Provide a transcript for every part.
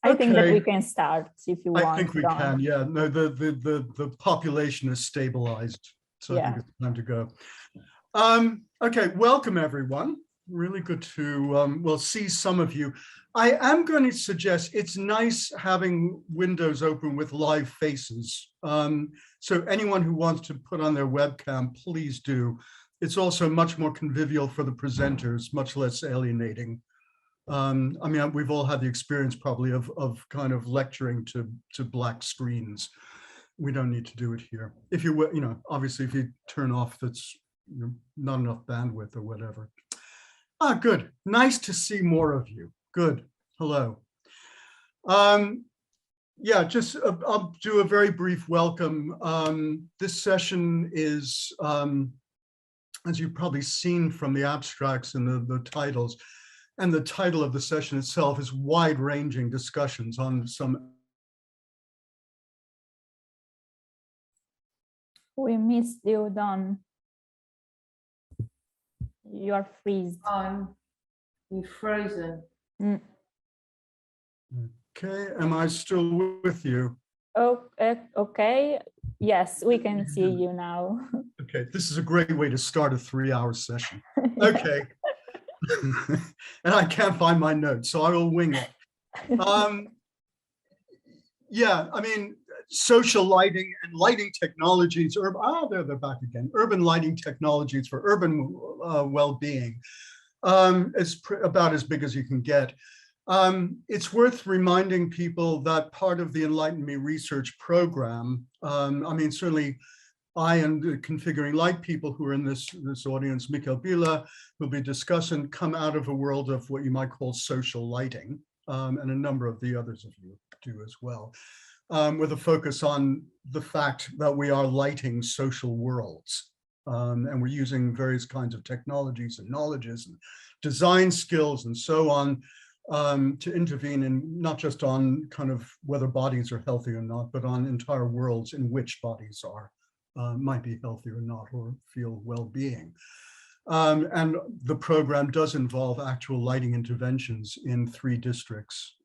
I think that we Okay, can start if you I want, think we Don. can. Yeah, no, the population is stabilized, so I think Yeah. it's time to go. Okay, welcome everyone. Really good to well see some of you. I am going to suggest it's nice having windows open with live faces. So anyone who wants to put on their webcam, please do. It's also much more convivial for the presenters, much less alienating. I mean, we've all had the experience probably of kind of lecturing to black screens. We don't need to do it here. If you were, you know, obviously if you turn off that's not enough bandwidth or whatever. Ah, good. Nice to see more of you. Good. Hello. Yeah, just I'll do a very brief welcome. This session is, as you've probably seen from the abstracts and the titles, and the title of the session itself is wide-ranging discussions on some. We missed you, Don. You are freezed. You're frozen. Mm. Okay, am I still with you? Oh, okay. Yes, we can see you now. Okay, this is a great way to start a 3-hour session. Okay. And I can't find my notes, so I will wing it. Yeah, I mean, social lighting and lighting technologies, they're back again. Urban lighting technologies for urban well-being is about as big as you can get. It's worth reminding people that part of the ENLIGHTENme research program, I mean, certainly I and the Configuring Light people who are in this audience, Mikkel Bila, who'll be discussing, come out of a world of what you might call social lighting, and a number of the others of you do as well, with a focus on the fact that we are lighting social worlds. And we're using various kinds of technologies and knowledges and design skills and so on to intervene in not just on kind of whether bodies are healthy or not, but on entire worlds in which bodies are. Might be healthy or not, or feel well-being. And the program does involve actual lighting interventions in 3 districts,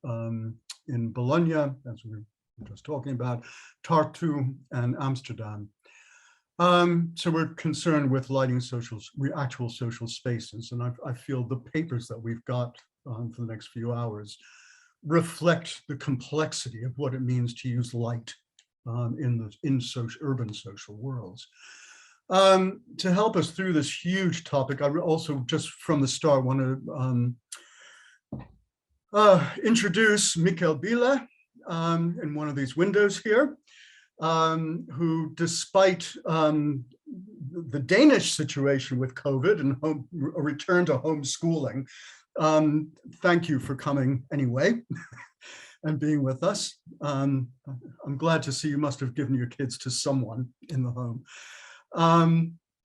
in Bologna, as we were just talking about, Tartu, and Amsterdam. So we're concerned with lighting actual social spaces, and I feel the papers that we've got for the next few hours reflect the complexity of what it means to use light in urban social worlds. To help us through this huge topic, I also just from the start want to introduce Mikkel Bila in one of these windows here, who despite the Danish situation with COVID and a return to homeschooling, thank you for coming anyway. And being with us. I'm glad to see you must have given your kids to someone in the home.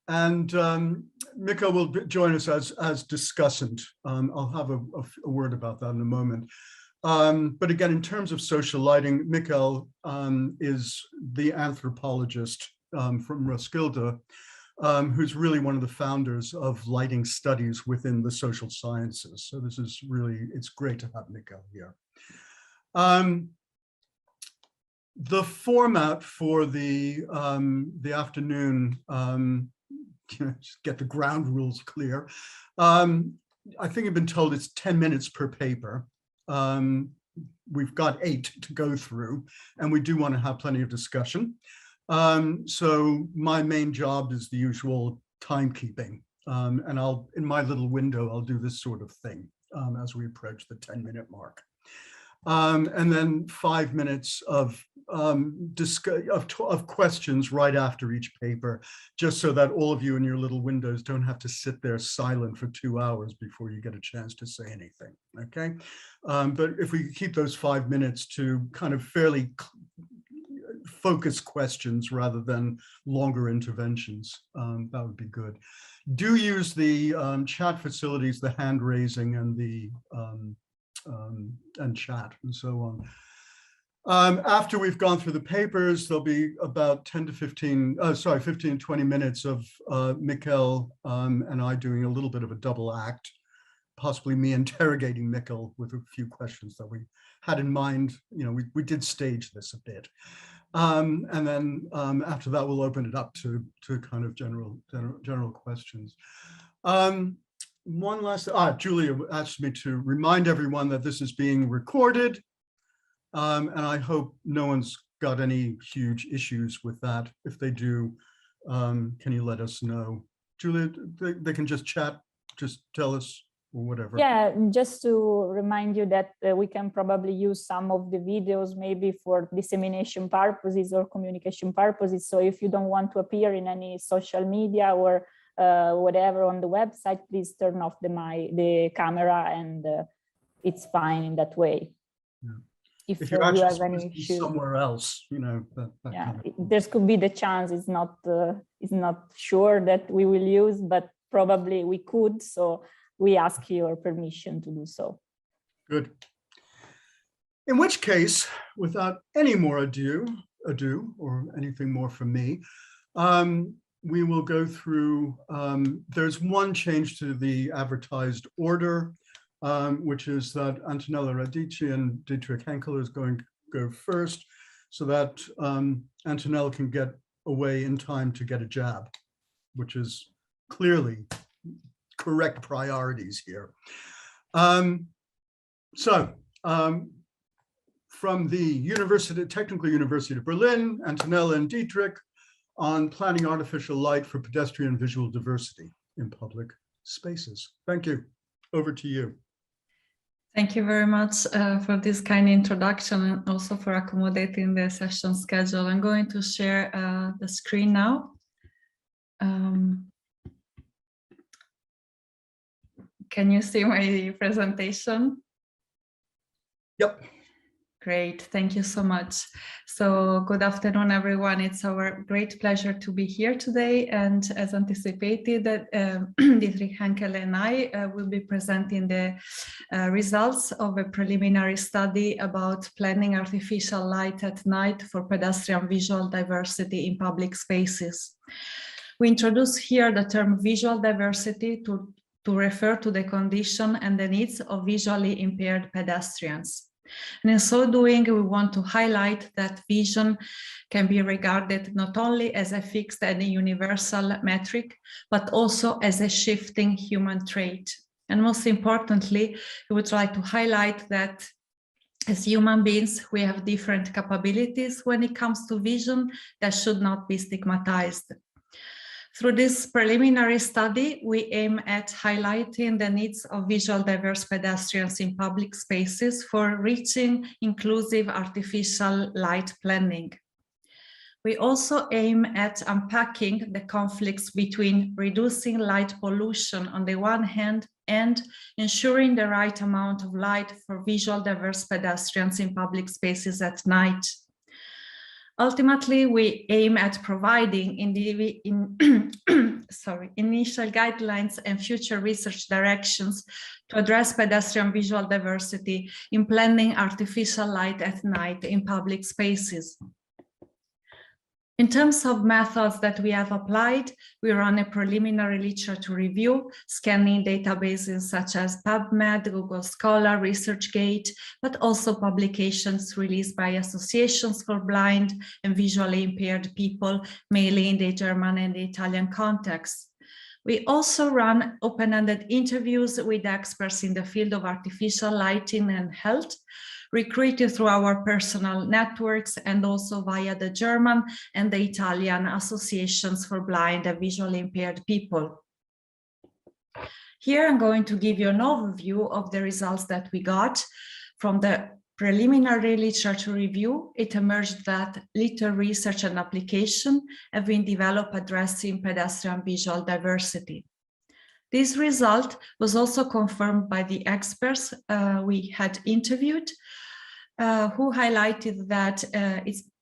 Mikkel will join us as discussant. I'll have a word about that in a moment. But again, in terms of social lighting, Mikkel is the anthropologist from Roskilde, who's really one of the founders of lighting studies within the social sciences. So this is really, it's great to have Mikkel here. The format for the afternoon, just get the ground rules clear. I think I've been told it's 10 minutes per paper. We've got 8 to go through, and we do want to have plenty of discussion. So my main job is the usual timekeeping, and in my little window, I'll do this sort of thing as we approach the 10-minute mark. And then 5 minutes of questions right after each paper, just so that all of you in your little windows don't have to sit there silent for 2 hours before you get a chance to say anything, okay? But if we keep those 5 minutes to kind of fairly focused questions rather than longer interventions, that would be good. Do use the chat facilities, the hand raising and the and chat and so on. After we've gone through the papers, there'll be about 15 to 20 minutes of Mikkel and I doing a little bit of a double act. possibly me interrogating Mikkel with a few questions that we had in mind. You know, we did stage this a bit. And then after that, we'll open it up to kind of general questions. One last, Julia asked me to remind everyone that this is being recorded. And I hope no one's got any huge issues with that. If they do, can you let us know? Julia, they can just chat, just tell us or whatever. Yeah, just to remind you that we can probably use some of the videos maybe for dissemination purposes or communication purposes. So if you don't want to appear in any social media or whatever on the website, please turn off the camera, and it's fine in that way. Yeah. If you're you actually have any issue somewhere else, you know, that yeah, kind of... there could be the chance. It's not sure that we will use, but probably we could. So we ask your permission to do so. Good. In which case, without any more ado, or anything more from me, we will go through, there's one change to the advertised order, which is that Antonella Radici and Dietrich Henkel is going to go first, so that Antonella can get away in time to get a jab, which is clearly correct priorities here. From the Technical University of Berlin, Antonella and Dietrich on planning artificial light for pedestrian visual diversity in public spaces. Thank you. Over to you. Thank you very much for this kind introduction, and also for accommodating the session schedule. I'm going to share the screen now. Can you see my presentation? Yep. Great, thank you so much. So good afternoon, everyone. It's our great pleasure to be here today. And as anticipated, Dietrich Henkel and I will be presenting the results of a preliminary study about planning artificial light at night for pedestrian visual diversity in public spaces. We introduce here the term visual diversity to refer to the condition and the needs of visually impaired pedestrians. And in so doing, we want to highlight that vision can be regarded not only as a fixed and universal metric, but also as a shifting human trait. And most importantly, we would try to highlight that as human beings, we have different capabilities when it comes to vision that should not be stigmatized. Through this preliminary study, we aim at highlighting the needs of visual diverse pedestrians in public spaces for reaching inclusive artificial light planning. We also aim at unpacking the conflicts between reducing light pollution on the one hand and ensuring the right amount of light for visual diverse pedestrians in public spaces at night. Ultimately, we aim at providing initial guidelines and future research directions to address pedestrian visual diversity in planning artificial light at night in public spaces. In terms of methods that we have applied, we run a preliminary literature review, scanning databases such as PubMed, Google Scholar, ResearchGate, but also publications released by associations for blind and visually impaired people, mainly in the German and the Italian context. We also run open-ended interviews with experts in the field of artificial lighting and health, recruited through our personal networks and also via the German and the Italian associations for blind and visually impaired people. Here I'm going to give you an overview of the results that we got. From the preliminary literature review, it emerged that little research and application have been developed addressing pedestrian visual diversity. This result was also confirmed by the experts we had interviewed, who highlighted that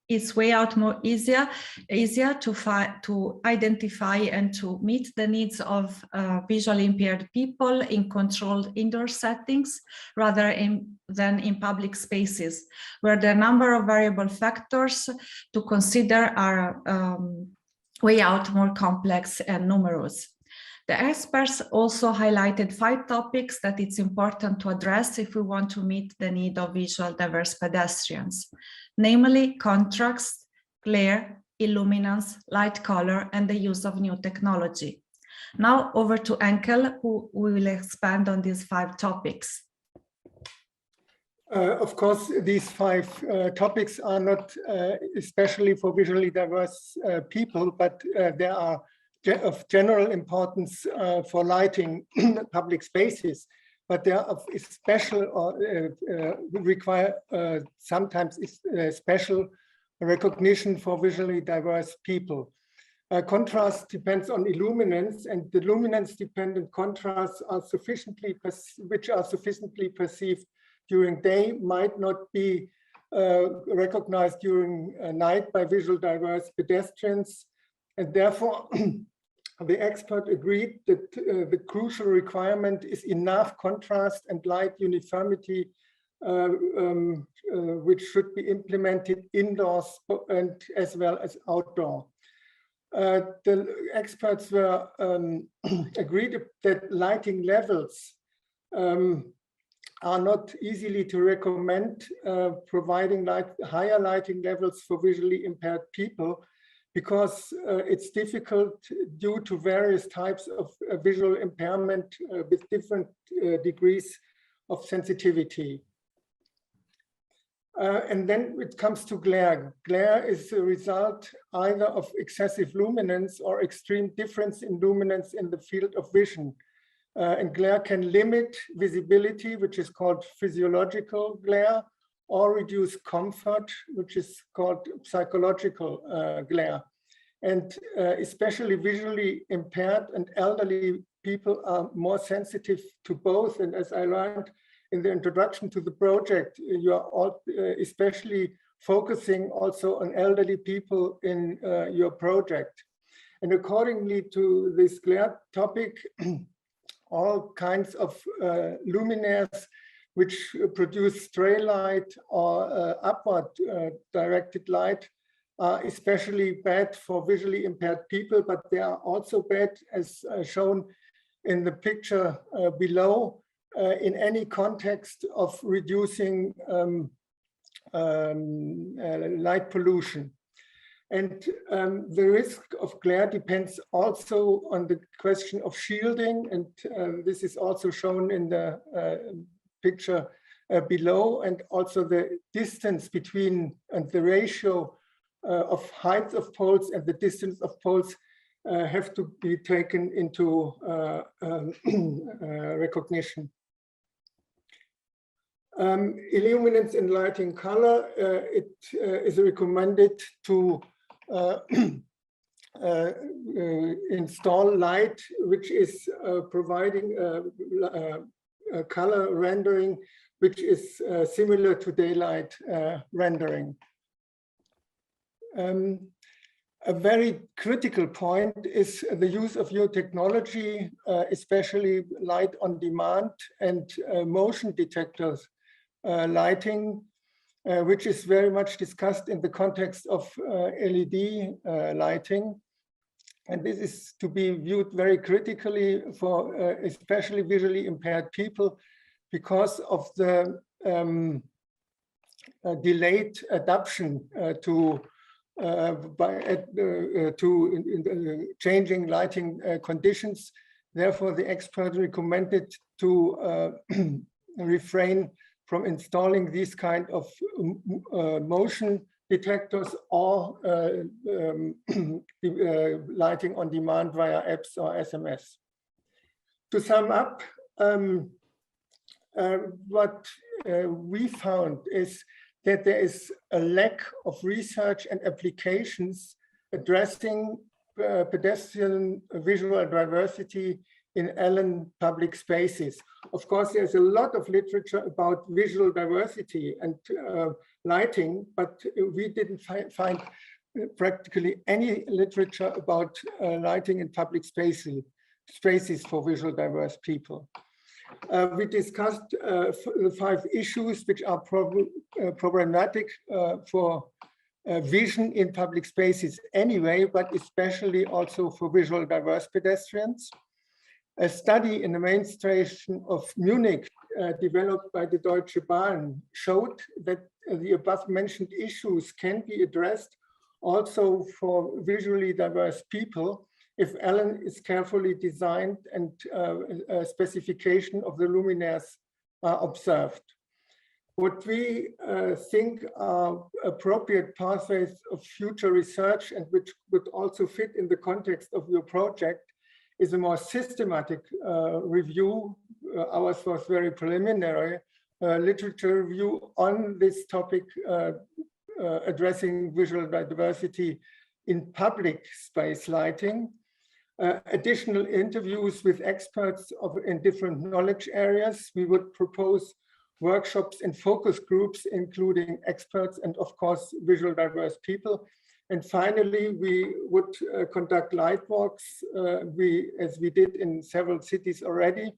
it's way out more easier to identify and to meet the needs of visually impaired people in controlled indoor settings rather than in public spaces, where the number of variable factors to consider are way out more complex and numerous. The experts also highlighted 5 topics that it's important to address if we want to meet the need of visual diverse pedestrians, namely contrast, glare, illuminance, light color, and the use of new technology. Now over to Enkel, who will expand on these 5 topics. Of course, these 5 topics are not especially for visually diverse people, but they are of general importance for lighting public spaces, but they are of special or require sometimes special recognition for visually diverse people. Contrast depends on illuminance, and the luminance-dependent contrasts are sufficiently perceived during day might not be recognized during night by visual diverse pedestrians, and therefore the expert agreed that the crucial requirement is enough contrast and light uniformity, which should be implemented indoors and as well as outdoor. The experts were agreed that lighting levels are not easily to recommend, providing higher lighting levels for visually impaired people, because it's difficult due to various types of visual impairment with different degrees of sensitivity. And then it comes to glare. Glare is a result either of excessive luminance or extreme difference in luminance in the field of vision. And glare can limit visibility, which is called physiological glare, or reduce comfort, which is called psychological glare. And especially visually impaired and elderly people are more sensitive to both. And as I learned in the introduction to the project, you are all especially focusing also on elderly people in your project. And accordingly to this glare topic, all kinds of luminaires which produce stray light or upward directed light are especially bad for visually impaired people, but they are also bad, as shown in the picture below, in any context of reducing light pollution. And the risk of glare depends also on the question of shielding, and this is also shown in the picture below, and also the distance between and the ratio of height of poles and the distance of poles have to be taken into recognition. Illuminance and lighting color, it is recommended to install light which is providing a color rendering which is similar to daylight rendering. A very critical point is the use of new technology, especially light on demand and motion detectors lighting, which is very much discussed in the context of LED lighting. And this is to be viewed very critically for especially visually impaired people because of the delayed adoption to changing lighting conditions. Therefore, the expert recommended to refrain from installing these kind of motion detectors or lighting on demand via apps or SMS. To sum up, what we found is that there is a lack of research and applications addressing pedestrian visual diversity in Allen public spaces. Of course, there's a lot of literature about visual diversity and lighting, but we didn't find practically any literature about lighting in public spaces for visual diverse people. We discussed the 5 issues which are problematic for vision in public spaces anyway, but especially also for visual diverse pedestrians. A study in the main station of Munich developed by the Deutsche Bahn showed that the above mentioned issues can be addressed also for visually diverse people if ELN is carefully designed and a specification of the luminaires are observed. What we think are appropriate pathways of future research and which would also fit in the context of your project is a more systematic review. Ours was very preliminary, literature review on this topic, addressing visual diversity in public space lighting. Additional interviews with experts in different knowledge areas. We would propose workshops and focus groups, including experts and of course, visual diverse people. And finally, we would conduct light walks, as we did in several cities already,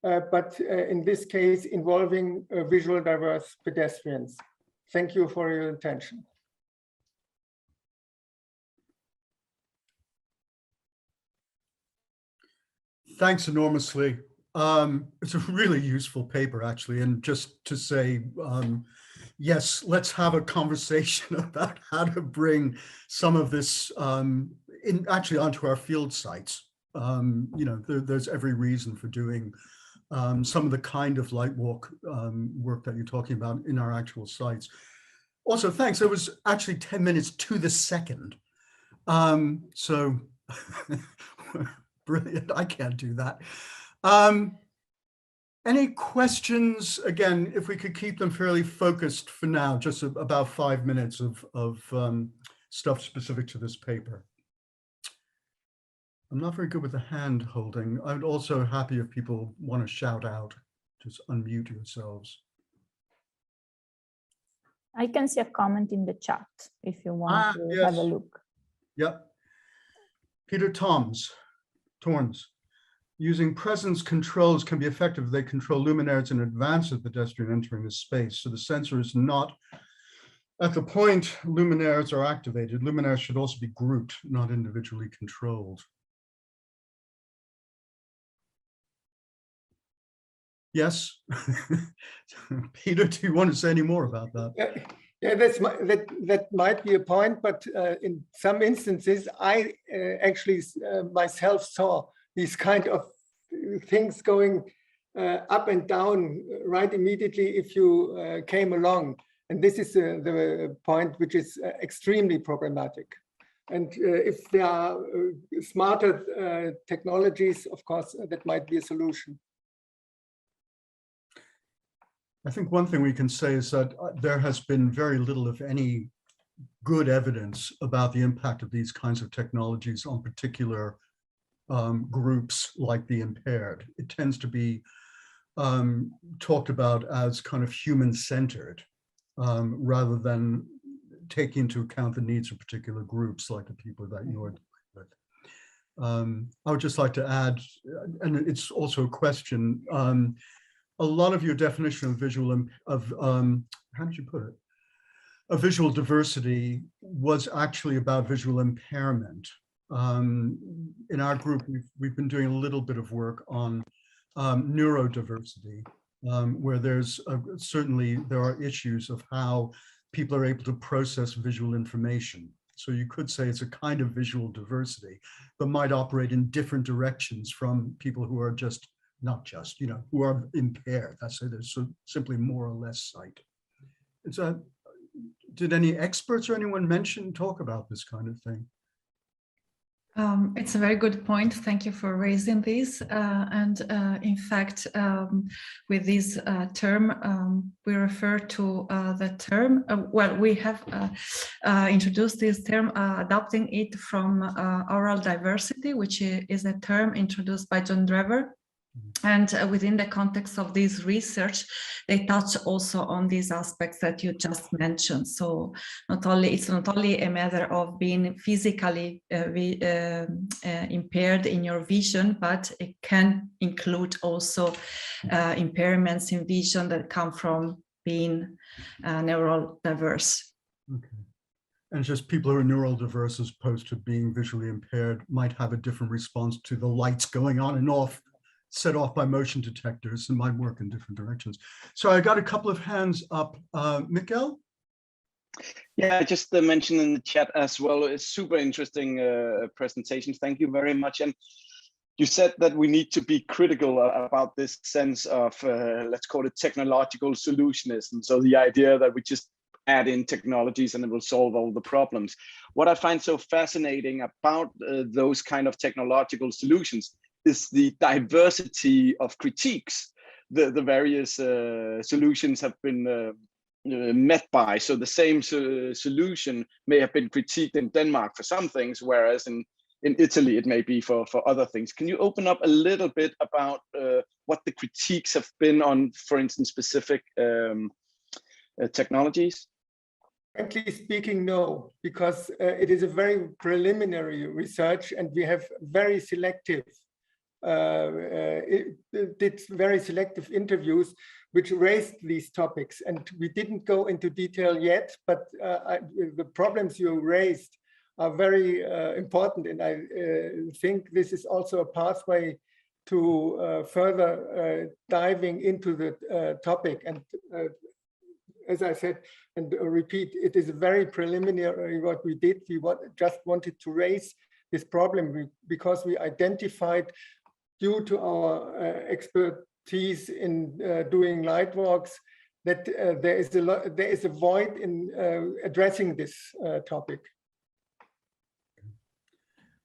but in this case, involving visual diverse pedestrians. Thank you for your attention. Thanks enormously. It's a really useful paper, actually. And just to say, yes, let's have a conversation about how to bring some of this actually onto our field sites. You know, there's every reason for doing some of the kind of light walk work that you're talking about in our actual sites. Also, thanks. It was actually 10 minutes to the second. So brilliant. I can't do that. Any questions? Again, if we could keep them fairly focused for now, just about 5 minutes of stuff specific to this paper. I'm not very good with the hand holding. I'm also happy if people want to shout out, just unmute yourselves. I can see a comment in the chat if you want to have a look. Yep. Peter Torns. Using presence controls can be effective if they control luminaires in advance of pedestrian entering the space. So the sensor is not at the point luminaires are activated. Luminaires should also be grouped, not individually controlled. Yes. Peter, do you want to say any more about that? Yeah, that might be a point, but in some instances, I actually myself saw these kind of things going up and down right immediately if you came along. And this is the point which is extremely problematic. And if there are smarter technologies, of course, that might be a solution. I think one thing we can say is that there has been very little, if any, good evidence about the impact of these kinds of technologies on particular groups like the impaired. It tends to be talked about as kind of human-centered rather than taking into account the needs of particular groups like the people that you're dealing with. I would just like to add, and it's also a question, a lot of your definition of visual, how did you put it? A visual diversity was actually about visual impairment. In our group, we've been doing a little bit of work on neurodiversity, where there's certainly there are issues of how people are able to process visual information. So you could say it's a kind of visual diversity, but might operate in different directions from people who are just, not just, you know, who are impaired. That's it. There's simply more or less sight. Did any experts or anyone talk about this kind of thing? It's a very good point. Thank you for raising this. In fact, with this term, we refer to the term, well, we have introduced this term, adopting it from oral diversity, which is a term introduced by John Drever. And within the context of this research, they touch also on these aspects that you just mentioned. So it's not only a matter of being physically impaired in your vision, but it can include also impairments in vision that come from being neurodiverse. Okay. And just people who are neurodiverse as opposed to being visually impaired might have a different response to the lights going on and off set off by motion detectors and might work in different directions. So I got a couple of hands up. Mikkel? Yeah, just mentioned in the chat as well. It's super interesting presentation. Thank you very much. And you said that we need to be critical about this sense of, let's call it technological solutionism. So the idea that we just add in technologies and it will solve all the problems. What I find so fascinating about those kind of technological solutions is the diversity of critiques the various solutions have been met by. So the same solution may have been critiqued in Denmark for some things, whereas in Italy it may be for other things. Can you open up a little bit about what the critiques have been on, for instance, specific technologies? Frankly speaking, no, because it is a very preliminary research and we have very selective, did very selective interviews which raised these topics, and we didn't go into detail yet, but the problems you raised are very important, and I think this is also a pathway to further diving into the topic. And as I said, and repeat, it is very preliminary what we did. We just wanted to raise this problem because we identified, due to our expertise in doing light walks, that there is a void in addressing this topic.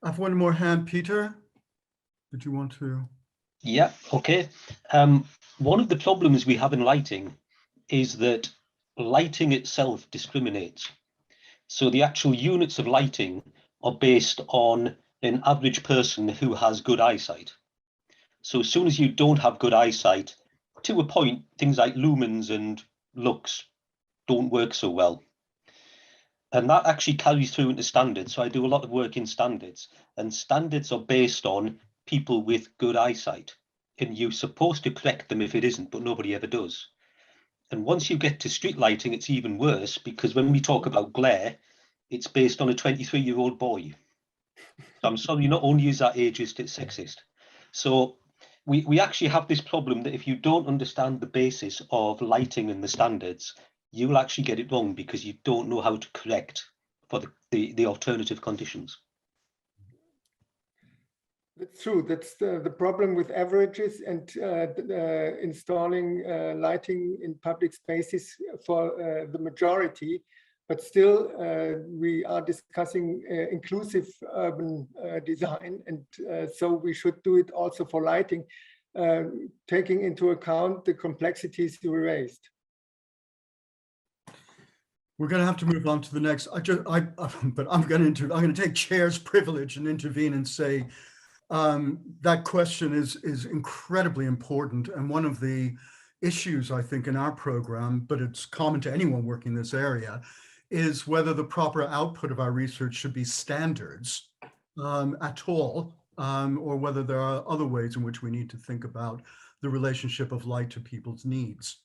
I have one more hand, Peter. Did you want to? Yeah, okay. One of the problems we have in lighting is that lighting itself discriminates. So the actual units of lighting are based on an average person who has good eyesight. So as soon as you don't have good eyesight, to a point, things like lumens and lux don't work so well. And that actually carries through into standards. So I do a lot of work in standards, and standards are based on people with good eyesight. And you're supposed to correct them if it isn't, but nobody ever does. And once you get to street lighting, it's even worse, because when we talk about glare, it's based on a 23-year-old boy. So I'm sorry, not only is that ageist, it's sexist. So we actually have this problem that if you don't understand the basis of lighting and the standards, you will actually get it wrong because you don't know how to correct for the alternative conditions. That's true. That's the problem with averages and installing lighting in public spaces for the majority. But still, we are discussing inclusive urban design, and so we should do it also for lighting, taking into account the complexities you raised. We're going to have to move on to the next. But I'm going to take chair's privilege and intervene and say that question is incredibly important, and one of the issues I think in our program, but it's common to anyone working in this area, is whether the proper output of our research should be standards at all, or whether there are other ways in which we need to think about the relationship of light to people's needs.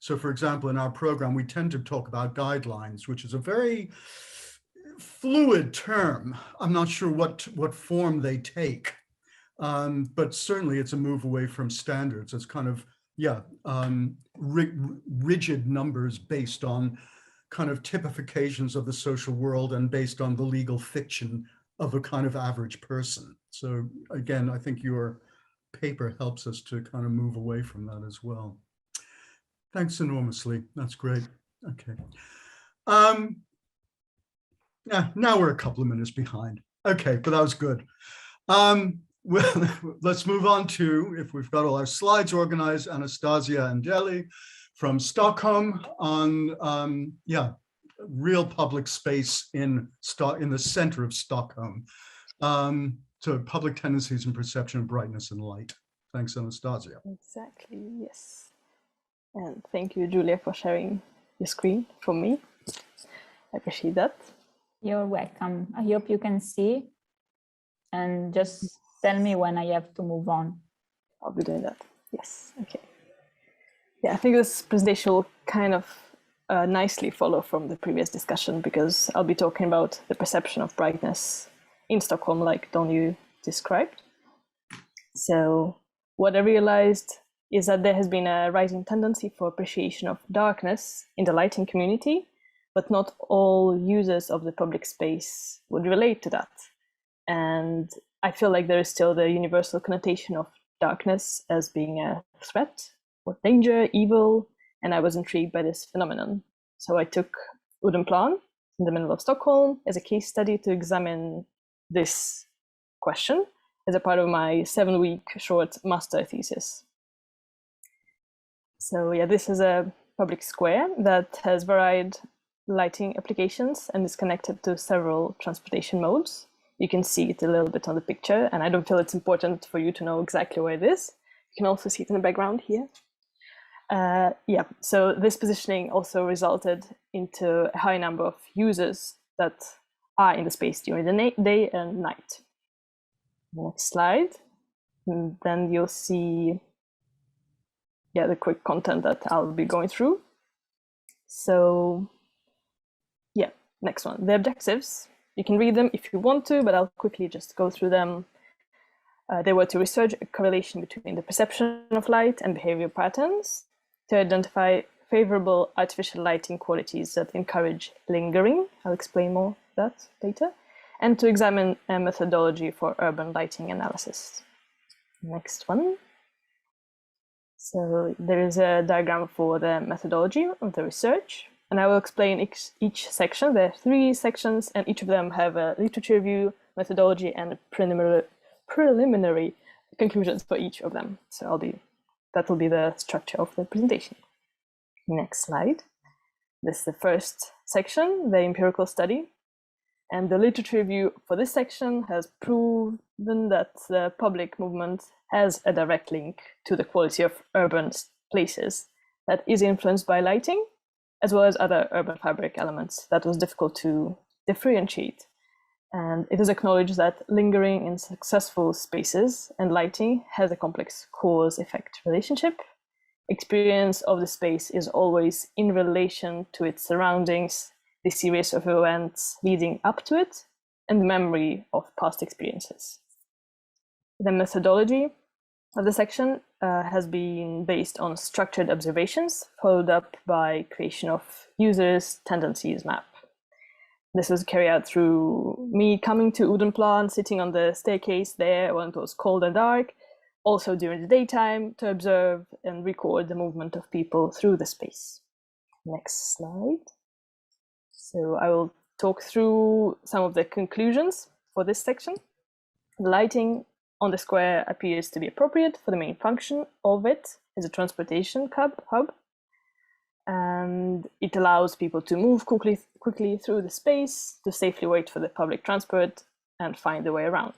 So for example, in our program, we tend to talk about guidelines, which is a very fluid term. I'm not sure what form they take, but certainly it's a move away from standards. It's kind of, rigid numbers based on kind of typifications of the social world and based on the legal fiction of a kind of average person. So again, I think your paper helps us to kind of move away from that as well. Thanks enormously. That's great. Okay. Now we're a couple of minutes behind. Okay, but that was good. Well, let's move on to, if we've got all our slides organized, Anastasia and Deli from Stockholm on, real public space in the center of Stockholm. So public tendencies and perception of brightness and light. Thanks, Anastasia. Exactly, yes. And thank you, Julia, for sharing your screen for me. I appreciate that. You're welcome. I hope you can see, and just tell me when I have to move on. I'll be doing that. Yes, okay. Yeah, I think this presentation will kind of nicely follow from the previous discussion, because I'll be talking about the perception of brightness in Stockholm, like Don you described. So what I realized is that there has been a rising tendency for appreciation of darkness in the lighting community, but not all users of the public space would relate to that. And I feel like there is still the universal connotation of darkness as being a threat or danger, evil, and I was intrigued by this phenomenon. So I took Odenplan in the middle of Stockholm as a case study to examine this question as a part of my 7-week short master thesis. So yeah, this is a public square that has varied lighting applications and is connected to several transportation modes. You can see it a little bit on the picture, and I don't feel it's important for you to know exactly where it is. You can also see it in the background here. Yeah, so this positioning also resulted into a high number of users that are in the space during the day and night. Next slide. And then you'll see the quick content that I'll be going through. So yeah, next one, the objectives. You can read them if you want to, but I'll quickly just go through them. They were to research a correlation between the perception of light and behavior patterns, to identify favorable artificial lighting qualities that encourage lingering. I'll explain more of that later, and to examine a methodology for urban lighting analysis. Next one. So there is a diagram for the methodology of the research, and I will explain each section. There are 3 sections, and each of them have a literature review, methodology, and preliminary conclusions for each of them. So that will be the structure of the presentation. Next slide. This is the first section, the empirical study. And the literature review for this section has proven that the public movement has a direct link to the quality of urban places that is influenced by lighting, as well as other urban fabric elements that was difficult to differentiate. And it is acknowledged that lingering in successful spaces and lighting has a complex cause-effect relationship. Experience of the space is always in relation to its surroundings, the series of events leading up to it, and the memory of past experiences. The methodology of the section has been based on structured observations, followed up by creation of users' tendencies map. This was carried out through me coming to Odenplan, sitting on the staircase there when it was cold and dark, also during the daytime, to observe and record the movement of people through the space. Next slide. So I will talk through some of the conclusions for this section. The lighting on the square appears to be appropriate for the main function of it as a transportation hub. And it allows people to move quickly through the space, to safely wait for the public transport and find their way around.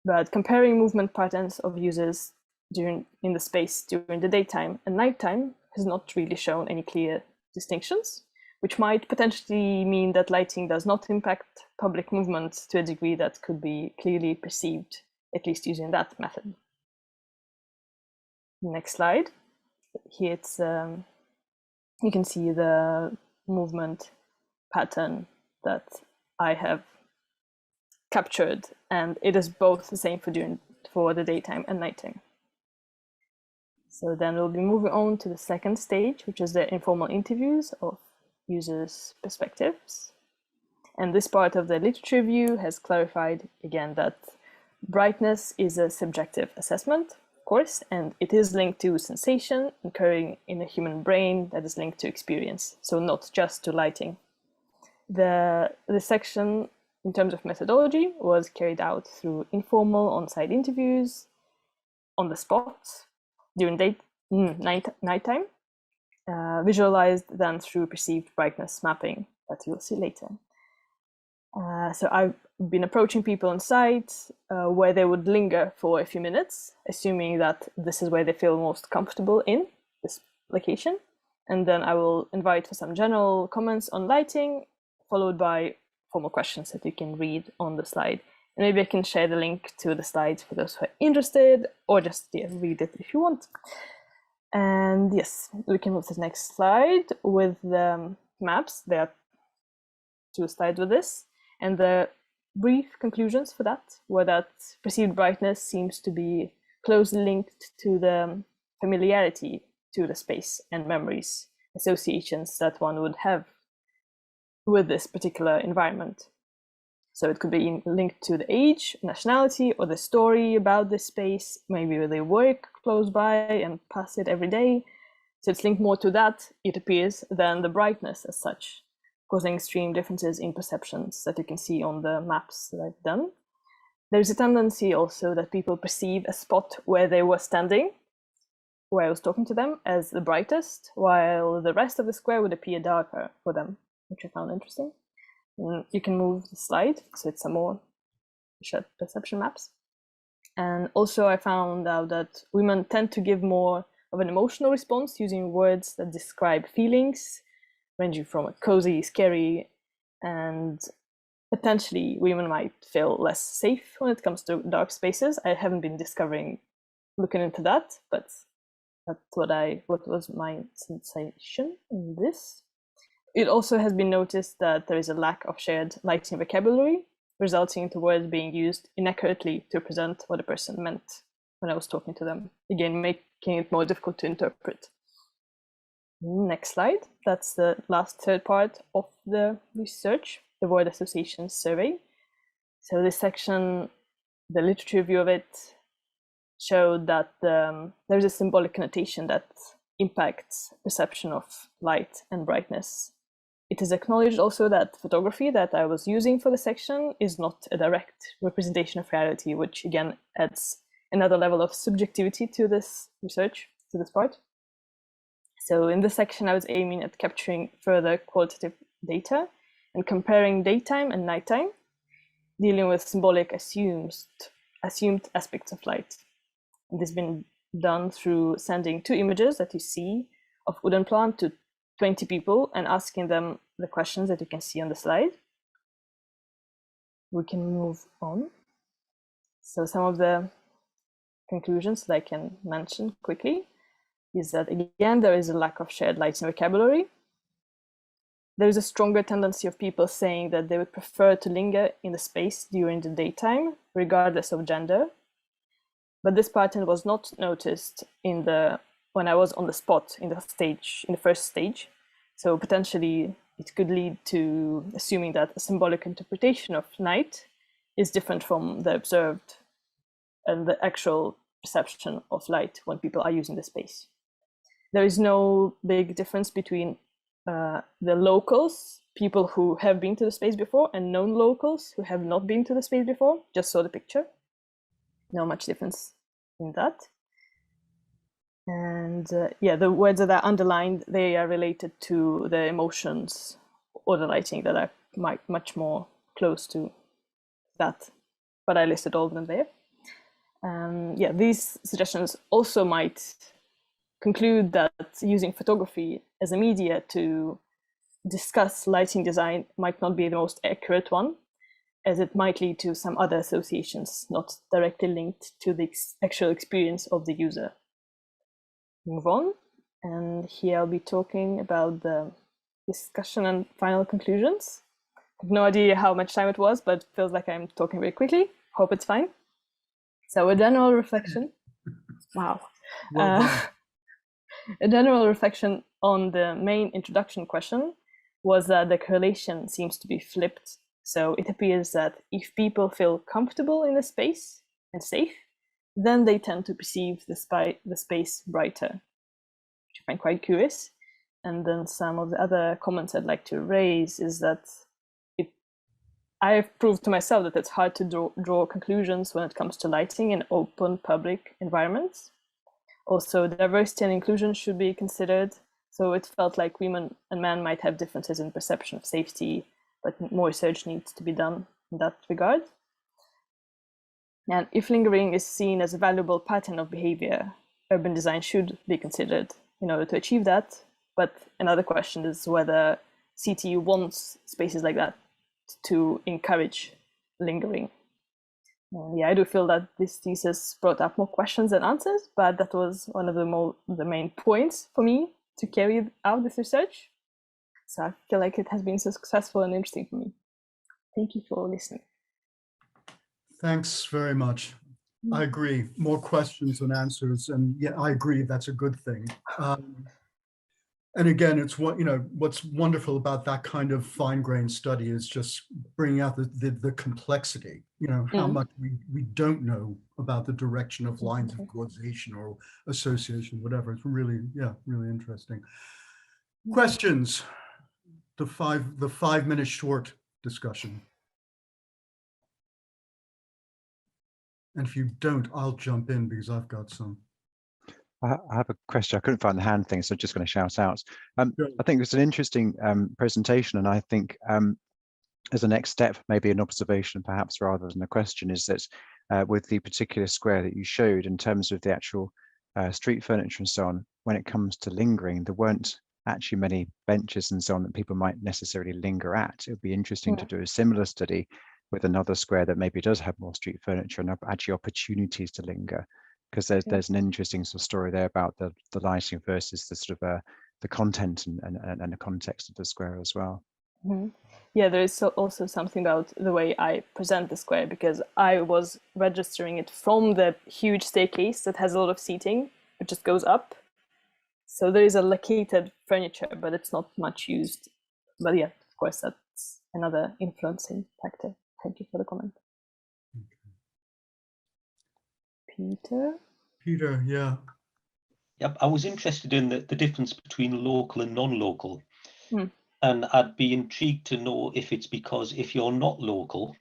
But comparing movement patterns of users in the space during the daytime and nighttime has not really shown any clear distinctions, which might potentially mean that lighting does not impact public movement to a degree that could be clearly perceived, at least using that method. Next slide. Here it's you can see the movement pattern that I have captured, and it is both the same for the daytime and nighttime. So then we'll be moving on to the second stage, which is the informal interviews of users' perspectives. And this part of the literature review has clarified again that brightness is a subjective assessment, of course, and it is linked to sensation occurring in a human brain that is linked to experience, so not just to lighting. The section in terms of methodology was carried out through informal on-site interviews on the spot during nighttime, visualized then through perceived brightness mapping that you'll see later. So I've been approaching people on site where they would linger for a few minutes, assuming that this is where they feel most comfortable in this location. And then I will invite for some general comments on lighting, followed by formal questions that you can read on the slide. And maybe I can share the link to the slides for those who are interested, or just read it if you want. And yes, we can move to the next slide with the maps. There are 2 slides with this. And the brief conclusions for that, where that perceived brightness seems to be closely linked to the familiarity to the space and memories, associations that one would have with this particular environment. So it could be linked to the age, nationality, or the story about this space. Maybe they work close by and pass it every day. So it's linked more to that, it appears, than the brightness as such, causing extreme differences in perceptions that you can see on the maps that I've done. There's a tendency also that people perceive a spot where they were standing, where I was talking to them, as the brightest, while the rest of the square would appear darker for them, which I found interesting. And you can move the slide, so it's some more shared perception maps. And also I found out that women tend to give more of an emotional response using words that describe feelings, ranging from cozy, scary, and potentially women might feel less safe when it comes to dark spaces. I haven't been looking into that, but that's what was my sensation in this. It also has been noticed that there is a lack of shared lighting vocabulary, resulting into words being used inaccurately to present what a person meant when I was talking to them, again making it more difficult to interpret. Next slide. That's the last third part of the research, the word associations survey. So this section, the literature review of it, showed that there's a symbolic connotation that impacts perception of light and brightness. It is acknowledged also that photography that I was using for the section is not a direct representation of reality, which again adds another level of subjectivity to this research, to this part. So in this section, I was aiming at capturing further qualitative data and comparing daytime and nighttime, dealing with symbolic assumed aspects of light. And this has been done through sending 2 images that you see of wooden plant to 20 people and asking them the questions that you can see on the slide. We can move on. So some of the conclusions that I can mention quickly is that, again, there is a lack of shared lighting vocabulary. There is a stronger tendency of people saying that they would prefer to linger in the space during the daytime, regardless of gender. But this pattern was not noticed when I was on the spot in the first stage. So potentially it could lead to assuming that a symbolic interpretation of night is different from the observed and the actual perception of light when people are using the space. There is no big difference between the locals, people who have been to the space before, and known locals who have not been to the space before, just saw the picture. No much difference in that. And the words that are underlined, they are related to the emotions or the lighting that are much more close to that. But I listed all of them there. These suggestions also might conclude that using photography as a media to discuss lighting design might not be the most accurate one, as it might lead to some other associations not directly linked to the actual experience of the user. Move on, and here I'll be talking about the discussion and final conclusions. I have no idea how much time it was, but it feels like I'm talking very quickly. Hope it's fine. So a general reflection. Wow. A general reflection on the main introduction question was that the correlation seems to be flipped. So it appears that if people feel comfortable in the space and safe, then they tend to perceive the space brighter, which I find quite curious. And then some of the other comments I'd like to raise is that I have proved to myself that it's hard to draw conclusions when it comes to lighting in open public environments. Also, diversity and inclusion should be considered. So it felt like women and men might have differences in perception of safety, but more research needs to be done in that regard. And if lingering is seen as a valuable pattern of behavior, urban design should be considered in order to achieve that. But another question is whether CTU wants spaces like that to encourage lingering. And I do feel that this thesis brought up more questions than answers, but that was one of the main points for me to carry out this research. So I feel like it has been so successful and interesting for me. Thank you for listening. Thanks very much. I agree. More questions than answers, and yeah, I agree. That's a good thing. And again, it's what, you know, what's wonderful about that kind of fine-grained study is just bringing out the complexity. You know, how much we don't know about the direction of lines of causation or association, whatever. It's really, yeah, really interesting. Questions? The 5-minute short discussion. And if you don't, I'll jump in because I've got some. I have a question. I couldn't find the hand thing, so I'm just going to shout out. I think it's an interesting presentation, and I think as a next step, maybe an observation perhaps rather than a question, is that with the particular square that you showed in terms of the actual street furniture and so on, when it comes to lingering, there weren't actually many benches and so on that people might necessarily linger at. It would be interesting to do a similar study with another square that maybe does have more street furniture and actually opportunities to linger, because there's an interesting sort of story there about the lighting versus the sort of the content and the context of the square as well. Yeah, there is also something about the way I present the square, because I was registering it from the huge staircase that has a lot of seating, it just goes up. So there is a located furniture, but it's not much used. But yeah, of course, that's another influencing factor. Thank you for the comment. Peter, yeah. Yep, I was interested in the difference between local and non-local. And I'd be intrigued to know if it's because if you're not local,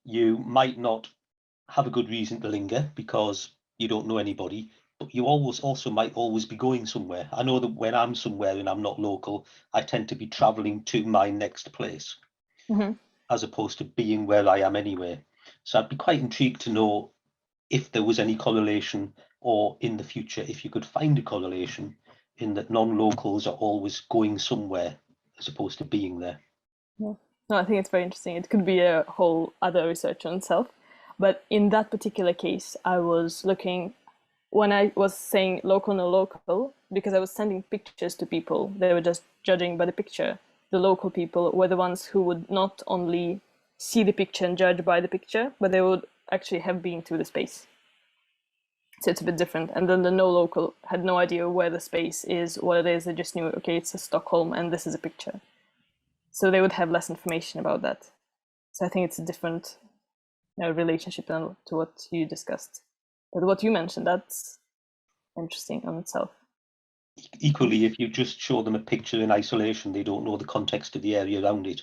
you might not have a good reason to linger because you don't know anybody, but you also might always be going somewhere. I know that when I'm somewhere and I'm not local, I tend to be traveling to my next place as opposed to being where I am anyway. So I'd be quite intrigued to know if there was any correlation, or in the future, if you could find a correlation in that non-locals are always going somewhere as opposed to being there. Yeah. No, I think it's very interesting. It could be a whole other research on itself. But in that particular case, I was looking, when I was saying local, no local, because I was sending pictures to people, they were just judging by the picture. The local people were the ones who would not only see the picture and judge by the picture, but they would actually have been to the space. So it's a bit different. And then the no local had no idea where the space is, what it is. They just knew, okay, it's a Stockholm and this is a picture. So they would have less information about that. So I think it's a different relationship to what you discussed. But what you mentioned, that's interesting on itself. Equally, if you just show them a picture in isolation, they don't know the context of the area around it.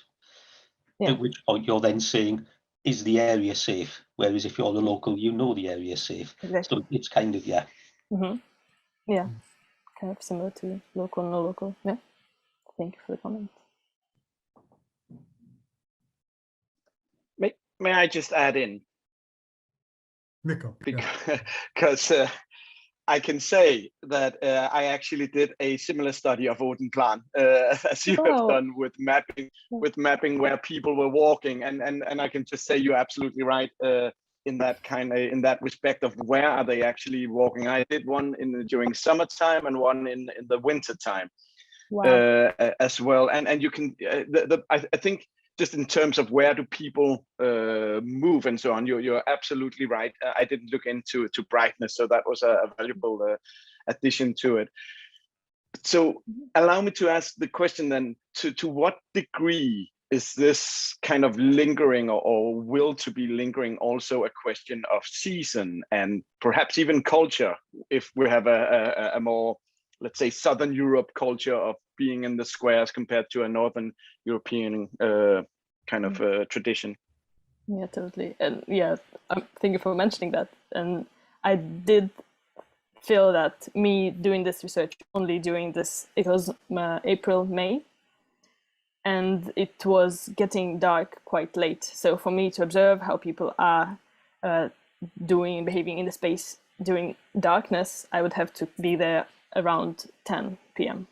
Yeah. At which point you're then saying, is the area safe? Whereas if you're the local, you know the area is safe. Exactly. So it's kind of, yeah. Yeah, kind of similar to local, no local. Yeah, thank you for the comment. May I just add in? Mikko, because I can say that I actually did a similar study of Odenplan as you have done with mapping where people were walking, and I can just say you're absolutely right in that respect of where are they actually walking. I did one during summertime and one in the winter time as well, and you can I think. Just in terms of where do people move and so on, you're absolutely right. I didn't look into brightness, so that was a valuable addition to it. So allow me to ask the question then, to what degree is this kind of lingering or will to be lingering also a question of season and perhaps even culture, if we have a more, let's say, Southern Europe culture of being in the squares compared to a Northern European kind of tradition? Yeah, totally. And yeah, thank you for mentioning that. And I did feel that me doing this research only during this, it was April, May, and it was getting dark quite late. So for me to observe how people are behaving in the space during darkness, I would have to be there around 10 p.m.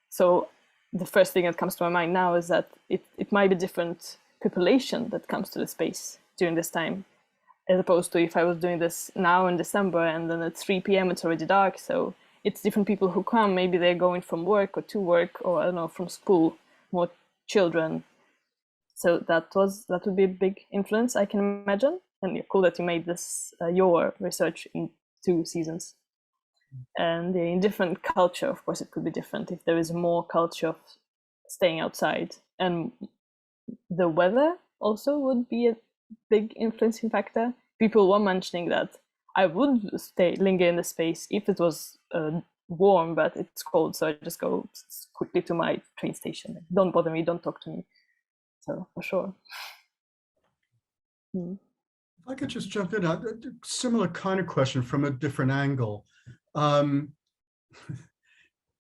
So the first thing that comes to my mind now is that it might be different population that comes to the space during this time, as opposed to if I was doing this now in December and then at 3 p.m. it's already dark. So it's different people who come. Maybe they're going from work or to work, or I don't know, from school, more children. So that would be a big influence, I can imagine. and cool that you made this your research in 2 seasons. And in different culture, of course, it could be different. If there is more culture of staying outside, and the weather also would be a big influencing factor. People were mentioning that I would linger in the space if it was warm, but it's cold, so I just go quickly to my train station. Don't bother me, don't talk to me. So for sure. If I could just jump in, a similar kind of question from a different angle.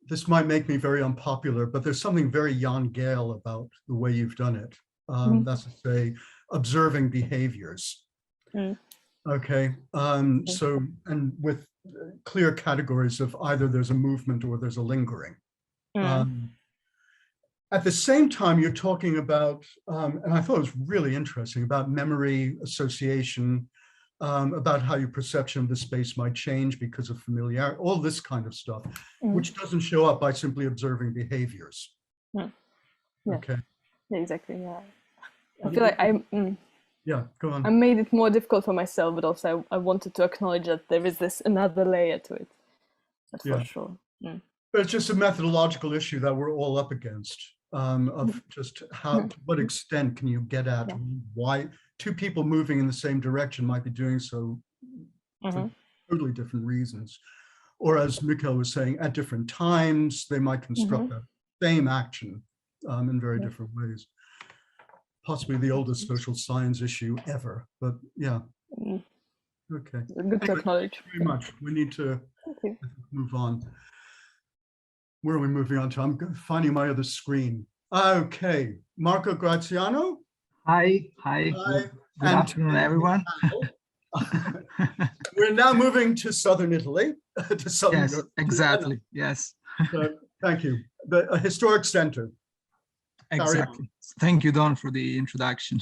This might make me very unpopular, but there's something very Jan Gehl about the way you've done it. That's to say, observing behaviors. Okay, so, and with clear categories of either there's a movement or there's a lingering. At the same time, you're talking about, and I thought it was really interesting, about memory, association, about how your perception of the space might change because of familiarity, all this kind of stuff, which doesn't show up by simply observing behaviors. Yeah. Okay. Yeah, exactly. Yeah. I feel like yeah, go on. I made it more difficult for myself, but also I wanted to acknowledge that there is this another layer to it. That's for sure. But it's just a methodological issue that we're all up against, of just how, to what extent can you get at why two people moving in the same direction might be doing so for totally different reasons. Or as Mikhail was saying, at different times, they might construct that same action in very different ways. Possibly the oldest social science issue ever, but yeah. Okay. Good to acknowledge. Very much. We need to move on. Where are we moving on to? I'm finding my other screen. Okay, Marco Graziano. Hi. Good afternoon, everyone. We're now moving to southern Italy. To southern yes, Europe. exactly. Yes. Thank you. A historic center. Exactly. Thank you, Don, for the introduction.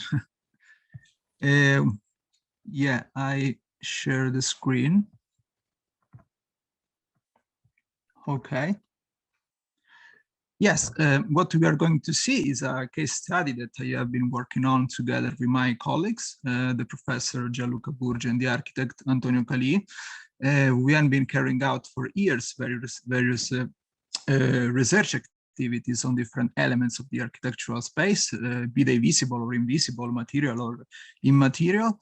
Yeah, I share the screen. Okay. Yes, what we are going to see is a case study that I have been working on together with my colleagues, the professor Gianluca Burgi and the architect Antonio Calì. We have been carrying out for years various research activities on different elements of the architectural space, be they visible or invisible, material or immaterial,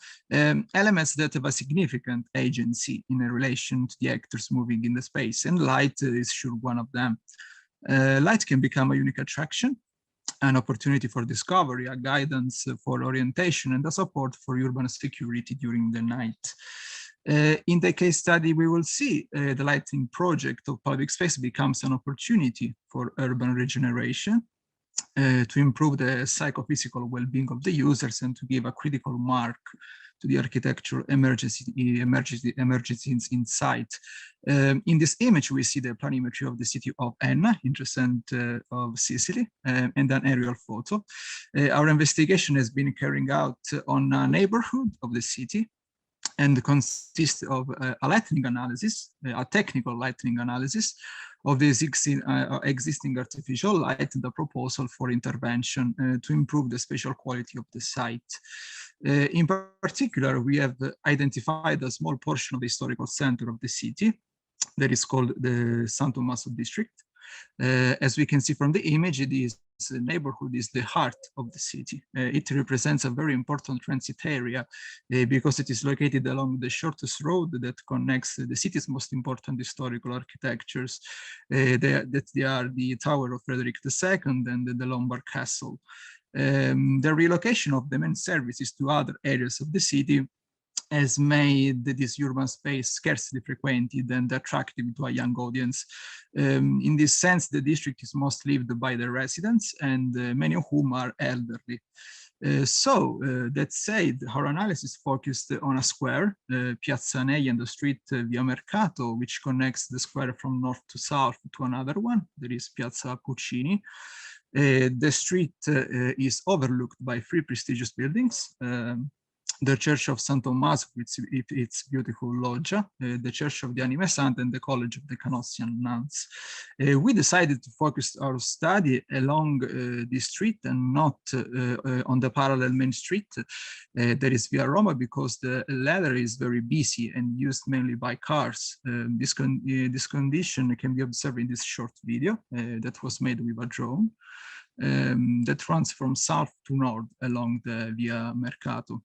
elements that have a significant agency in relation to the actors moving in the space, and light is sure one of them. Light can become a unique attraction, an opportunity for discovery, a guidance for orientation, and a support for urban security during the night. In the case study, we will see the lighting project of public space becomes an opportunity for urban regeneration, to improve the psychophysical well-being of the users and to give a critical mark to the architectural emergencies inside. In this image, we see the planimetry of the city of Enna, in the center of Sicily, and an aerial photo. Our investigation has been carried out on a neighborhood of the city, and consists of a lighting analysis, a technical lighting analysis of the existing artificial light, and the proposal for intervention to improve the spatial quality of the site. In particular, we have identified a small portion of the historical center of the city that is called the San Tommaso district. As we can see from the image, this neighborhood is the heart of the city. It represents a very important transit area because it is located along the shortest road that connects the city's most important historical architectures. They are the Tower of Frederick II and the Lombard Castle. The relocation of the main services to other areas of the city has made this urban space scarcely frequented and attractive to a young audience. In this sense, the district is most lived by the residents, and many of whom are elderly. That said, our analysis focused on a square, Piazza Nei, and the street Via Mercato, which connects the square from north to south to another one, that is Piazza Puccini. The street is overlooked by 3 prestigious buildings, the Church of San Tommaso with its beautiful loggia, the Church of the Anime Sante, and the College of the Canossian Nuns. We decided to focus our study along this street and not on the parallel main street that is Via Roma, because the latter is very busy and used mainly by cars. This condition can be observed in this short video that was made with a drone that runs from south to north along the Via Mercato.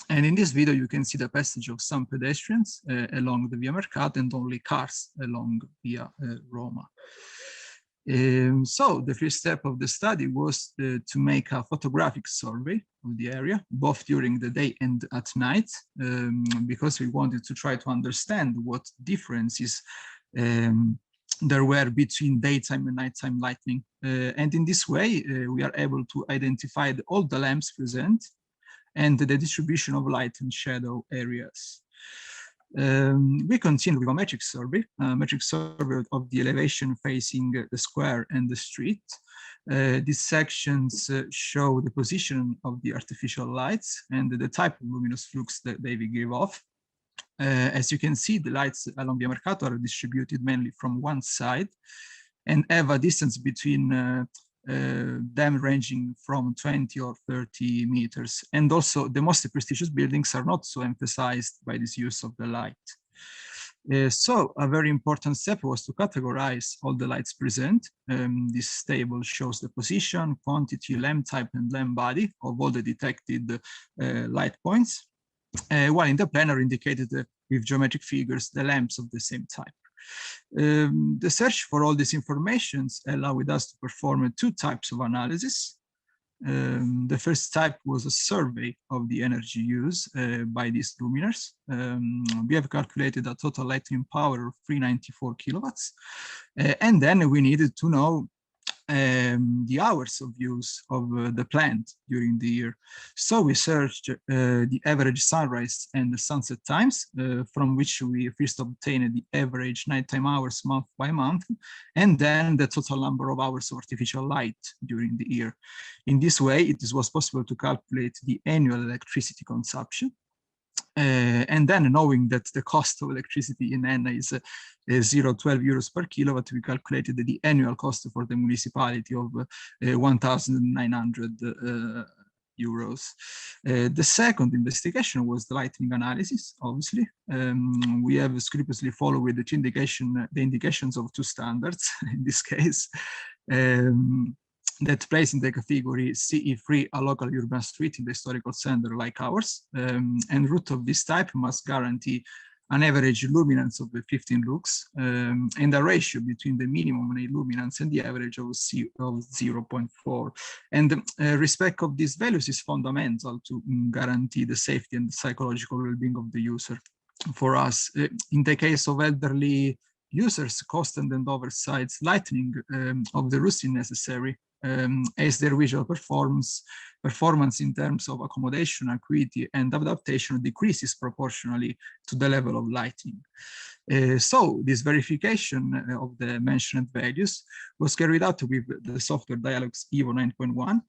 And in this video, you can see the passage of some pedestrians along the Via Mercato and only cars along Via Roma. So the first step of the study was to make a photographic survey of the area, both during the day and at night, because we wanted to try to understand what differences there were between daytime and nighttime lighting. And in this way, we are able to identify all the lamps present and the distribution of light and shadow areas. We continue with a metric survey of the elevation facing the square and the street. These sections show the position of the artificial lights and the type of luminous flux that they will give off. As you can see, the lights along Via Mercato are distributed mainly from one side and have a distance between them ranging from 20 or 30 meters. And also the most prestigious buildings are not so emphasized by this use of the light. So a very important step was to categorize all the lights present. This table shows the position, quantity, lamp type, and lamp body of all the detected light points, while in the plan are indicated with geometric figures the lamps of the same type. The search for all these informations allowed us to perform two types of analysis. The first type was a survey of the energy used by these luminaires. We have calculated a total lighting power of 394 kilowatts, and then we needed to know the hours of use of the plant during the year. So we searched the average sunrise and the sunset times, from which we first obtained the average nighttime hours month by month, and then the total number of hours of artificial light during the year. In this way, it was possible to calculate the annual electricity consumption. And then, knowing that the cost of electricity in Enna is 0.12 euros per kilowatt, we calculated the annual cost for the municipality of 1,900 euros. The second investigation was the lighting analysis, obviously. We have scrupulously followed the indications of two standards in this case. That place in the category CE3, a local urban street in the historical center like ours, and route of this type must guarantee an average luminance of 15 lux and a ratio between the minimum luminance and the average of 0.4. And respect of these values is fundamental to guarantee the safety and the psychological well-being of the user. For us, in the case of elderly users, constant and oversized lighting of the roofs is necessary, as their visual performance in terms of accommodation, acuity, and adaptation decreases proportionally to the level of lighting. So this verification of the mentioned values was carried out with the software Dialogs Evo 9.1.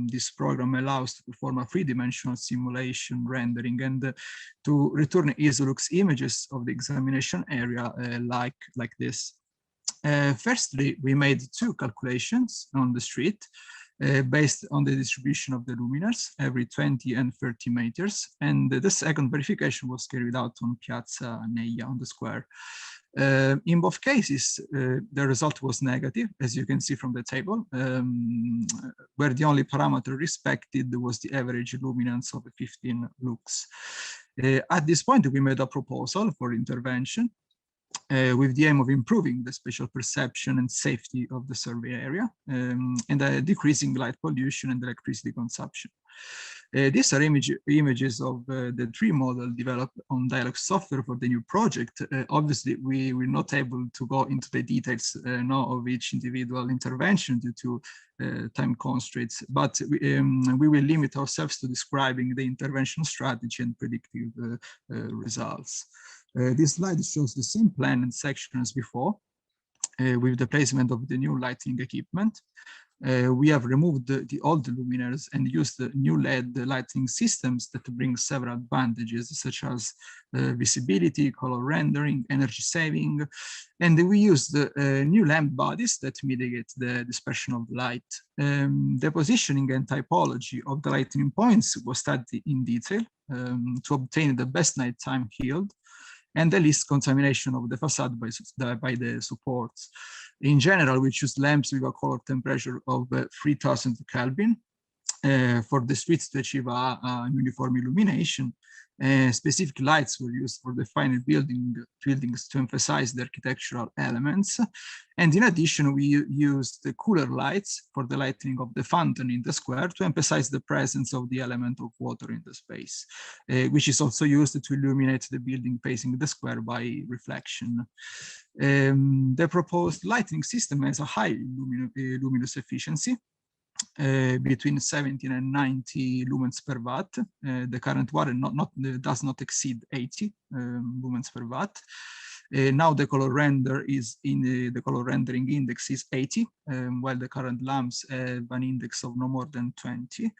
This program allows to perform a three-dimensional simulation rendering and to return ISOLUX images of the examination area like this. Firstly, we made two calculations on the street based on the distribution of the luminaires every 20 and 30 meters. And the second verification was carried out on Piazza Neia on the square. In both cases, the result was negative, as you can see from the table, where the only parameter respected was the average luminance of 15 lux. At this point, we made a proposal for intervention with the aim of improving the spatial perception and safety of the survey area and decreasing light pollution and electricity consumption. These are images of the tree model developed on Dialog software for the new project. Obviously, we were not able to go into the details now of each individual intervention due to time constraints, but we will limit ourselves to describing the intervention strategy and predictive results. This slide shows the same plan and section as before, with the placement of the new lighting equipment. We have removed the old luminaires and used the new LED lighting systems that bring several advantages, such as visibility, color rendering, energy saving, and we used new lamp bodies that mitigate the dispersion of light. The positioning and typology of the lighting points was studied in detail to obtain the best nighttime yield and the least contamination of the facade by the supports. In general, we choose lamps with a color temperature of 3000 Kelvin for the streets to achieve a uniform illumination. Specific lights were used for the final buildings to emphasize the architectural elements. And in addition, we used the cooler lights for the lighting of the fountain in the square to emphasize the presence of the element of water in the space, which is also used to illuminate the building facing the square by reflection. The proposed lighting system has a high luminous efficiency, between 17 and 90 lumens per watt. The current one does not exceed 80 lumens per watt. Now the color render is the color rendering index is 80, while the current lamps have an index of no more than 20.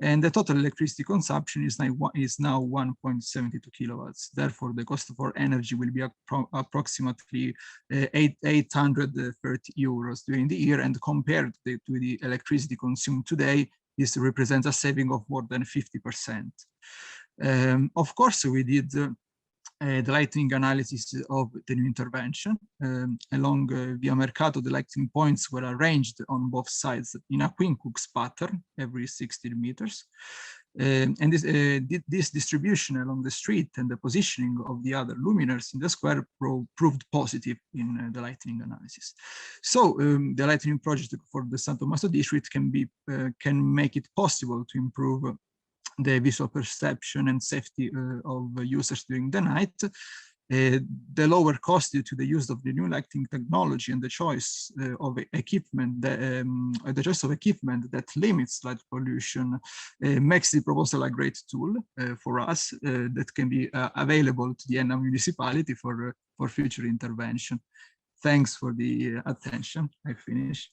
And the total electricity consumption is now 1.72 kilowatts. Therefore, the cost for energy will be approximately 830 euros during the year, and compared to the electricity consumed today, this represents a saving of more than 50%. Of course, we did the lighting analysis of the new intervention. Along Via Mercato, the lighting points were arranged on both sides in a quincux pattern every 16 meters. And this distribution along the street and the positioning of the other luminaires in the square proved positive in the lighting analysis. So the lighting project for the San Tommaso district can make it possible to improve the visual perception and safety of users during the night. The lower cost due to the use of the new lighting technology and the choice of equipment, that limits light pollution makes the proposal a great tool for us that can be available to the ENLA municipality for future intervention. Thanks for the attention. I finish.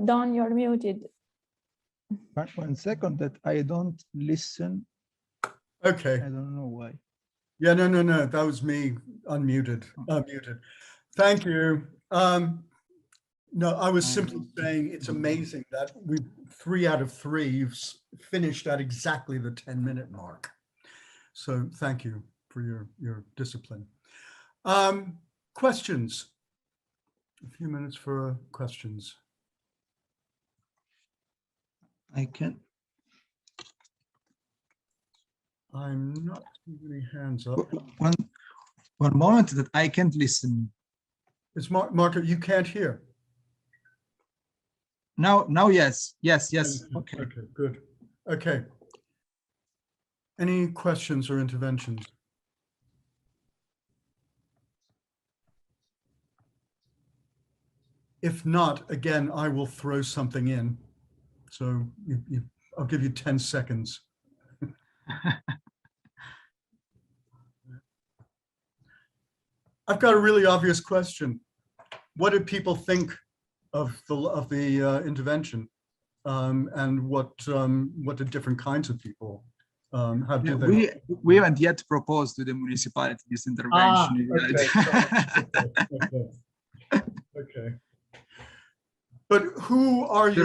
Don, you're muted. One second, that I don't listen. Okay. I don't know why. Yeah, no. That was me unmuted. Muted. Thank you. No, I was simply saying it's amazing that 3 out of 3, you've finished at exactly the 10-minute mark. So thank you for your discipline. Questions? A few minutes for questions. I can. I'm not seeing any hands up. One moment that I can't listen. It's Marco, you can't hear. Now, yes. Okay. Okay, good. Okay. Any questions or interventions? If not, again, I will throw something in. So I'll give you 10 seconds. I've got a really obvious question. What did people think of the intervention, and what did different kinds of people have? We haven't yet proposed to the municipality this intervention. Okay. But who are you?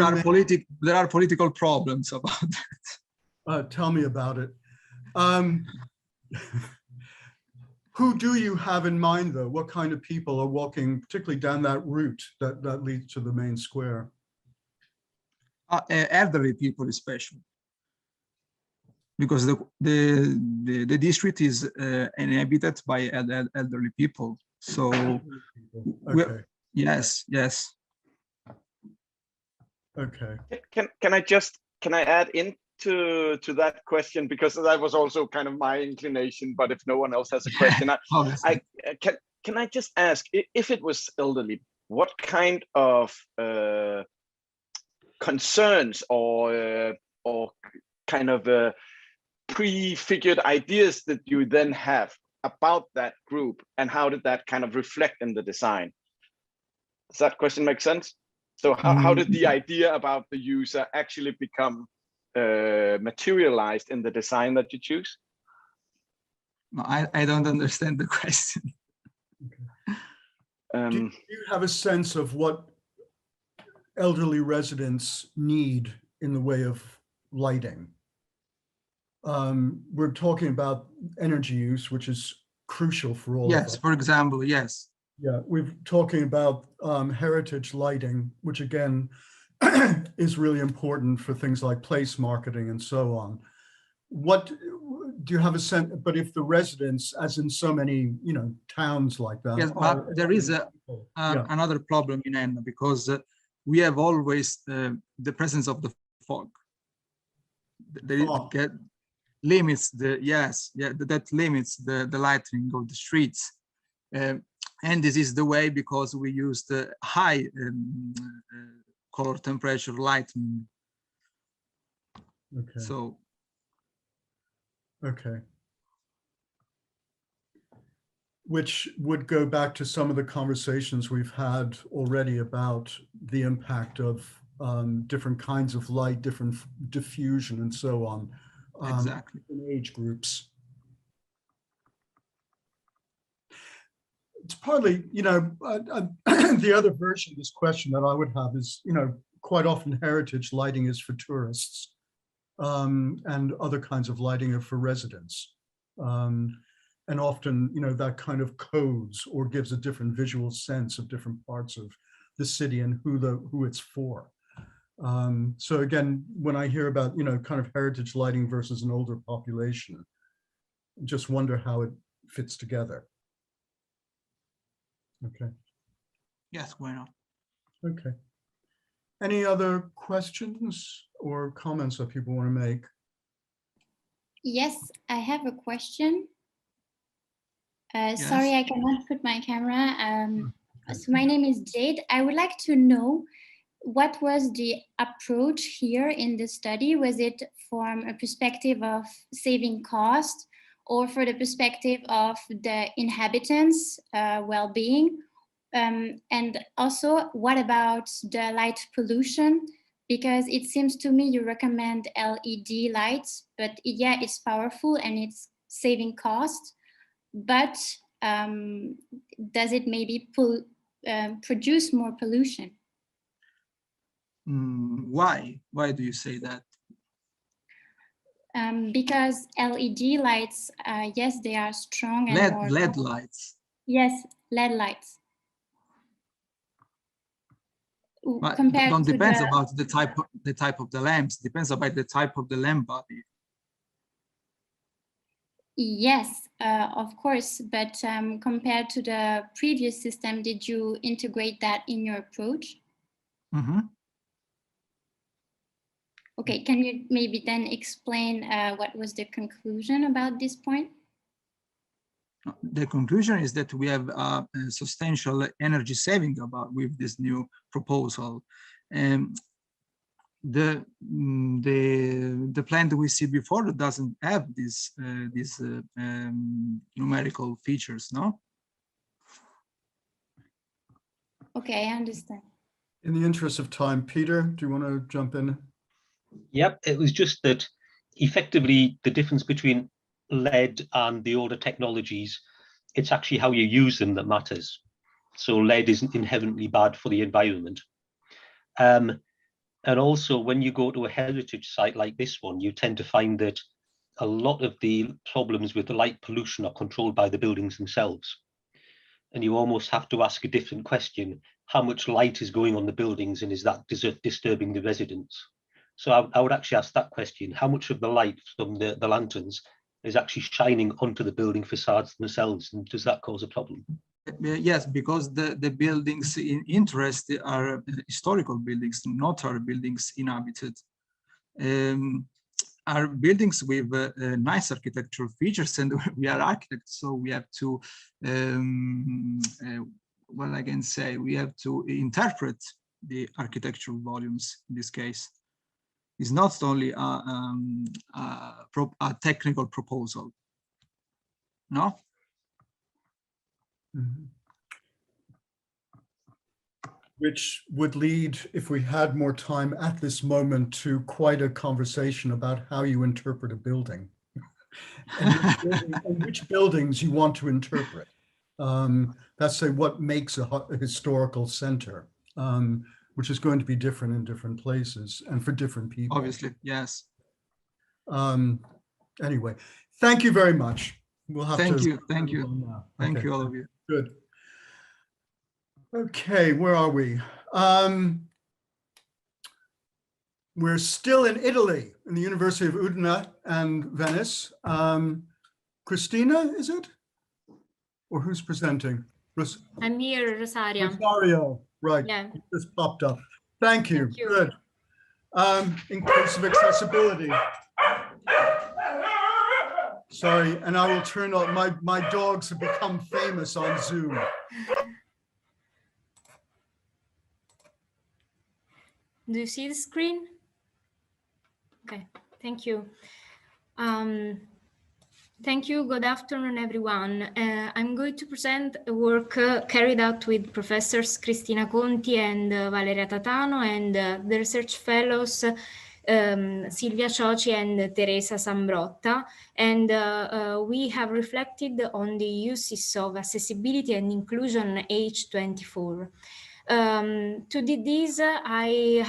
There are political problems about that. Tell me about it. Who do you have in mind, though? What kind of people are walking, particularly down that route that leads to the main square? Elderly people, especially, because the district is inhabited by elderly people. So, okay. Yes. Okay. Can I add into that question, because that was also kind of my inclination, but if no one else has a question, can I just ask, if it was elderly, what kind of concerns or kind of prefigured ideas that you then have about that group, and how did that kind of reflect in the design? Does that question make sense? So how did the idea about the user actually become materialized in the design that you choose? No, I don't understand the question. Do you have a sense of what elderly residents need in the way of lighting? We're talking about energy use, which is crucial for all of us. Yes, for example, yes. Yeah, we're talking about heritage lighting, which again is really important for things like place marketing and so on. What do you have a sense? But if the residents, as in so many, towns like that, Yes, but there is another problem in ENLIGHTEme, because we have always the presence of the fog. That limits that limits the lighting of the streets. And this is the way because we use the high color temperature lighting. Okay. So. Okay. Which would go back to some of the conversations we've had already about the impact of different kinds of light, different diffusion and so on. Exactly. In age groups. It's partly, the other version of this question that I would have is, quite often heritage lighting is for tourists, and other kinds of lighting are for residents. And often, that kind of codes or gives a different visual sense of different parts of the city and who it's for. So again, when I hear about, kind of heritage lighting versus an older population, just wonder how it fits together. Okay. Yes, why not? Okay. Any other questions or comments that people want to make? Yes, I have a question. Yes. Sorry, I cannot put my camera. So my name is Jade. I would like to know what was the approach here in the study? Was it from a perspective of saving cost, or for the perspective of the inhabitants' well-being? And also, what about the light pollution? Because it seems to me you recommend LED lights, but yeah, it's powerful and it's saving cost. But does it maybe produce more pollution? Why? Why do you say that? Because LED lights, yes, they are strong and more LED lights. Yes, LED lights. But compared don't to depends the, about the type of the lamps. Depends about the type of the lamp body. yes, of course, but compared to the previous system, did you integrate that in your approach? Mm-hmm. Okay, can you maybe then explain what was the conclusion about this point? The conclusion is that we have a substantial energy saving with this new proposal. The plan that we see before doesn't have these numerical features, no? Okay, I understand. In the interest of time, Peter, do you want to jump in? Yep, it was just that effectively the difference between LED and the older technologies, it's actually how you use them that matters. So LED isn't inherently bad for the environment. And also when you go to a heritage site like this one, you tend to find that a lot of the problems with the light pollution are controlled by the buildings themselves. And you almost have to ask a different question: how much light is going on the buildings, and is that disturbing the residents? So I would actually ask that question: how much of the light from the lanterns is actually shining onto the building facades themselves, and does that cause a problem? Yes, because the buildings in interest are historical buildings, not our buildings inhabited. Our buildings with nice architectural features, and we are architects, so we have to, well, I can say we have to interpret the architectural volumes in this case. It's not only a technical proposal. No? Mhm. Which would lead, if we had more time at this moment, to quite a conversation about how you interpret a building and which buildings you want to interpret. That's say what makes a historical center, which is going to be different in different places and for different people. Obviously, yes. Anyway, thank you very much. We'll have Thank to. you, thank you, thank you, all of you. Good. Okay, where are we? We're still in Italy, in the University of Udine and Venice. Christina, is it? Or who's presenting? I'm here, Rosario. Rosario, right. Yeah. It just popped up. Thank you. Thank you. Good. Inclusive accessibility. Sorry, and I will turn on, my dogs have become famous on Zoom. Do you see the screen? Okay, thank you. Thank you. Good afternoon, everyone. I'm going to present a work carried out with Professors Cristina Conti and Valeria Tatano and the research fellows Silvia Cioci and Teresa Sambrotta. And we have reflected on the uses of accessibility and inclusion age 24. To do this, I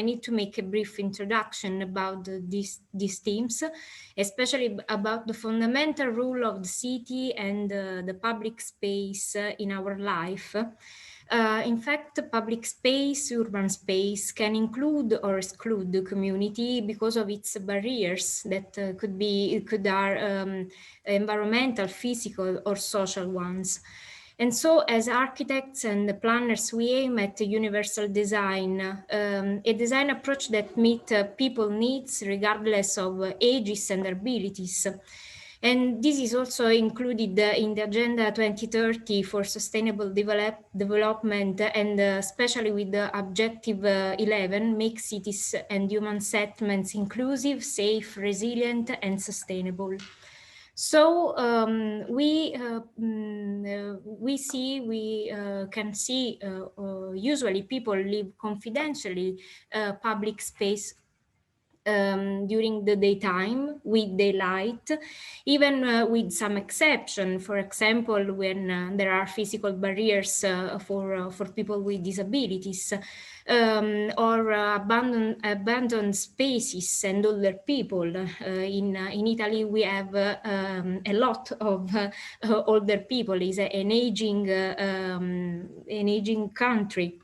need to make a brief introduction about these themes, especially about the fundamental role of the city and the public space in our life. In fact, public space, urban space, can include or exclude the community because of its barriers that could are environmental, physical, or social ones. And so, as architects and planners, we aim at a universal design, a design approach that meets people's needs regardless of ages and abilities. And this is also included in the Agenda 2030 for Sustainable Development, and especially with the Objective 11, make cities and human settlements inclusive, safe, resilient, and sustainable. So we can see usually people live confidentially public space during the daytime with daylight, even with some exception. For example, when there are physical barriers for people with disabilities, or abandoned spaces and older people. In Italy, we have a lot of older people. It's an aging country.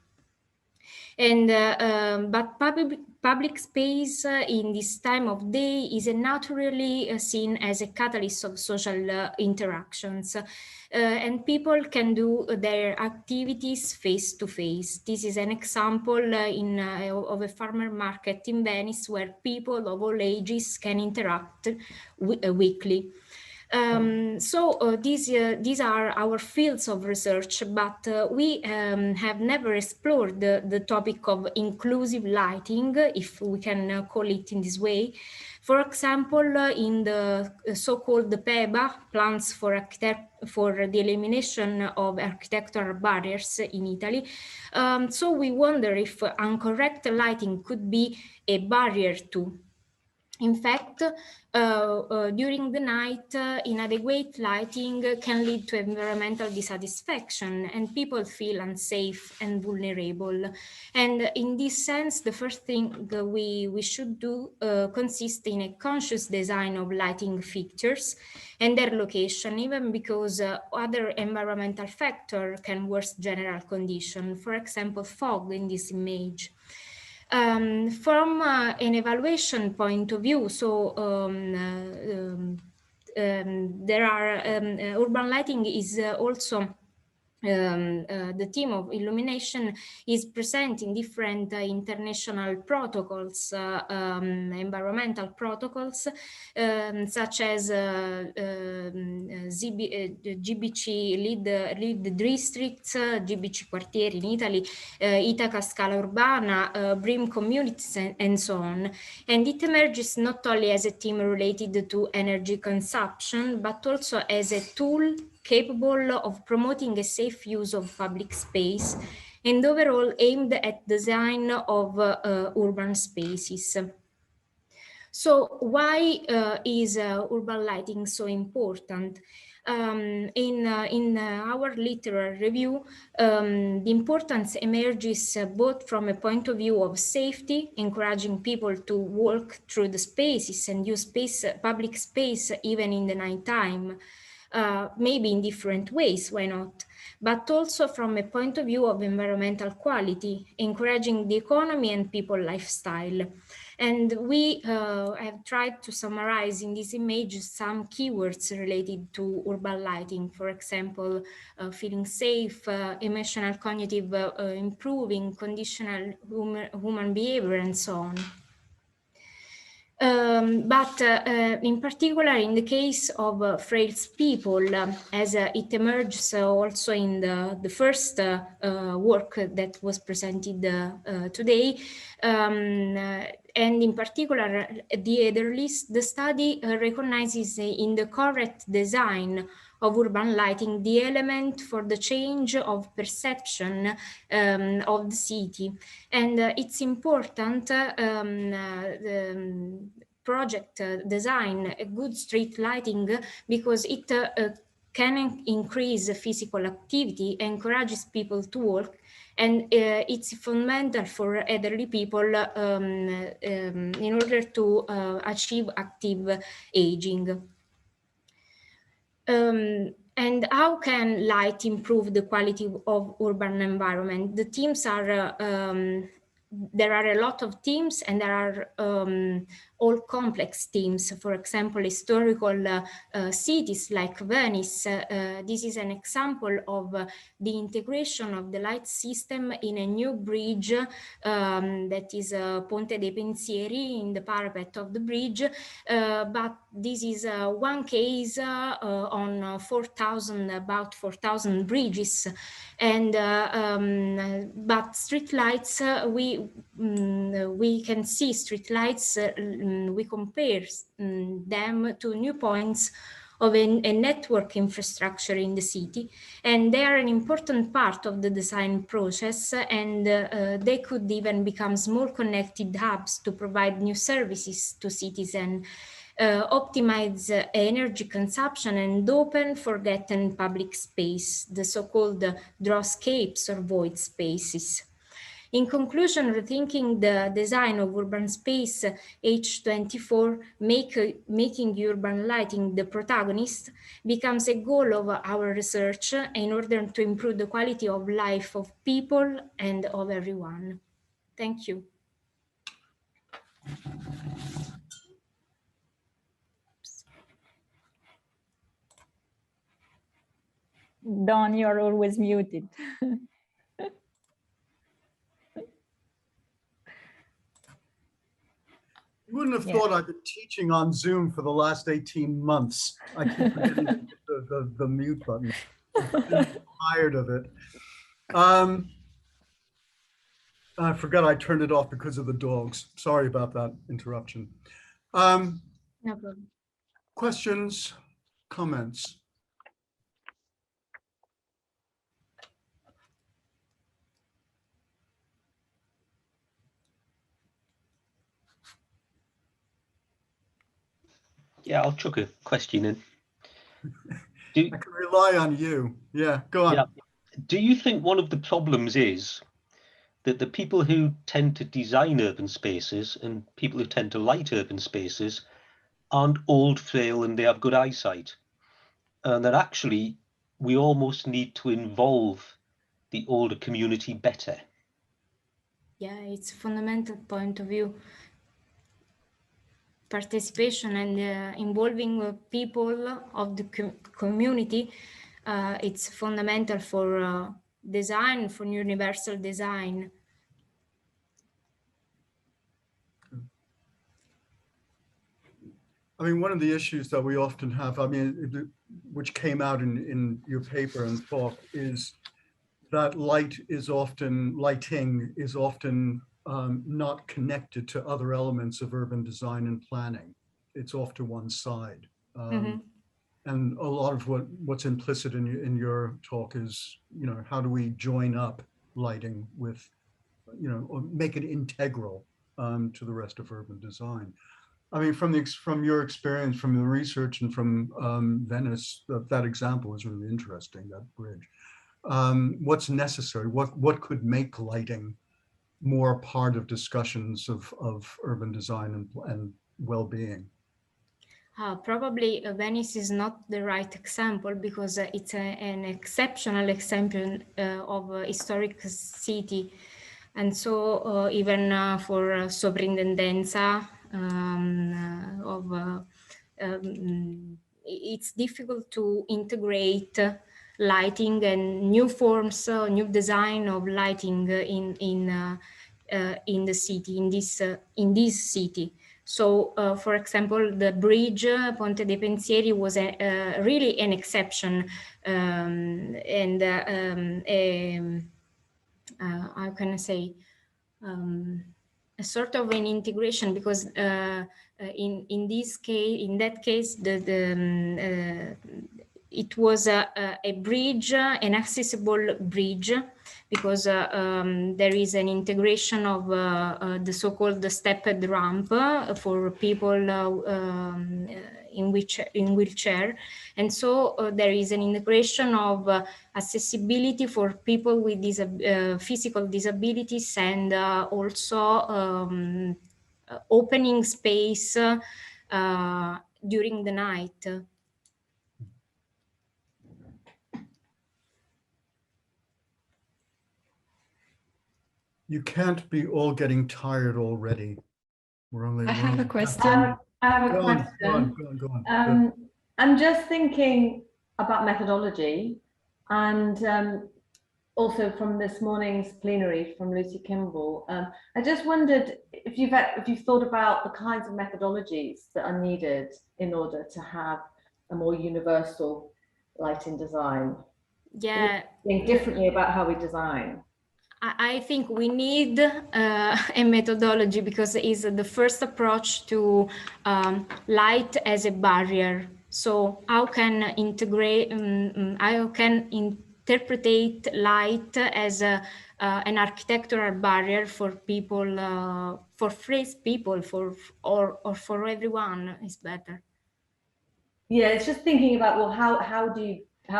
And but public space in this time of day is naturally seen as a catalyst of social interactions, and people can do their activities face to face. This is an example of a farmer market in Venice where people of all ages can interact weekly. These are our fields of research, but we have never explored the topic of inclusive lighting, if we can call it in this way. For example, in the so-called PEBA, plans for the elimination of architectural barriers in Italy. So we wonder if incorrect lighting could be a barrier too. In fact, during the night, inadequate lighting can lead to environmental dissatisfaction and people feel unsafe and vulnerable. And in this sense, the first thing we should do consists in a conscious design of lighting fixtures and their location, even because other environmental factors can worsen general condition, for example, fog in this image. From an evaluation point of view, so there are urban lighting is also the team of illumination is presenting different international protocols, environmental protocols, such as GBC lead districts, GBC quartieri in Italy, Itaca scala urbana, BREEAM communities, and so on. And it emerges not only as a team related to energy consumption, but also as a tool capable of promoting a safe use of public space and overall aimed at design of urban spaces. So why is urban lighting so important? In our literary review, the importance emerges both from a point of view of safety, encouraging people to walk through the spaces and use public space even in the nighttime. Maybe in different ways, why not? But also from a point of view of environmental quality, encouraging the economy and people lifestyle. And we have tried to summarize in this image some keywords related to urban lighting, for example, feeling safe, emotional cognitive improving, conditional human behavior, and so on. But in particular, in the case of frail people, as it emerges also in the first work that was presented today, and in particular, the study recognizes in the correct design of urban lighting the element for the change of perception of the city. And it's important the project design a good street lighting because it can increase physical activity, encourages people to walk, and it's fundamental for elderly people in order to achieve active aging. And how can light improve the quality of urban environment? The teams are, there are a lot of teams, and there are all complex teams. For example, historical cities like Venice. This is an example of the integration of the light system in a new bridge that is Ponte dei Pensieri, in the parapet of the bridge. But this is one case on about 4,000 bridges. And but street lights, we can see street lights, we compare them to new points of a network infrastructure in the city, and they are an important part of the design process, and they could even become small connected hubs to provide new services to citizens, optimize energy consumption, and open forgotten public space, the so-called drawscapes or void spaces. In conclusion, rethinking the design of urban space, H24, making urban lighting the protagonist, becomes a goal of our research in order to improve the quality of life of people and of everyone. Thank you. Dawn, you're always muted. You wouldn't have thought I've been teaching on Zoom for the last 18 months. I keep forgetting to hit the mute button. I'm tired of it. I forgot I turned it off because of the dogs. Sorry about that interruption. No problem. Questions, comments? Yeah, I'll chuck a question in. I can rely on you. Yeah, go on. Yeah. Do you think one of the problems is that the people who tend to design urban spaces and people who tend to light urban spaces aren't old, frail, and they have good eyesight? And that actually we almost need to involve the older community better? Yeah, it's a fundamental point of view. Participation and involving people of the community it's fundamental for design, for universal design. I mean, one of the issues that we often have, I mean, which came out in your paper and talk, is that lighting is often not connected to other elements of urban design and planning. It's off to one side. And a lot of what's implicit in your talk is, you know, how do we join up lighting with, you know, or make it integral to the rest of urban design. I mean, from your experience, from the research and from Venice, that example is really interesting, that bridge. What's necessary? What could make lighting more part of discussions of urban design and well-being? Probably Venice is not the right example because it's an exceptional example of a historic city. And so even for Soprintendenza it's difficult to integrate lighting and new forms, new design of lighting in the city, in this city. So, for example, the bridge Ponte dei Pensieri was really an exception, and how can I say, a sort of an integration, because in that case, it was a bridge, an accessible bridge, because there is an integration of the so-called stepped ramp for people in wheelchair, and so there is an integration of accessibility for people with physical disabilities, and also opening space during the night. You can't be all getting tired already. We're only. I have a question. Go on. I'm just thinking about methodology, and also from this morning's plenary from Lucy Kimball. I just wondered if you've thought about the kinds of methodologies that are needed in order to have a more universal lighting design. Yeah. Think differently about how we design. I think we need a methodology, because it is the first approach to light as a barrier. So how can integrate, how can interpret light as an architectural barrier for people, for free people, or for everyone is better. Yeah, it's just thinking about, well, how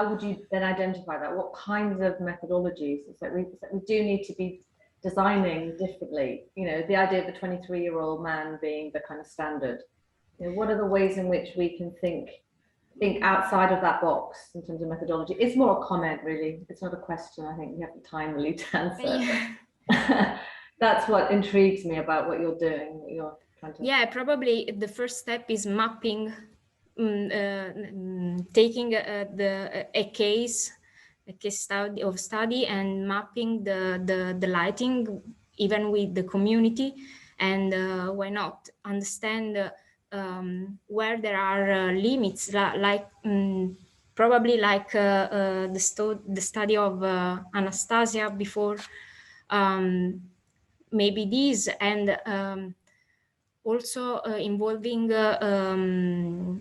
would you then identify that? What kinds of methodologies? It's like we do need to be designing differently. You know, the idea of the 23-year-old man being the kind of standard. You know, what are the ways in which we can think outside of that box in terms of methodology? It's more a comment, really. It's not a question. I think you have the time really to answer. Yeah. That's what intrigues me about what you're doing. What you're trying to. Yeah, probably the first step is mapping. Taking a case study and mapping the lighting, even with the community, and why not understand where there are limits, like probably like the study of Anastasia before, maybe these, and also involving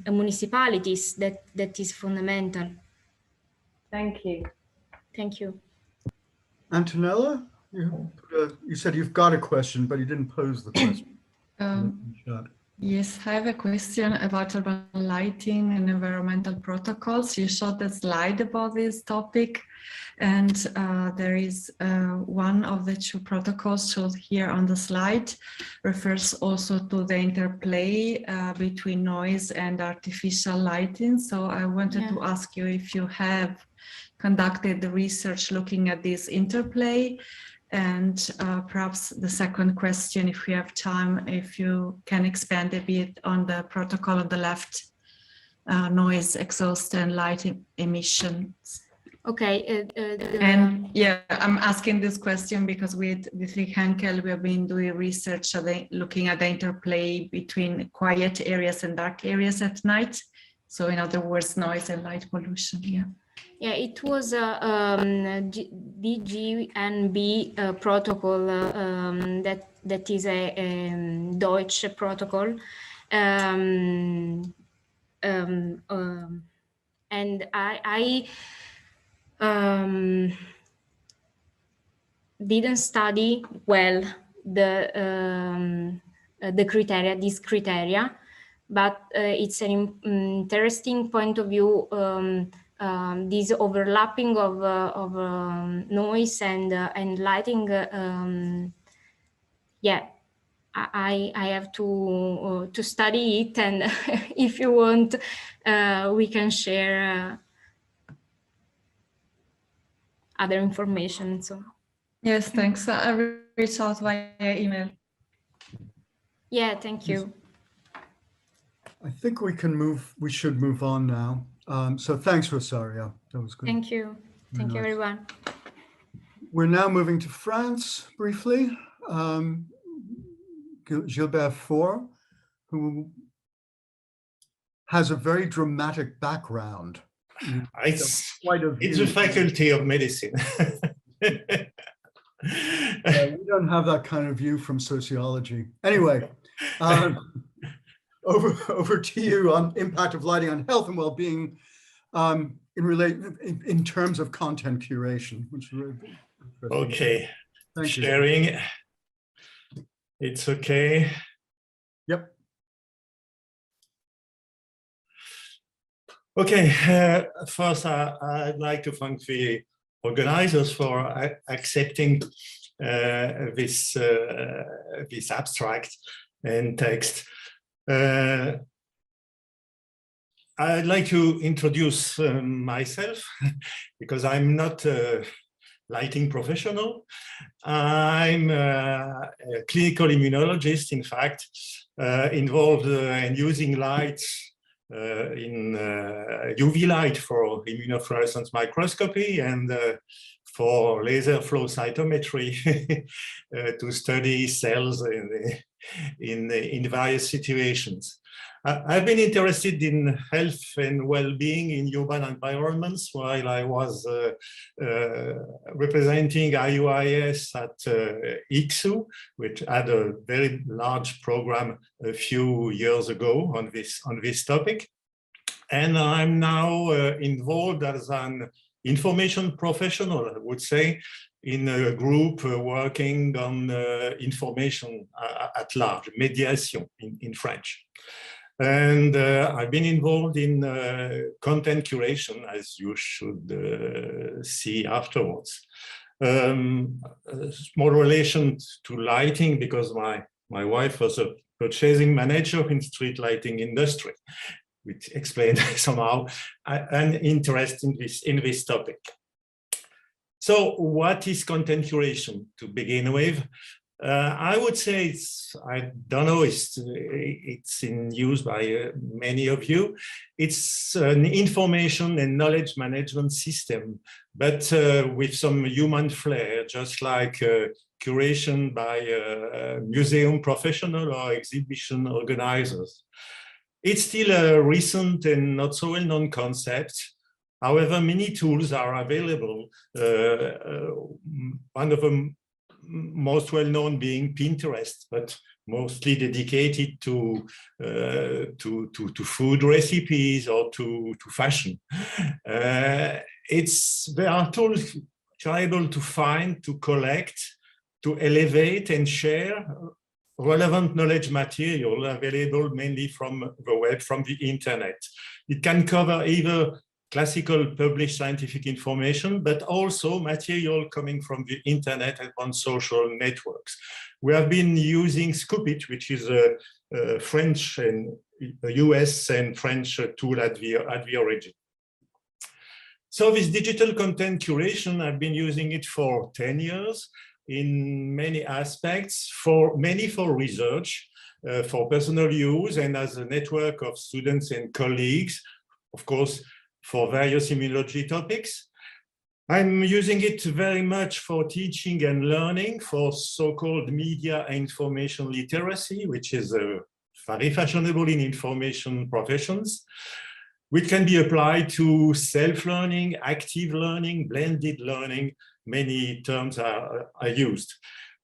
municipalities, that is fundamental. Thank you. Thank you. Antonella, you said you've got a question, but you didn't pose the question. Yes, I have a question about urban lighting and environmental protocols. You showed a slide about this topic, and there is one of the two protocols showed here on the slide refers also to the interplay between noise and artificial lighting. So I wanted to ask you if you have conducted the research looking at this interplay. And perhaps the second question, if we have time, if you can expand a bit on the protocol on the left, noise, exhaust, and light emissions. Okay. And yeah, I'm asking this question because with Henkel, we have been doing research looking at the interplay between quiet areas and dark areas at night. So in other words, noise and light pollution, yeah. Yeah, it was a DGNB protocol that is a Deutsche protocol. And I didn't study well the criteria, these criteria, but it's an interesting point of view. This overlapping of noise and lighting. Yeah, I have to study it, and if you want, we can share other information. So. Yes, thanks. I will reach out via email. Yeah, thank you. I think we should move on now. So thanks, Rosario. That was good. Thank you. Thank you, everyone. We're now moving to France briefly. Gilbert Faure, who has a very dramatic background. It's a faculty of medicine. We don't have that kind of view from sociology. Anyway, over to you on impact of lighting on health and well-being in terms of content curation, which is really interesting. Okay, Thank sharing. You. It's okay. Yep. Okay, first I'd like to thank the organizers for accepting this abstract and text. I'd like to introduce myself because I'm not a lighting professional. I'm a clinical immunologist, in fact, involved in using lights in UV light for immunofluorescence microscopy and for laser flow cytometry to study cells in various situations. I've been interested in health and well-being in urban environments while I was representing IUIS at ICSU, which had a very large program a few years ago on this topic. And I'm now involved as an information professional, I would say, in a group working on information at large, médiation in French. And I've been involved in content curation, as you should see afterwards. Small relation to lighting, because my wife was a purchasing manager in street lighting industry, which explained somehow an interest in this topic. So what is content curation to begin with? I would say I don't know, it's in use by many of you. It's an information and knowledge management system, but with some human flair, just like curation by museum professional or exhibition organizers. It's still a recent and not so well-known concept. However, many tools are available. One of them most well-known being Pinterest, but mostly dedicated to food recipes or to fashion. There are tools which are able to find, to collect, to elevate and share relevant knowledge material available mainly from the web, from the internet. It can cover either classical published scientific information, but also material coming from the internet and on social networks. We have been using Scoopit, which is a French and US and French tool at the origin. So this digital content curation, I've been using it for 10 years in many aspects, mainly for research. for personal use and as a network of students and colleagues, of course, for various immunology topics. I'm using it very much for teaching and learning, for so-called media and information literacy, which is very fashionable in information professions, which can be applied to self-learning, active learning, blended learning. Many terms are used.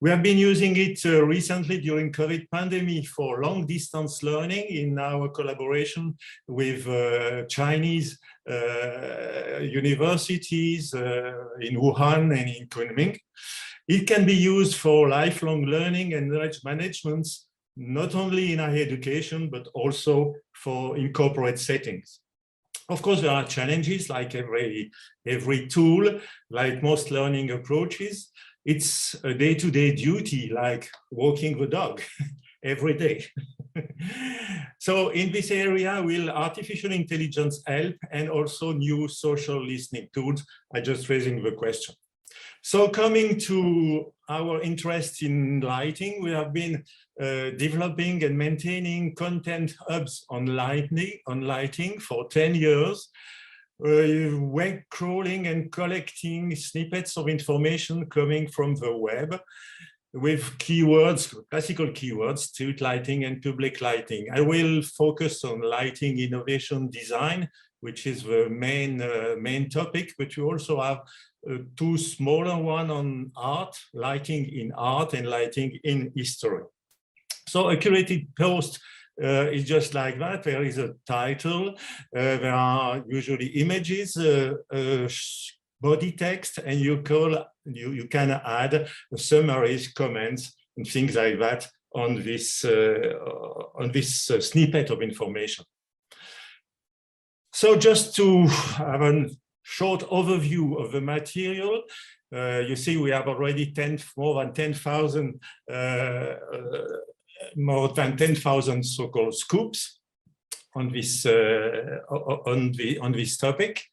We have been using it recently during COVID pandemic for long distance learning in our collaboration with Chinese universities in Wuhan and in Kunming. It can be used for lifelong learning and knowledge management, not only in higher education, but also in corporate settings. Of course, there are challenges like every tool, like most learning approaches. It's a day-to-day duty, like walking the dog every day. So in this area, will artificial intelligence help, and also new social listening tools? I'm just raising the question. So coming to our interest in lighting, we have been developing and maintaining content hubs on lighting for 10 years. Web crawling and collecting snippets of information coming from the web with keywords, classical keywords, street lighting and public lighting. I will focus on lighting innovation design, which is the main topic, but we also have two smaller ones on art, lighting in art and lighting in history. So a curated post is just like that. There is a title, there are usually images, body text, and you can add summaries, comments, and things like that on this snippet of information. So just to have a short overview of the material, you see we have already more than 10,000 so-called scoops on this topic.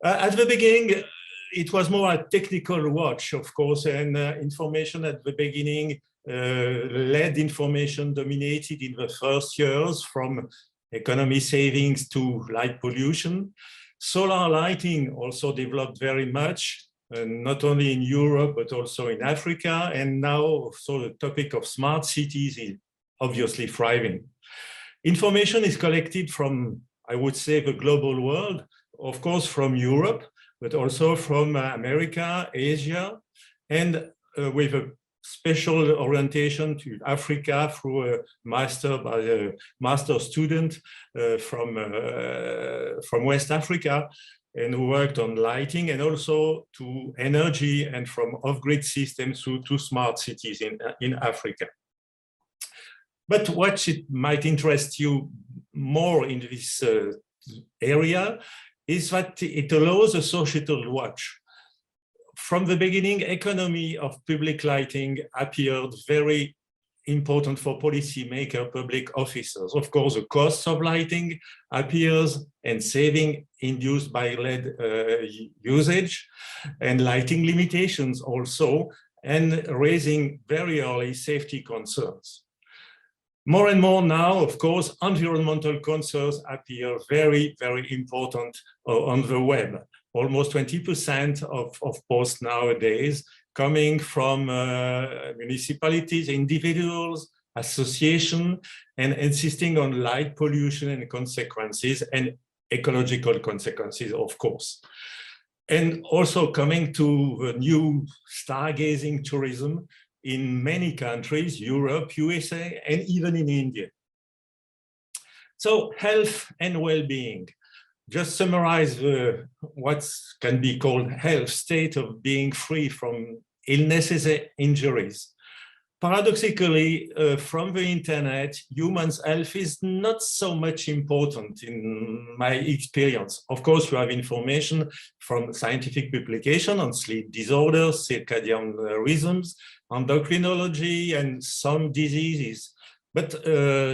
At the beginning, it was more a technical watch, of course, and information at the beginning, LED information dominated in the first years, from economy savings to light pollution. Solar lighting also developed very much, not only in Europe, but also in Africa. And now, so the topic of smart cities is obviously thriving. Information is collected from, I would say, the global world, of course, from Europe, but also from America, Asia, and with a special orientation to Africa through a master student from West Africa, and who worked on lighting and also to energy and from off-grid systems to smart cities in Africa. But what might interest you more in this area is that it allows a societal watch. From the beginning, economy of public lighting appeared very important for policymakers, public officers. Of course, the cost of lighting appears, and saving induced by LED usage, and lighting limitations also, and raising very early safety concerns. More and more now, of course, environmental concerns appear very, very important on the web. Almost 20% of posts nowadays coming from municipalities, individuals, associations, and insisting on light pollution and consequences, and ecological consequences, of course. And also coming to the new stargazing tourism in many countries, Europe, USA, and even in India. So health and well-being. Just summarize what can be called health state of being free from illnesses and injuries. Paradoxically, from the internet, humans' health is not so much important in my experience. Of course, we have information from scientific publication on sleep disorders, circadian rhythms, endocrinology, and some diseases. But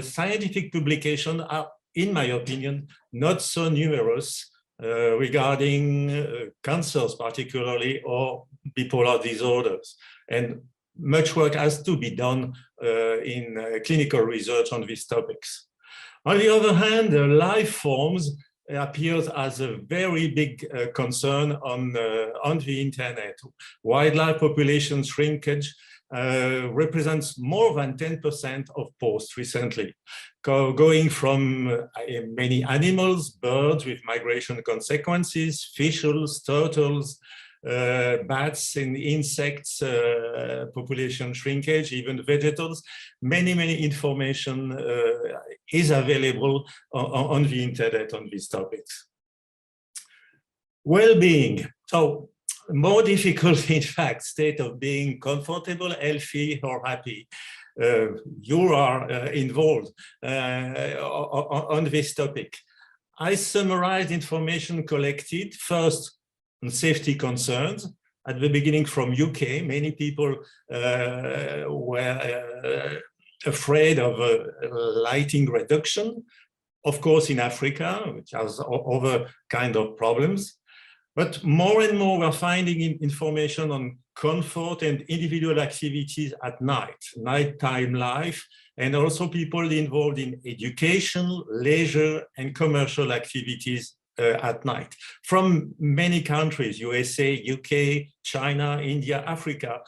scientific publications are, in my opinion, not so numerous regarding cancers particularly, or bipolar disorders. And much work has to be done in clinical research on these topics. On the other hand, life forms appears as a very big concern on the internet. Wildlife population shrinkage represents more than 10% of posts recently, going from many animals, birds with migration consequences, fishes, turtles, bats and insects, population shrinkage, even vegetables. Many information is available on the internet on these topics. Well-being. So more difficult, in fact, state of being comfortable, healthy, or happy. You are involved on this topic. I summarized information collected first on safety concerns. At the beginning from UK, many people were afraid of lighting reduction. Of course, in Africa, which has other kind of problems. But more and more we're finding information on comfort and individual activities at night, nighttime life, and also people involved in education, leisure, and commercial activities at night. From many countries, USA, UK, China, India, Africa,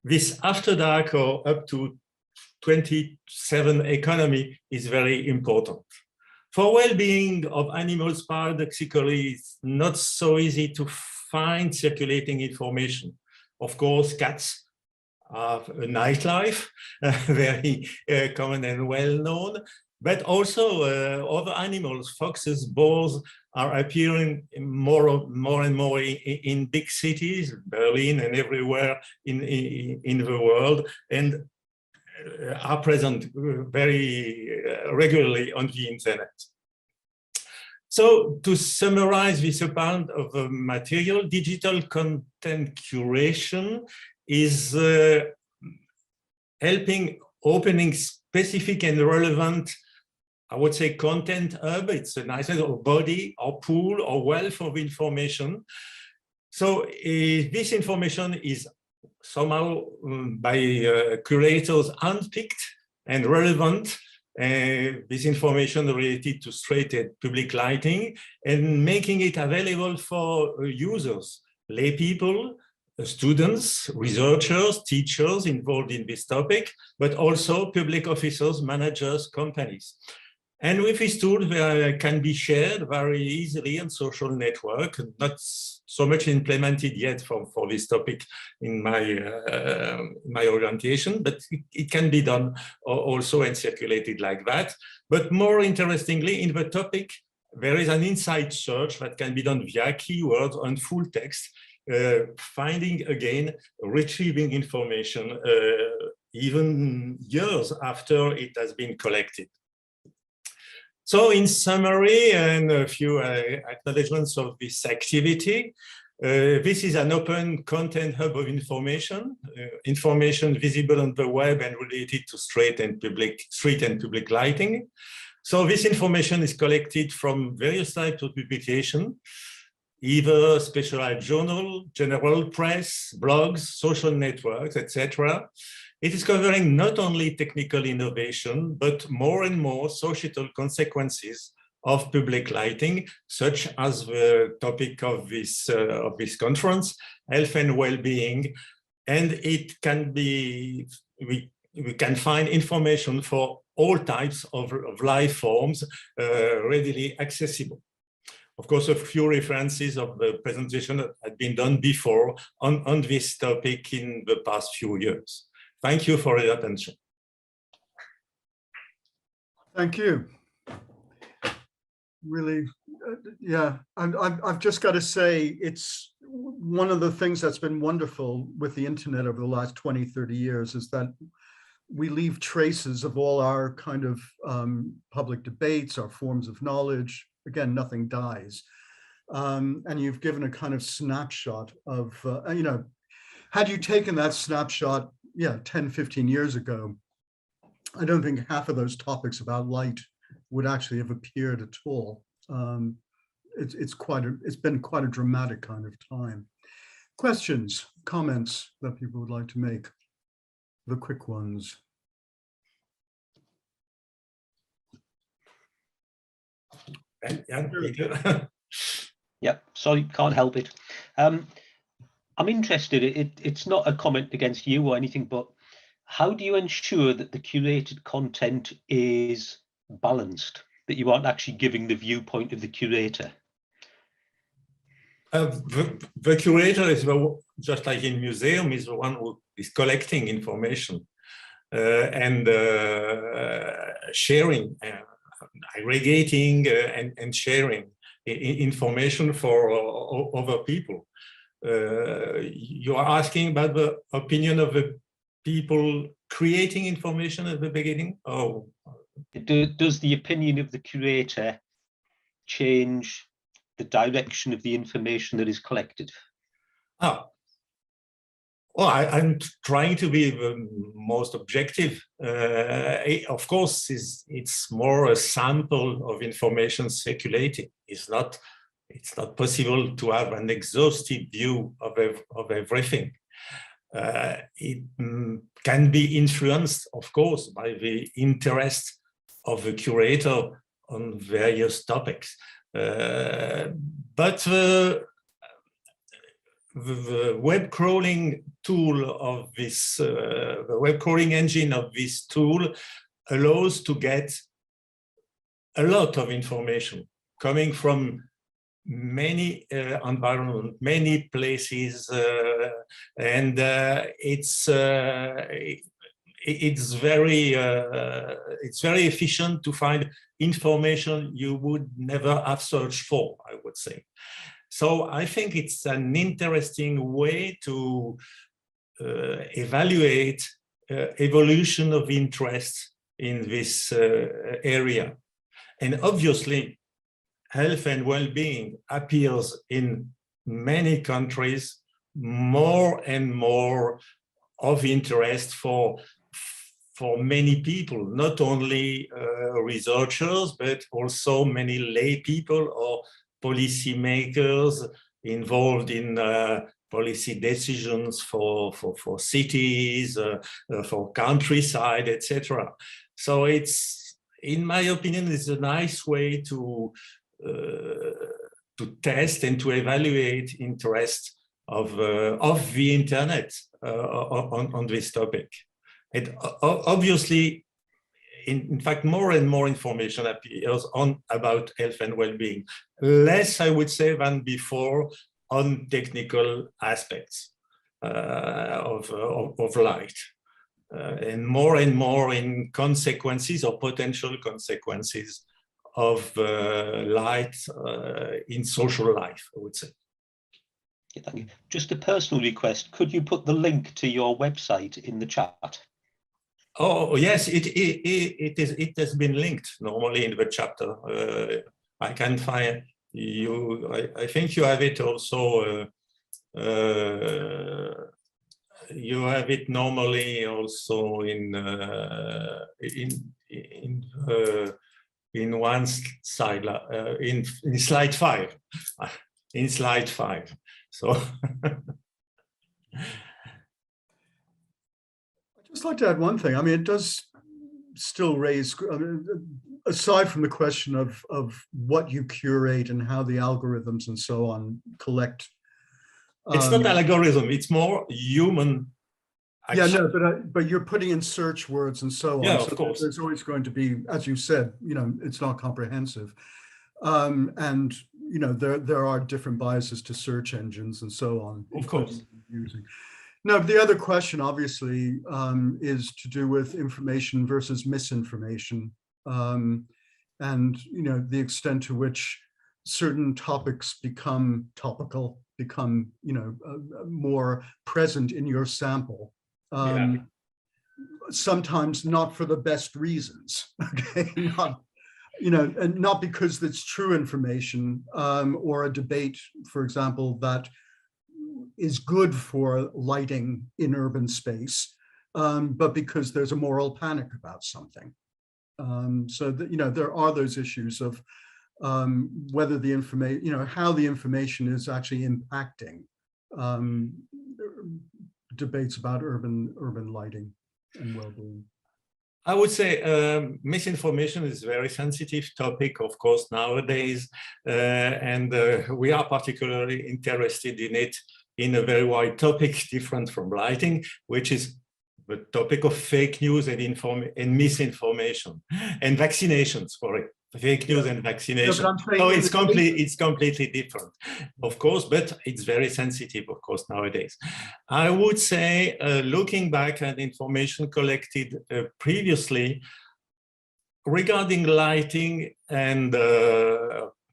this after dark or up to 27 economy is very important. For well-being of animals, paradoxically, it's not so easy to find circulating information. Of course, cats have a nightlife, very common and well-known, but also other animals, foxes, boars, are appearing more and more in big cities, Berlin and everywhere in the world, and are present very regularly on the internet. So to summarize this amount of material, digital content curation is helping opening specific and relevant, I would say, content hub. It's a nice body or pool or wealth of information. So this information is somehow by curators handpicked and relevant, this information related to straight and public lighting, and making it available for users, lay people, students, researchers, teachers involved in this topic, but also public officers, managers, companies. And with this tool, they can be shared very easily on social network, not so much implemented yet for this topic in my orientation, but it can be done also and circulated like that. But more interestingly, in the topic, there is an insight search that can be done via keywords and full text, finding again, retrieving information even years after it has been collected. So in summary, and a few acknowledgements of this activity, this is an open content hub of information, information visible on the web and related to street and public lighting. So this information is collected from various types of publication, either specialized journal, general press, blogs, social networks, etc. It is covering not only technical innovation, but more and more societal consequences of public lighting, such as the topic of this conference, health and well-being. And it can be, we can find information for all types of life forms readily accessible. Of course, a few references of the presentation that had been done before on this topic in the past few years. Thank you for your attention. Thank you. Really, yeah, I've just got to say, it's one of the things that's been wonderful with the internet over the last 20, 30 years is that we leave traces of all our kind of public debates, our forms of knowledge. Again, nothing dies. And you've given a kind of snapshot of, you know, had you taken that snapshot, 10, 15 years ago, I don't think half of those topics about light would actually have appeared at all. It's been quite a dramatic kind of time. Questions, comments that people would like to make? the quick ones. Yep, sorry, can't help it. I'm interested, it's not a comment against you or anything, but how do you ensure that the curated content is balanced, that you aren't actually giving the viewpoint of the curator? The curator is just like in museum, is the one who is collecting information and sharing, aggregating and sharing information for other people. You are asking about the opinion of the people creating information at the beginning? Oh, does the opinion of the curator change the direction of the information that is collected? Well, I'm trying to be the most objective. Of course, it's more a sample of information circulating. It's not possible to have an exhaustive view of everything. It can be influenced, of course, by the interest of the curator on various topics. But the web crawling tool of this, the web crawling engine of this tool allows to get a lot of information coming from many environments, many places, and it's very efficient to find information you would never have searched for, I would say. So I think it's an interesting way to evaluate evolution of interest in this area. And obviously, health and well-being appears in many countries more and more of interest for many people, not only researchers, but also many lay people or policymakers involved in policy decisions for cities, for countryside, etc. So it's, in my opinion, it's a nice way to test and to evaluate interest of the internet on this topic. And obviously, in fact, more and more information appears about health and well-being. Less, I would say, than before on technical aspects of light. And more in consequences or potential consequences of light in social life, I would say. Yeah, thank you. Just a personal request, could you put the link to your website in the chat? Oh yes, it has been linked normally in the chapter. I can find you. I think you have it also. You have it normally also in one slide, in slide 5. In slide 5. So. I'd just like to add one thing. I mean, it does still raise, I mean, aside from the question of what you curate and how the algorithms and so on collect. It's not an algorithm, it's more human action. Yeah, no, but you're putting in search words and so on. Yeah, so of course. There's always going to be, as you said, you know, it's not comprehensive. And, you know, there are different biases to search engines and so on. Of course. No, the other question, obviously, is to do with information versus misinformation, and you know, the extent to which certain topics become topical, become, you know, more present in your sample. Sometimes not for the best reasons. Okay, not, you know, and not because that's true information, or a debate, for example, that is good for lighting in urban space, but because there's a moral panic about something. So that, you know, there are those issues of whether the information, you know, how the information is actually impacting debates about urban lighting. and well-being? I would say misinformation is a very sensitive topic, of course, nowadays, and we are particularly interested in it in a very wide topic, different from lighting, which is the topic of fake news and misinformation and vaccinations, sorry. Fake news and vaccination. So it's completely different, of course, but it's very sensitive, of course, nowadays. I would say, looking back at information collected previously regarding lighting and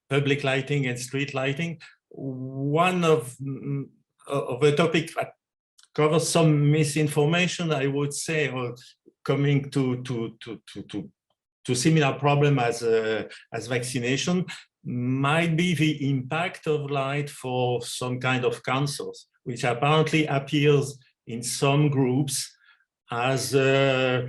public lighting and street lighting, one of the topic that covers some misinformation, I would say, or coming to similar problem as vaccination, might be the impact of light for some kind of cancers, which apparently appears in some groups as I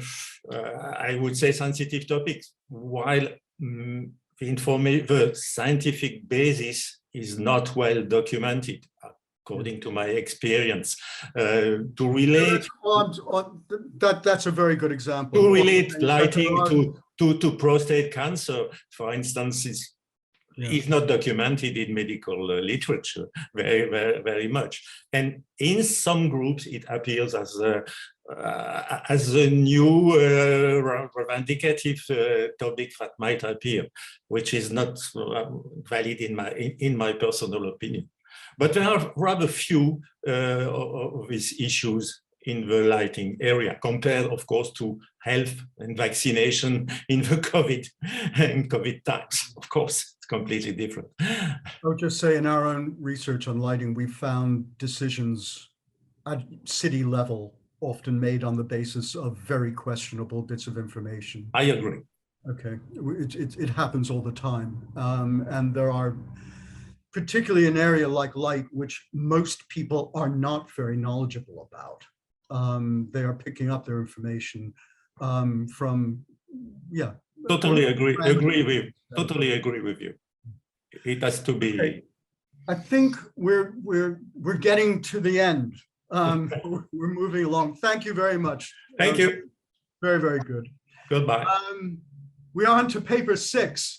would say sensitive topics, while the scientific basis is not well documented, according to my experience. To relate, that's a very good example. To relate lighting to prostate cancer, for instance, is not documented in medical literature very much. And in some groups, it appears as a new revendicative topic that might appear, which is not valid in my personal opinion. But there are rather few of these issues in the lighting area, compared, of course, to health and vaccination in the COVID times. Of course, it's completely different. I would just say, in our own research on lighting, we found decisions at city level often made on the basis of very questionable bits of information. I agree. Okay, it happens all the time, and there are, particularly an area like light, which most people are not very knowledgeable about. They are picking up their information from, yeah. Totally agree with you. It has to be. Okay. I think we're getting to the end. We're moving along. Thank you very much. Thank you. Very, very good. Goodbye. We're on to paper 6.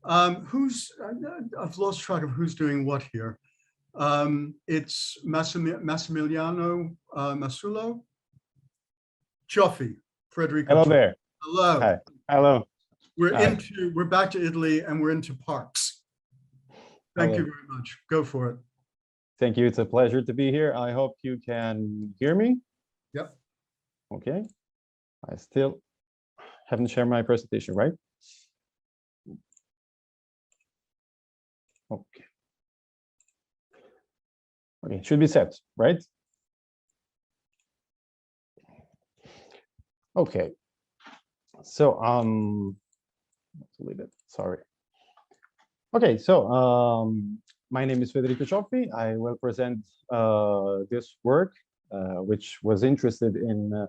I've lost track of who's doing what here. It's Massimiliano Masulo, Cioffi, Federico. Hello there. Hello. Hi. Hello. We're back to Italy, and we're into parks. Thank you very much. Go for it. Thank you. It's a pleasure to be here. I hope you can hear me. Yep. Okay. I still haven't shared my presentation, right? Okay. Okay, should be set, right? Okay. So let's leave it. Sorry. Okay, so my name is Federico Cioffi. I will present this work, which was interested in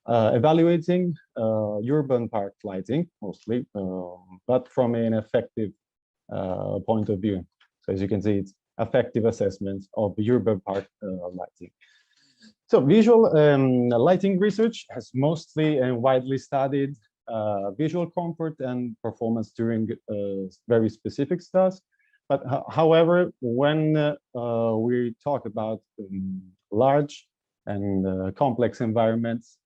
evaluating urban park lighting, mostly, but from an effective point of view. So as you can see, it's effective assessment of urban park lighting. So visual lighting research has mostly and widely studied visual comfort and performance during very specific tasks. But however, when we talk about large and complex environments,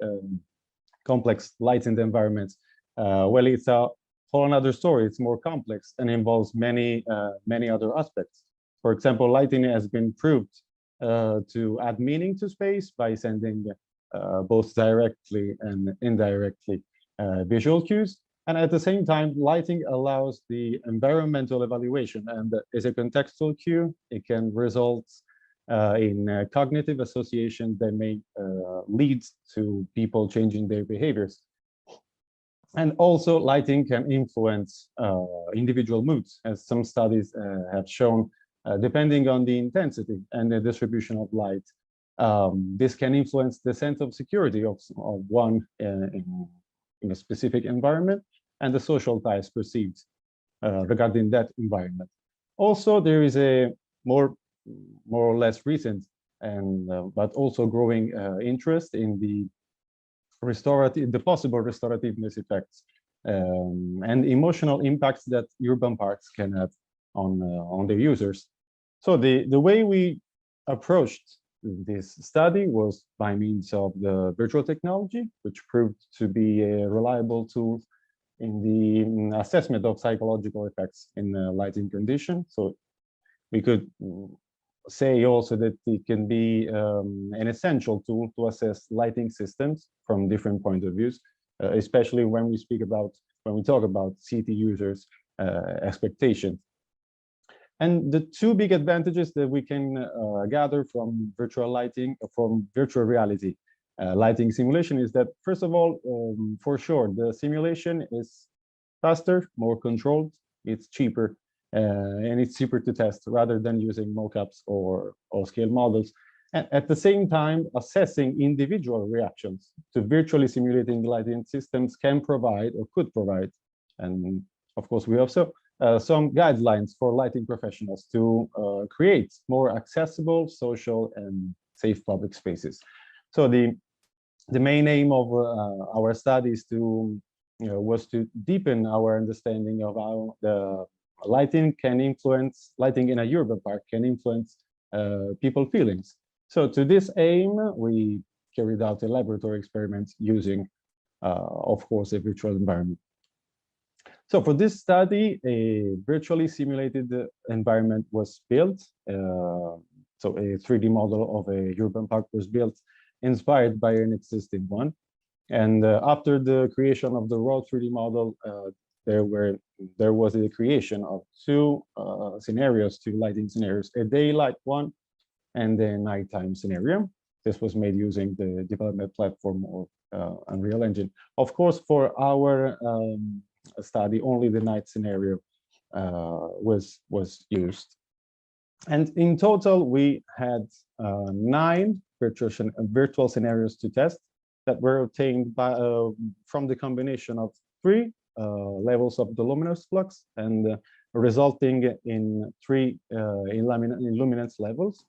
complex lighting environments, well, it's a whole another story. It's more complex and involves many other aspects. For example, lighting has been proved to add meaning to space by sending both directly and indirectly visual cues. And at the same time, lighting allows the environmental evaluation, and as a contextual cue, it can result in cognitive association that may lead to people changing their behaviors. And also, lighting can influence individual moods, as some studies have shown. Depending on the intensity and the distribution of light, this can influence the sense of security of one in a specific environment and the social ties perceived regarding that environment. Also, there is a more or less recent and but also growing interest in the the possible restorativeness effects and emotional impacts that urban parks can have on their users. So the way we approached this study was by means of the virtual technology, which proved to be a reliable tool in the assessment of psychological effects in lighting condition. So we could say also that it can be an essential tool to assess lighting systems from different points of views, especially when we talk about city users' expectations. And the two big advantages that we can gather from virtual lighting, from virtual reality lighting simulation is that, first of all, for sure, the simulation is faster, more controlled, it's cheaper, and it's cheaper to test rather than using mockups or scale models. And at the same time, assessing individual reactions to virtually simulating lighting systems can provide or could provide, and of course we also some guidelines for lighting professionals to create more accessible, social, and safe public spaces. So the main aim of our studies was to deepen our understanding of how the lighting in a urban park can influence people's feelings. So to this aim, we carried out a laboratory experiment using, of course, a virtual environment. So for this study, a virtually simulated environment was built. So a 3D model of a urban park was built, inspired by an existing one. And after the creation of the raw 3D model, there was a creation of two lighting scenarios, a daylight one and a nighttime scenario. This was made using the development platform of Unreal Engine. Of course, for our study, only the night scenario was used. And in total, we had 9 virtual scenarios to test that were obtained from the combination of 3 levels of the luminous flux and resulting in 3 illuminance levels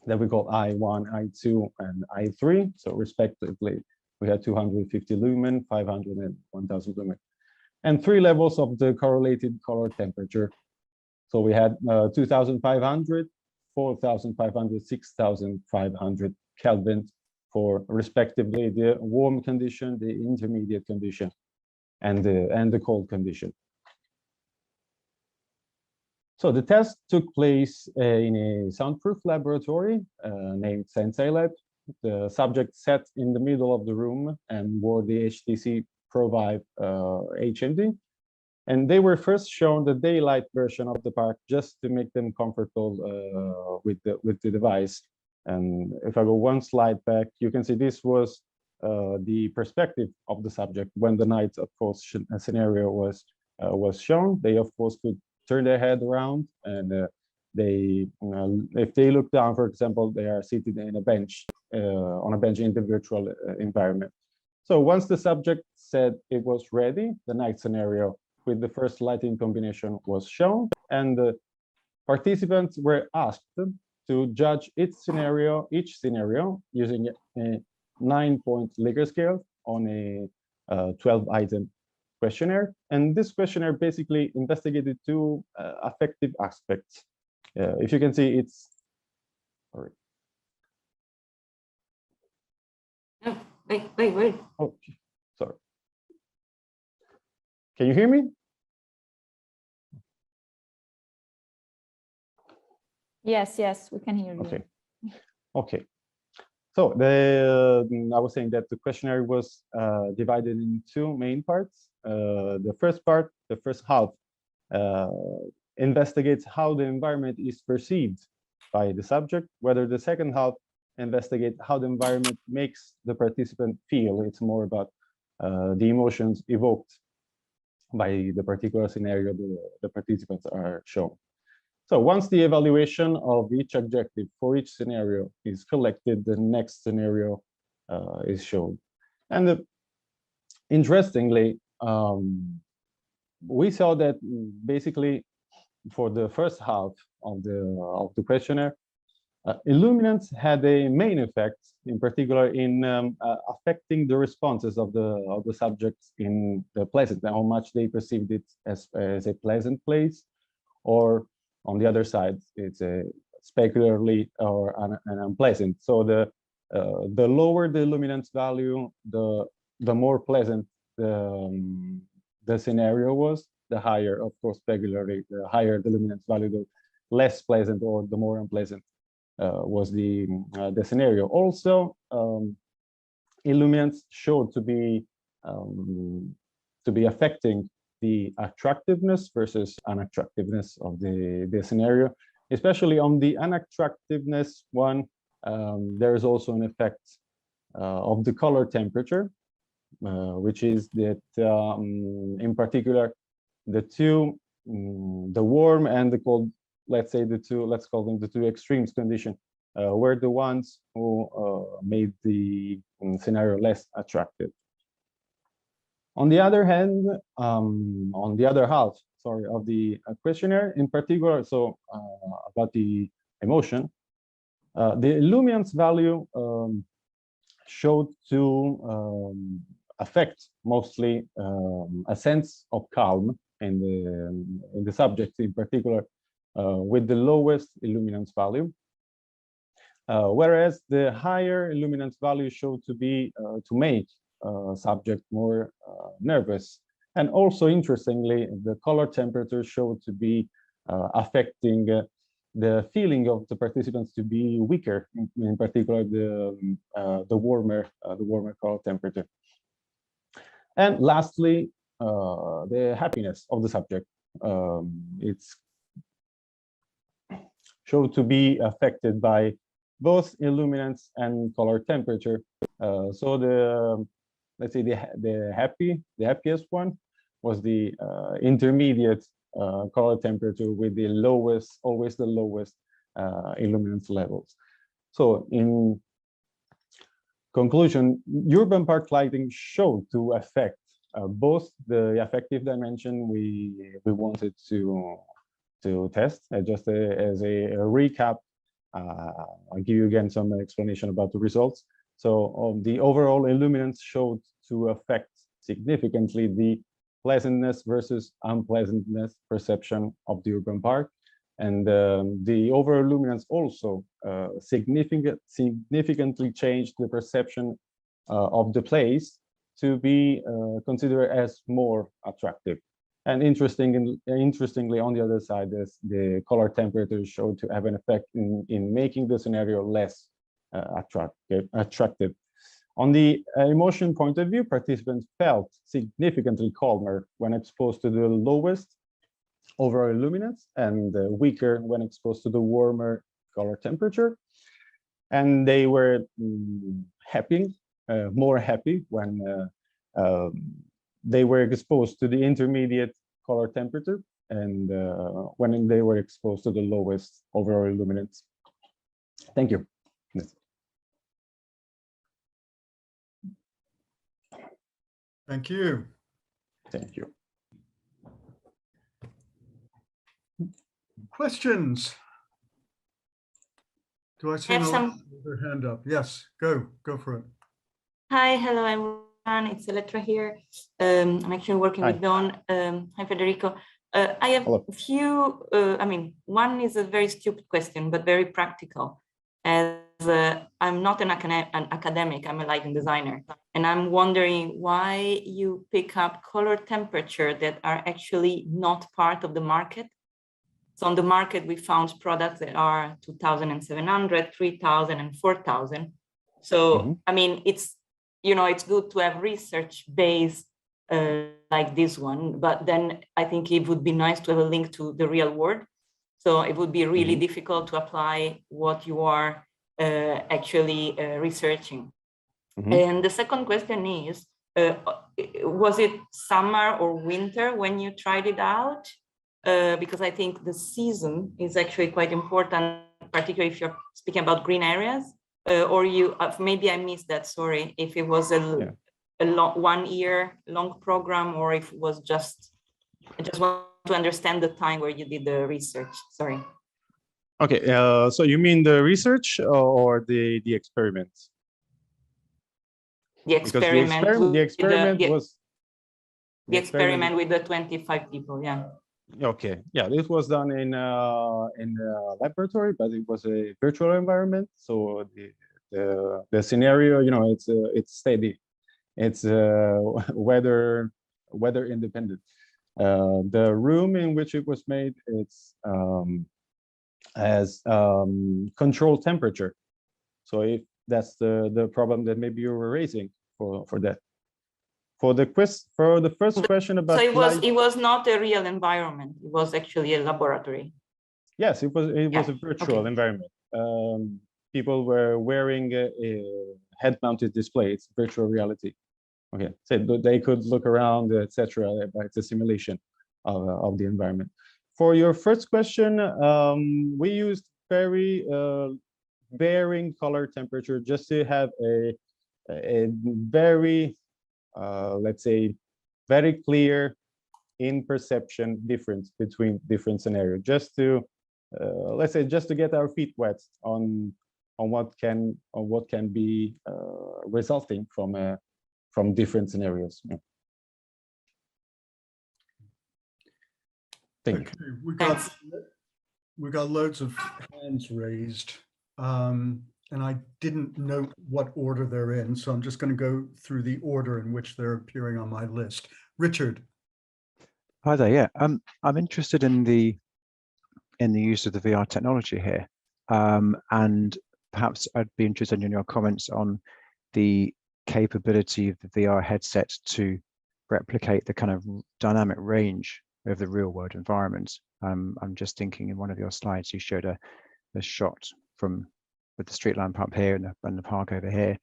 that we call I1, I2, and I3. So respectively, we had 250 lumen, 500, and 1000 lumen. And 3 levels of the correlated color temperature. So we had 2500, 4500, 6500 Kelvin for respectively the warm condition, the intermediate condition, and the cold condition. So the test took place in a soundproof laboratory named Sensei Lab. The subject sat in the middle of the room and wore the HTC Pro Vive HMD. And they were first shown the daylight version of the park just to make them comfortable with the device. And if I go one slide back, you can see this was the perspective of the subject when the night, of course, scenario was shown. They, of course, could turn their head around, and if they look down, for example, they are seated in a bench, on a bench in the virtual environment. So once the subject said it was ready, the night scenario with the first lighting combination was shown, and the participants were asked to judge each scenario using a 9-point Likert scale on a 12-item questionnaire. And this questionnaire basically investigated 2 affective aspects. If you can see, it's sorry. Oh, wait. Oh, sorry. Can you hear me? Yes, we can hear you. Okay. So I was saying that the questionnaire was divided in 2 main parts. The first part, the first half, investigates how the environment is perceived by the subject, whether the second half investigates how the environment makes the participant feel. It's more about the emotions evoked by the particular scenario the participants are shown. So once the evaluation of each objective for each scenario is collected, the next scenario is shown. And interestingly, we saw that basically for the first half of the questionnaire, illuminance had a main effect in particular in affecting the responses of the subjects in the pleasant, how much they perceived it as a pleasant place, or on the other side, it's a specularly or an unpleasant. So the lower the luminance value, the more pleasant the scenario was, the higher, of course, specularly, the higher the luminance value, the less pleasant or the more unpleasant was the scenario. Also, illuminance showed to be affecting the attractiveness versus unattractiveness of the scenario, especially on the unattractiveness one. There is also an effect of the color temperature, which is that in particular the two, the warm and the cold, let's call them the two extremes condition, were the ones who made the scenario less attractive. On the other hand, on the other half, sorry, of the questionnaire, in particular, so about the emotion, the luminance value showed to affect mostly a sense of calm in the subject, in particular, with the lowest illuminance value, whereas the higher illuminance value showed to be to make subject more nervous. And also, interestingly, the color temperature showed to be affecting the feeling of the participants to be weaker, in particular the warmer color temperature. And lastly, the happiness of the subject. It's showed to be affected by both illuminance and color temperature. So let's say the happiest one was the intermediate color temperature with the lowest, always the lowest illuminance levels. So in conclusion, urban park lighting showed to affect both the affective dimension we wanted to test. Just as a recap, I'll give you again some explanation about the results. So the overall illuminance showed to affect significantly the pleasantness versus unpleasantness perception of the urban park. And the overall luminance also significantly changed the perception of the place to be considered as more attractive. And interestingly, on the other side, the color temperature showed to have an effect in making the scenario less attractive. On the emotion point of view, participants felt significantly calmer when exposed to the lowest overall luminance and weaker when exposed to the warmer color temperature. And they were more happy when they were exposed to the intermediate color temperature and when they were exposed to the lowest overall luminance. Thank you. Thank you. Thank you. Questions? Do I see another hand up? Yes, go for it. Hi, hello everyone. It's Elettra here. I'm actually working with Don. Hi, Federico. I have a few, one is a very stupid question, but very practical. As I'm not an academic, I'm a lighting designer. And I'm wondering why you pick up color temperature that are actually not part of the market. So on the market, we found products that are 2,700, 3,000, and 4,000. So, I mean, it's good to have research base like this one, but then I think it would be nice to have a link to the real world. So it would be really difficult to apply what you are actually researching. And the second question is, was it summer or winter when you tried it out? Because I think the season is actually quite important, particularly if you're speaking about green areas, or maybe I missed that, sorry, if it was a 1 year long program, or if it was I just want to understand the time where you did the research, sorry. Okay, so you mean the research or the experiments? The experiment, the experiment was the experiment with the 25 people. Yeah. Okay. Yeah, this was done in a laboratory, but it was a virtual environment. So the scenario, you know, it's steady. It's weather independent. The room in which it was made, it's has controlled temperature. So if that's the problem that maybe you were raising for that. For the first question about so it was not a real environment. It was actually a laboratory. Yes, it was a virtual environment. People were wearing head mounted displays, virtual reality. Okay, so they could look around, etc. It's a simulation of the environment. For your first question, we used very varying color temperature just to have a very let's say very clear in perception difference between different scenarios, just to let's say just to get our feet wet on what can be resulting from different scenarios. Yeah. Thank you. We got loads of hands raised, and I didn't note what order they're in, so I'm just going to go through the order in which they're appearing on my list. Richard. Hi there. Yeah, I'm interested in the use of the VR technology here, and perhaps I'd be interested in your comments on the capability of the VR headset to replicate the kind of dynamic range of the real world environment. I'm just thinking in one of your slides you showed a shot with the street lamp up here and the park over here.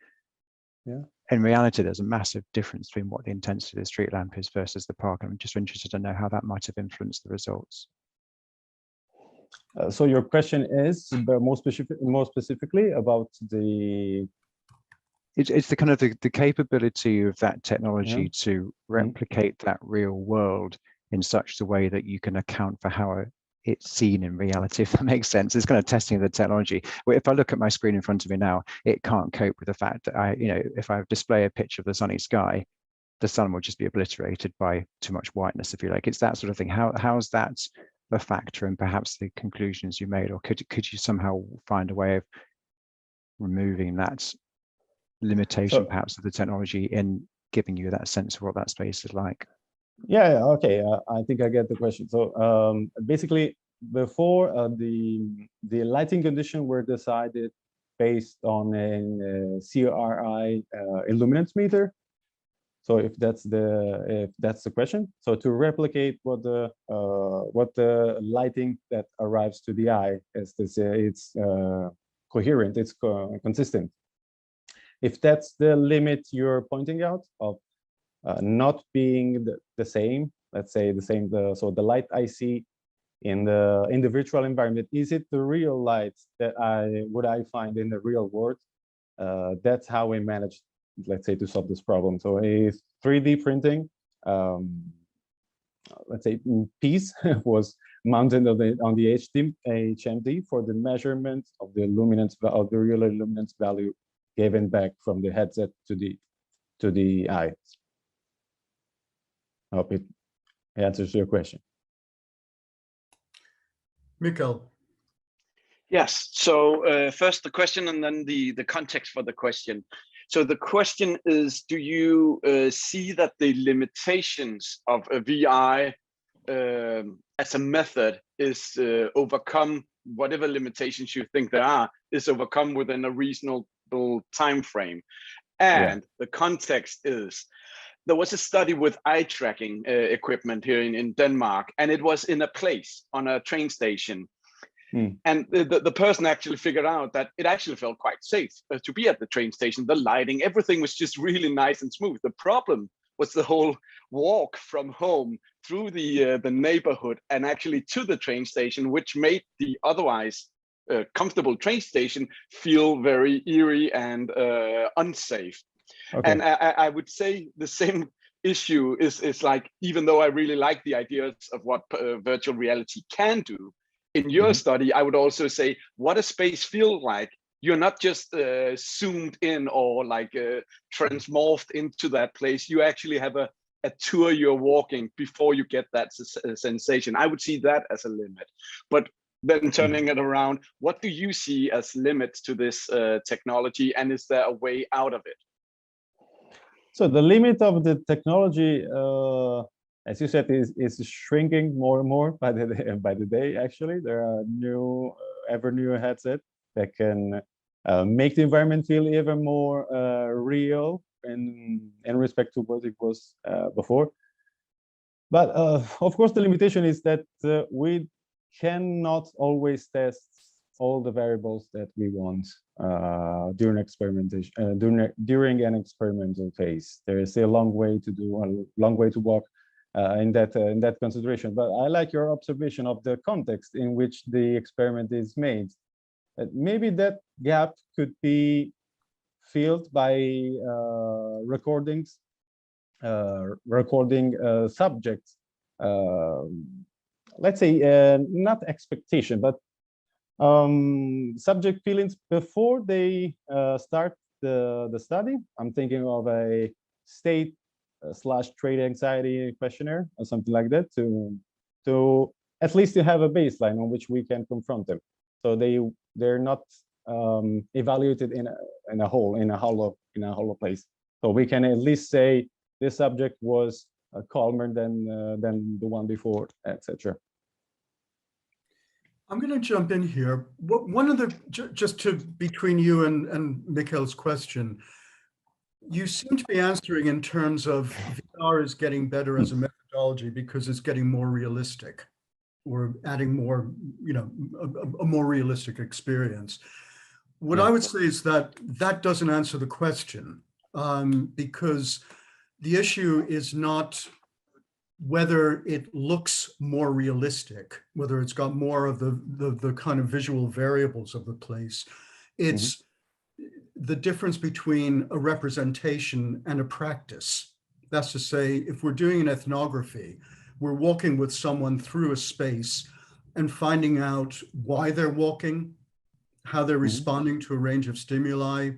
Yeah. In reality, there's a massive difference between what the intensity of the street lamp is versus the park. I'm just interested to know how that might have influenced the results. So your question is more specifically about the. It's the kind of the capability of that technology to replicate that real world in such a way that you can account for how it's seen in reality, if that makes sense. It's kind of testing the technology. Well, if I look at my screen in front of me now, it can't cope with the fact that if I display a picture of the sunny sky, the sun will just be obliterated by too much whiteness, if you like. It's that sort of thing. How's that a factor in perhaps the conclusions you made, or could you somehow find a way of removing that limitation perhaps of the technology in giving you that sense of what that space is like? Yeah, okay, I think I get the question. So basically, before the lighting condition were decided based on a CRI illuminance meter. So if that's the question, so to replicate what the lighting that arrives to the eye is, it's coherent, it's consistent. If that's the limit you're pointing out of not being the same, let's say the same, so the light I see in the virtual environment, is it the real light that I find in the real world? That's how we managed, let's say, to solve this problem. So a 3D printing, let's say, piece was mounted on the HMD for the measurement of the luminance of the real luminance value given back from the headset to the eye. I hope it answers your question. Mikkel. Yes, so first the question and then the context for the question. So the question is, do you see that the limitations of a VI as a method is overcome, whatever limitations you think there are, is overcome within a reasonable time frame? And the context is, there was a study with eye tracking equipment here in Denmark, and it was in a place on a train station. And the person actually figured out that it actually felt quite safe to be at the train station. The lighting, everything was just really nice and smooth. The problem was the whole walk from home through the neighborhood and actually to the train station, which made the otherwise comfortable train station feel very eerie and unsafe. Okay. And I would say the same issue is like, even though I really like the ideas of what virtual reality can do, in your study, I would also say what a space feels like you're not just zoomed in or like transmorphed into that place. You actually have a tour you're walking before you get that sensation. I would see that as a limit. But then turning it around, what do you see as limits to this technology, and is there a way out of it? So the limit of the technology, as you said, is shrinking more and more by the day. Actually, there are new, ever new headsets that can make the environment feel even more real in respect to what it was before. But of course, the limitation is that we cannot always test all the variables that we want during experimentation, during an experimental phase. There is a long way to do, a long way to walk in that consideration. But I like your observation of the context in which the experiment is made. Maybe that gap could be filled by recording subjects. Let's say not expectation, but subject feelings before they start the study. I'm thinking of a state / trait anxiety questionnaire or something like that, to at least to have a baseline on which we can confront them, so they're not evaluated in a hollow place. So we can at least say this subject was calmer than the one before, etc. I'm going to jump in here. One of the, just to between you and Mikhail's question, you seem to be answering in terms of VR is getting better as a methodology because it's getting more realistic. We're adding more, a more realistic experience. What I would say is that that doesn't answer the question, because the issue is not whether it looks more realistic, whether it's got more of the kind of visual variables of the place. It's the difference between a representation and a practice. That's to say, if we're doing an ethnography, we're walking with someone through a space and finding out why they're walking, how they're responding to a range of stimuli,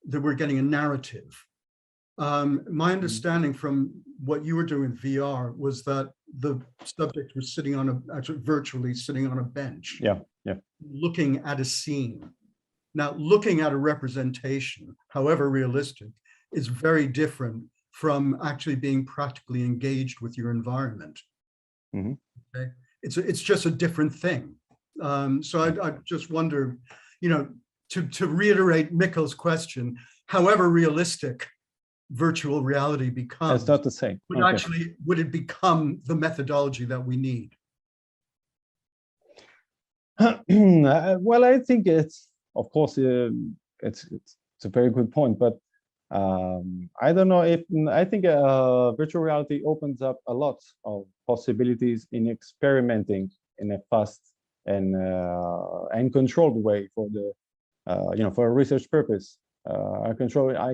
that we're getting a narrative. My understanding from what you were doing with VR was that the subject was sitting on actually virtually sitting on a bench, looking at a scene. Now, looking at a representation, however realistic, is very different from actually being practically engaged with your environment. Okay? It's just a different thing. So I just wonder, to reiterate Mikkel's question, however realistic virtual reality becomes, it's not the same. Would it become the methodology that we need? Well, I think it's, of course, it's a very good point, but I don't know if, I think virtual reality opens up a lot of possibilities in experimenting in a fast and controlled way for the, for a research purpose. I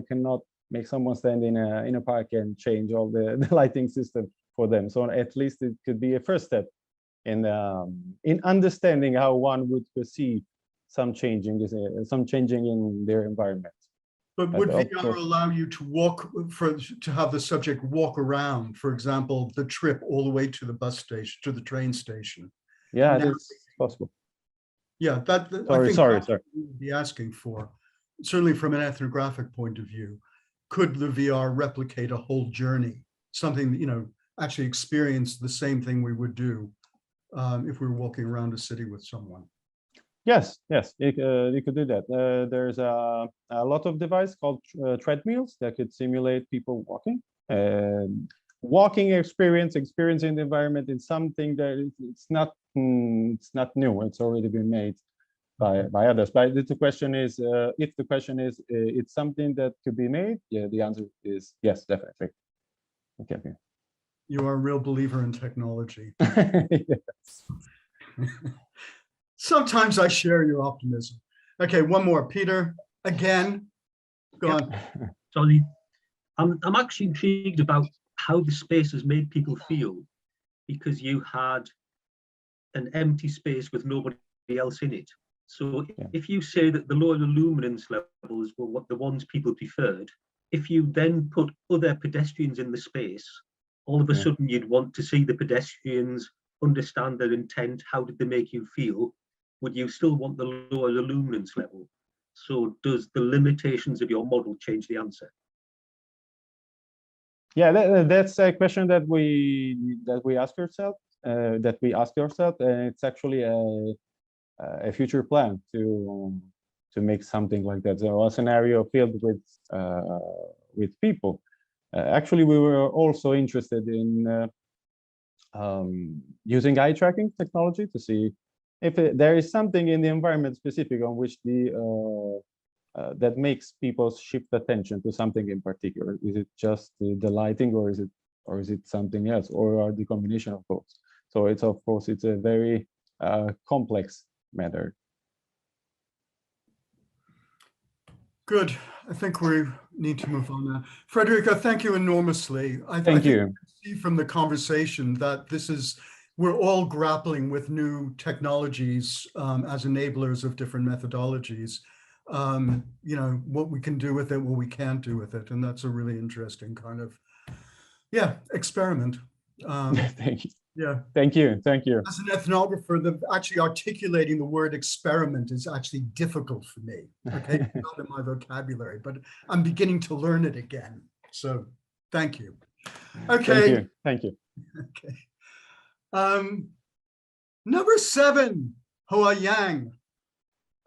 cannot make someone stand in a park and change all the lighting system for them. So at least it could be a first step in understanding how one would perceive some changing in their environment. But would VR allow you to walk to have the subject walk around, for example, the trip all the way to the bus station, to the train station? Yeah, that's possible. Yeah, I think that's what we would be asking for. Certainly from an ethnographic point of view, could the VR replicate a whole journey? Something, actually experience the same thing we would do if we were walking around a city with someone. Yes, you could do that. There's a lot of devices called treadmills that could simulate people walking. Walking experiencing the environment is something that it's not new. It's already been made by others. But the question is, if the question is, it's something that could be made, yeah, the answer is yes, definitely. Okay. You are a real believer in technology. Yes. Sometimes I share your optimism. Okay, one more. Peter, again, go on. Sorry, I'm actually intrigued about how the space has made people feel, because you had an empty space with nobody else in it. So if you say that the lower luminance levels were what the ones people preferred, if you then put other pedestrians in the space, all of a sudden you'd want to see the pedestrians, understand their intent, how did they make you feel? Would you still want the lower luminance level? So does the limitations of your model change the answer? Yeah, that's a question that we ask ourselves. And it's actually a future plan to make something like that. So a scenario filled with people. Actually, we were also interested in using eye tracking technology to see if there is something in the environment specific on which that makes people shift attention to something in particular. Is it just the lighting, or is it something else, or are the combination of both? So it's, of course, it's a very complex matter. Good. I think we need to move on now. Federico, thank you enormously. I Thank you. you can see from the conversation that we're all grappling with new technologies as enablers of different methodologies. You know, what we can do with it, what we can't do with it. And that's a really interesting kind of, experiment. Thank you. Yeah. Thank you. Thank you. As an ethnographer, actually articulating the word experiment is actually difficult for me. Okay, not in my vocabulary, but I'm beginning to learn it again. So thank you. Okay. Thank you. Okay. Number 7, Hoa Yang.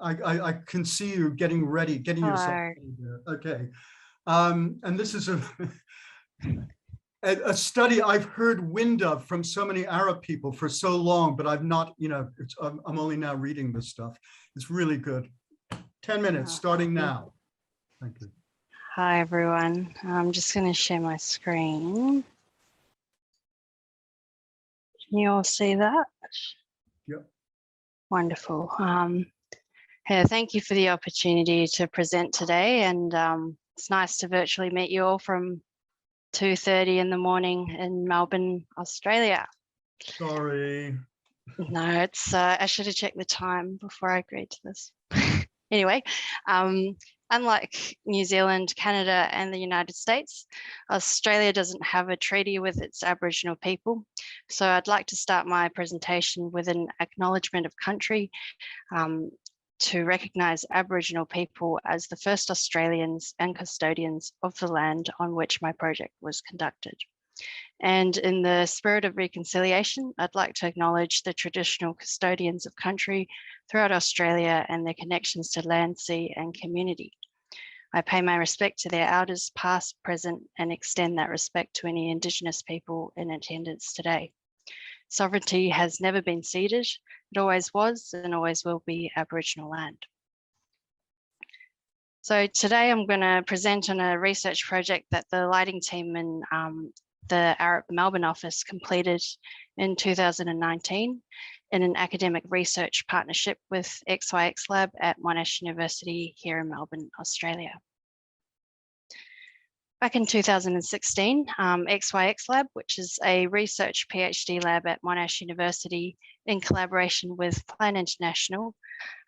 I can see you getting ready, getting yourself ready there. Okay. And this is a study I've heard wind of from so many Arab people for so long, but I've not, you know, I'm only now reading this stuff. It's really good. 10 minutes starting now. Thank you. Hi, everyone. I'm just going to share my screen. Can you all see that? Yep. Wonderful. Yeah, thank you for the opportunity to present today. And it's nice to virtually meet you all from 2:30 in the morning in Melbourne, Australia. Sorry. No, it's I should have checked the time before I agreed to this. Anyway, unlike New Zealand, Canada, and the United States, Australia doesn't have a treaty with its Aboriginal people. So I'd like to start my presentation with an acknowledgement of country to recognise Aboriginal people as the first Australians and custodians of the land on which my project was conducted. And in the spirit of reconciliation, I'd like to acknowledge the traditional custodians of country throughout Australia and their connections to land, sea, and community. I pay my respect to their elders, past, present, and extend that respect to any Indigenous people in attendance today. Sovereignty has never been ceded. It always was and always will be Aboriginal land. So today I'm going to present on a research project that the lighting team in the Arab Melbourne office completed in 2019 in an academic research partnership with XYX Lab at Monash University here in Melbourne, Australia. Back in 2016, XYX Lab, which is a research PhD lab at Monash University in collaboration with Plan International,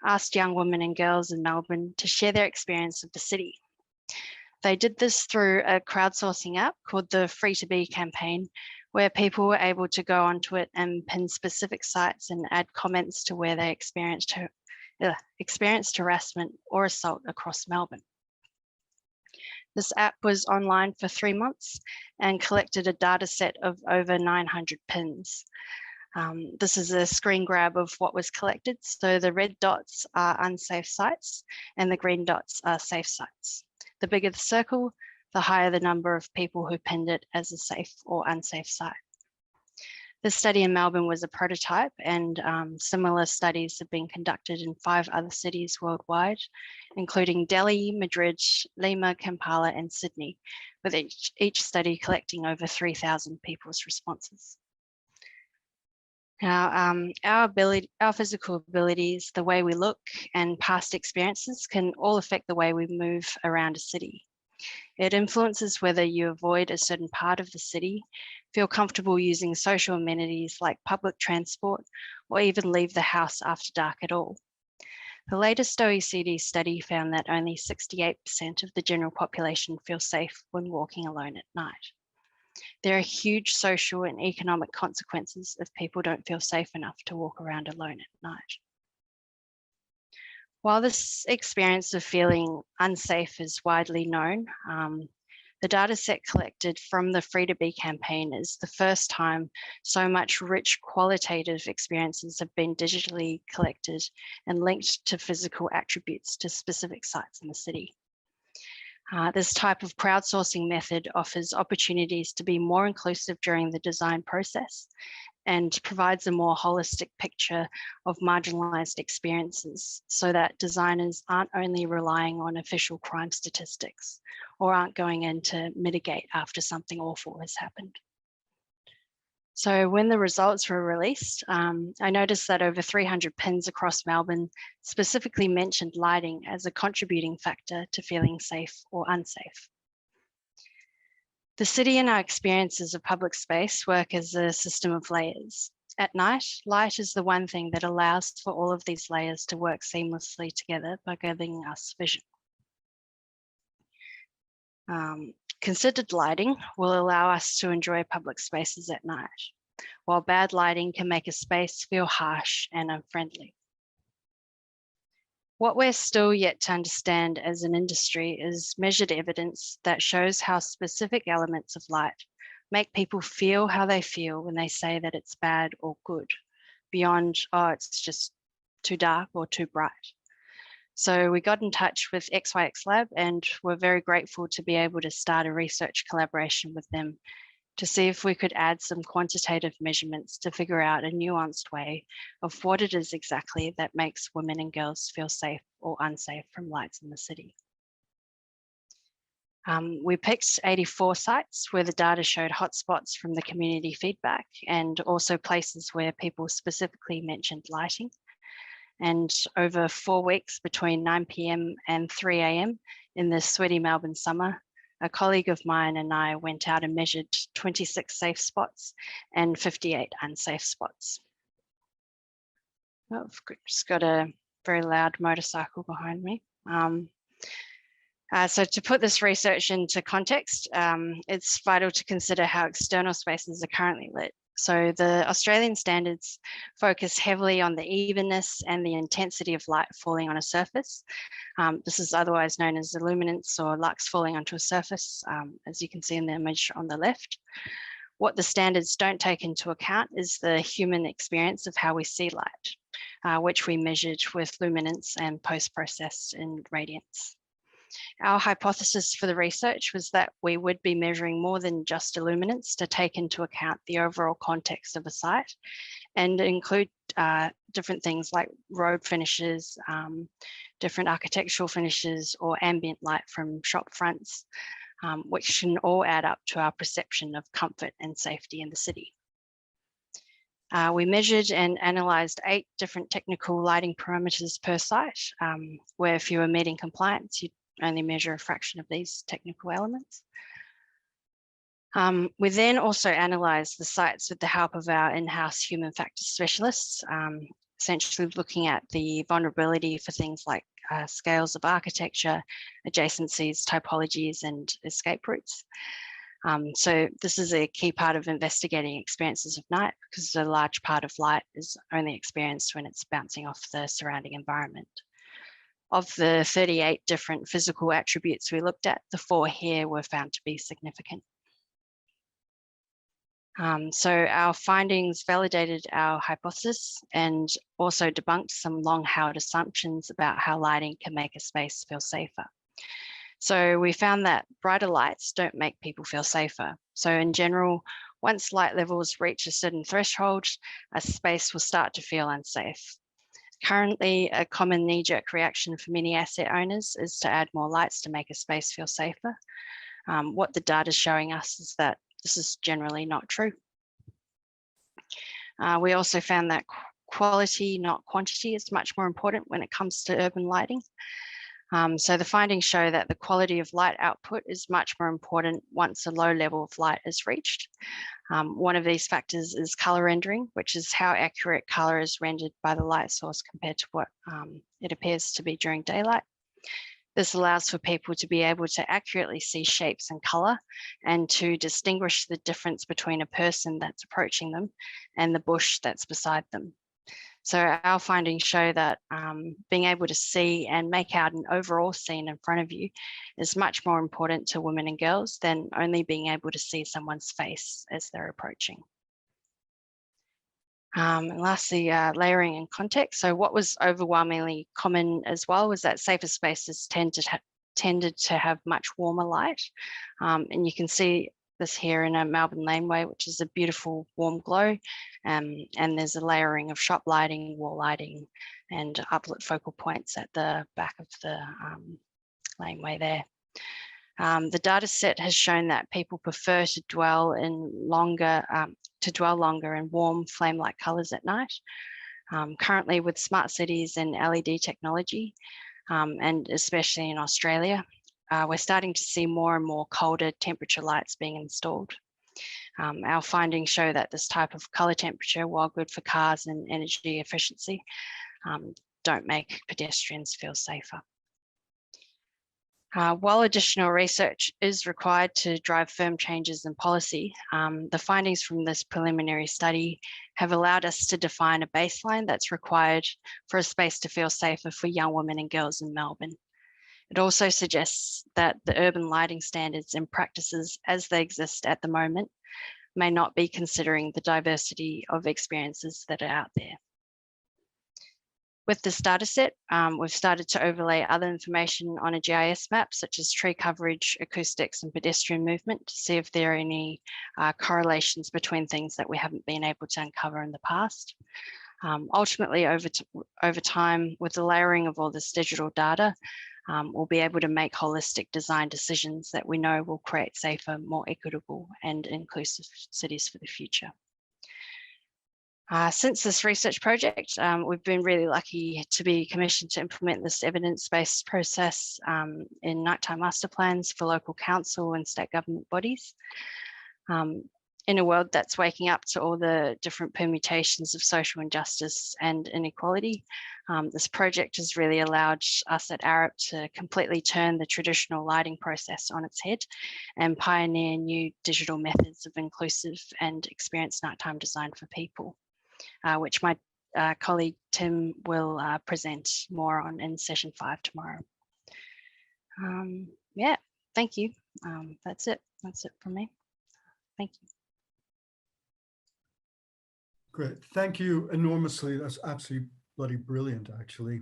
asked young women and girls in Melbourne to share their experience of the city. They did this through a crowdsourcing app called the Free to Be campaign, where people were able to go onto it and pin specific sites and add comments to where they experienced harassment or assault across Melbourne. This app was online for 3 months and collected a data set of over 900 pins. This is a screen grab of what was collected. So the red dots are unsafe sites and the green dots are safe sites. The bigger the circle, the higher the number of people who pinned it as a safe or unsafe site. This study in Melbourne was a prototype, and similar studies have been conducted in 5 other cities worldwide, including Delhi, Madrid, Lima, Kampala, and Sydney, with each study collecting over 3,000 people's responses. Now, our physical abilities, the way we look, and past experiences can all affect the way we move around a city. It influences whether you avoid a certain part of the city, feel comfortable using social amenities like public transport, or even leave the house after dark at all. The latest OECD study found that only 68% of the general population feel safe when walking alone at night. There are huge social and economic consequences if people don't feel safe enough to walk around alone at night. While this experience of feeling unsafe is widely known, the data set collected from the Free to Be campaign is the first time so much rich qualitative experiences have been digitally collected and linked to physical attributes to specific sites in the city. This type of crowdsourcing method offers opportunities to be more inclusive during the design process and provides a more holistic picture of marginalized experiences so that designers aren't only relying on official crime statistics or aren't going in to mitigate after something awful has happened. So when the results were released, I noticed that over 300 pins across Melbourne specifically mentioned lighting as a contributing factor to feeling safe or unsafe. The city and our experiences of public space work as a system of layers. At night, light is the one thing that allows for all of these layers to work seamlessly together by giving us vision. Considered lighting will allow us to enjoy public spaces at night, while bad lighting can make a space feel harsh and unfriendly. What we're still yet to understand as an industry is measured evidence that shows how specific elements of light make people feel how they feel when they say that it's bad or good, beyond, oh, it's just too dark or too bright. So we got in touch with XYX Lab and we're very grateful to be able to start a research collaboration with them to see if we could add some quantitative measurements to figure out a nuanced way of what it is exactly that makes women and girls feel safe or unsafe from lights in the city. We picked 84 sites where the data showed hotspots from the community feedback and also places where people specifically mentioned lighting. And over 4 weeks between 9 p.m. and 3 a.m. in the sweaty Melbourne summer, a colleague of mine and I went out and measured 26 safe spots and 58 unsafe spots. Oh, I've just got a very loud motorcycle behind me. So to put this research into context, it's vital to consider how external spaces are currently lit. So the Australian standards focus heavily on the evenness and the intensity of light falling on a surface. This is otherwise known as illuminance or lux falling onto a surface, as you can see in the image on the left. What the standards don't take into account is the human experience of how we see light, which we measured with luminance and post-processed in radiance. Our hypothesis for the research was that we would be measuring more than just illuminance to take into account the overall context of a site and include different things like road finishes, different architectural finishes, or ambient light from shop fronts, which can all add up to our perception of comfort and safety in the city. We measured and analysed 8 different technical lighting parameters per site, where if you were meeting compliance, you'd only measure a fraction of these technical elements. We then also analysed the sites with the help of our in-house human factors specialists, essentially looking at the vulnerability for things like scales of architecture, adjacencies, typologies, and escape routes. So this is a key part of investigating experiences of night because a large part of light is only experienced when it's bouncing off the surrounding environment. Of the 38 different physical attributes we looked at, the 4 here were found to be significant. So our findings validated our hypothesis and also debunked some long-held assumptions about how lighting can make a space feel safer. So we found that brighter lights don't make people feel safer. So in general, once light levels reach a certain threshold, a space will start to feel unsafe. Currently, a common knee-jerk reaction for many asset owners is to add more lights to make a space feel safer. What the data is showing us is that this is generally not true. We also found that quality, not quantity, is much more important when it comes to urban lighting. So the findings show that the quality of light output is much more important once a low level of light is reached. One of these factors is color rendering, which is how accurate color is rendered by the light source compared to what it appears to be during daylight. This allows for people to be able to accurately see shapes and color and to distinguish the difference between a person that's approaching them and the bush that's beside them. So our findings show that being able to see and make out an overall scene in front of you is much more important to women and girls than only being able to see someone's face as they're approaching. And lastly, layering and context. So what was overwhelmingly common as well was that safer spaces tended to have much warmer light. And you can see this here in a Melbourne laneway, which is a beautiful warm glow. And there's a layering of shop lighting, wall lighting, and uplit focal points at the back of the laneway there. The data set has shown that people prefer to dwell longer in warm flame-like colors at night. Currently with smart cities and LED technology, and especially in Australia, we're starting to see more and more colder temperature lights being installed. Our findings show that this type of color temperature, while good for cars and energy efficiency, don't make pedestrians feel safer. While additional research is required to drive firm changes in policy, the findings from this preliminary study have allowed us to define a baseline that's required for a space to feel safer for young women and girls in Melbourne. It also suggests that the urban lighting standards and practices as they exist at the moment may not be considering the diversity of experiences that are out there. With this data set, we've started to overlay other information on a GIS map, such as tree coverage, acoustics, and pedestrian movement, to see if there are any correlations between things that we haven't been able to uncover in the past. Ultimately, over time, with the layering of all this digital data, we'll be able to make holistic design decisions that we know will create safer, more equitable, and inclusive cities for the future. Since this research project, we've been really lucky to be commissioned to implement this evidence-based process in nighttime master plans for local council and state government bodies. In a world that's waking up to all the different permutations of social injustice and inequality, this project has really allowed us at Arup to completely turn the traditional lighting process on its head and pioneer new digital methods of inclusive and experienced nighttime design for people. Which my colleague Tim will present more on in session 5 tomorrow. Yeah, thank you. That's it from me. Thank you. Great, thank you enormously. That's absolutely bloody brilliant, actually.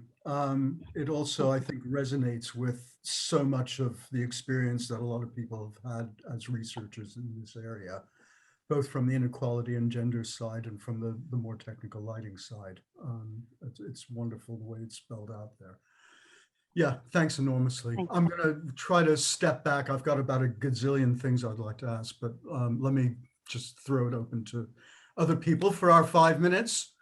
It also, I think, resonates with so much of the experience that a lot of people have had as researchers in this area, both from the inequality and gender side and from the more technical lighting side. It's wonderful the way it's spelled out there. Yeah, thanks enormously. I'm going to try to step back. I've got about a gazillion things I'd like to ask, but let me just throw it open to other people for our 5 minutes.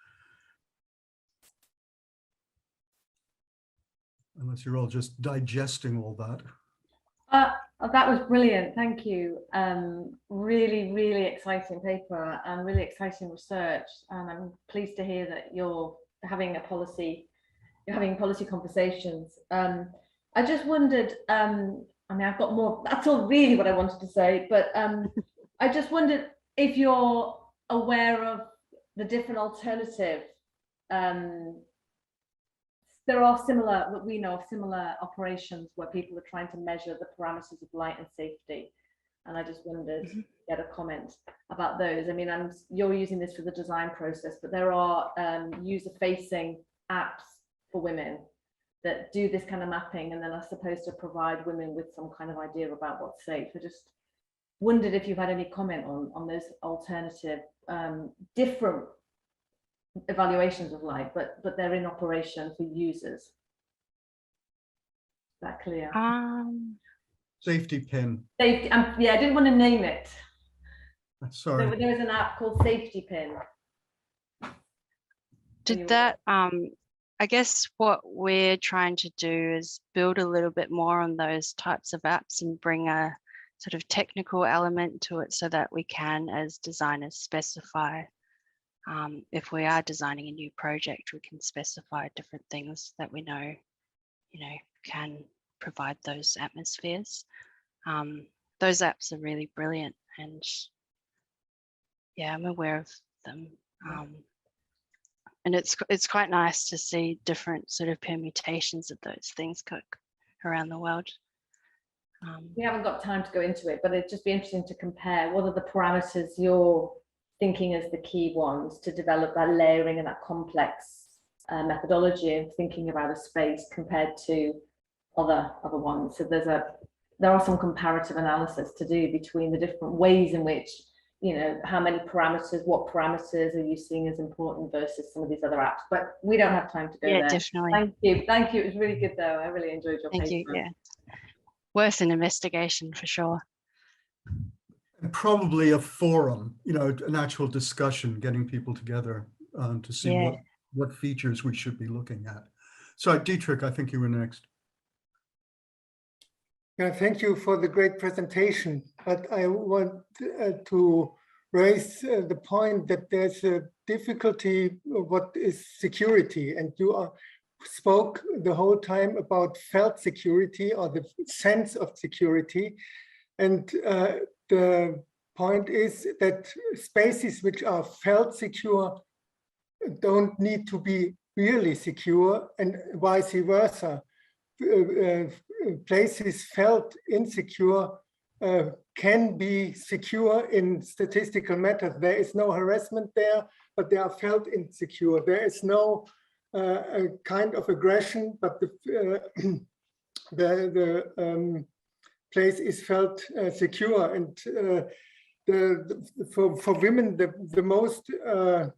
Unless you're all just digesting all that. That was brilliant. Thank you. Really, really exciting paper and really exciting research. And I'm pleased to hear that you're having policy conversations. I just wondered, I mean, I've got more, that's all really what I wanted to say, but I just wondered if you're aware of the different alternative, there are similar, what we know of similar operations where people are trying to measure the parameters of light and safety. And I just wondered, get a comment about those. I mean, you're using this for the design process, but there are user-facing apps for women that do this kind of mapping and then are supposed to provide women with some kind of idea about what's safe. I just wondered if you've had any comment on those alternative, different evaluations of light, but they're in operation for users. Is that clear? Safety pin. Safety, yeah, I didn't want to name it. Sorry. There was an app called Safety Pin. Did that, I guess what we're trying to do is build a little bit more on those types of apps and bring a sort of technical element to it so that we can, as designers, specify if we are designing a new project, we can specify different things that we know, can provide those atmospheres. Those apps are really brilliant, and yeah, I'm aware of them. And it's quite nice to see different sort of permutations of those things around the world. We haven't got time to go into it, but it'd just be interesting to compare what are the parameters you're thinking as the key ones to develop that layering and that complex methodology of thinking about a space compared to other ones. So there are some comparative analysis to do between the different ways in which, how many parameters, what parameters are you seeing as important versus some of these other apps, but we don't have time to go there. Yeah, definitely. Thank you. It was really good though. I really enjoyed your paper. Thank you, yeah. Worth an investigation for sure. And probably a forum, an actual discussion, getting people together to see what features we should be looking at. So Dietrich, I think you were next. Yeah, thank you for the great presentation. But I want to raise the point that there's a difficulty of what is security. And you spoke the whole time about felt security or the sense of security. And the point is that spaces which are felt secure don't need to be really secure, and vice versa. Places felt insecure can be secure in statistical methods. There is no harassment there, but they are felt insecure. There is no kind of aggression, but the place is felt secure. And for women, the most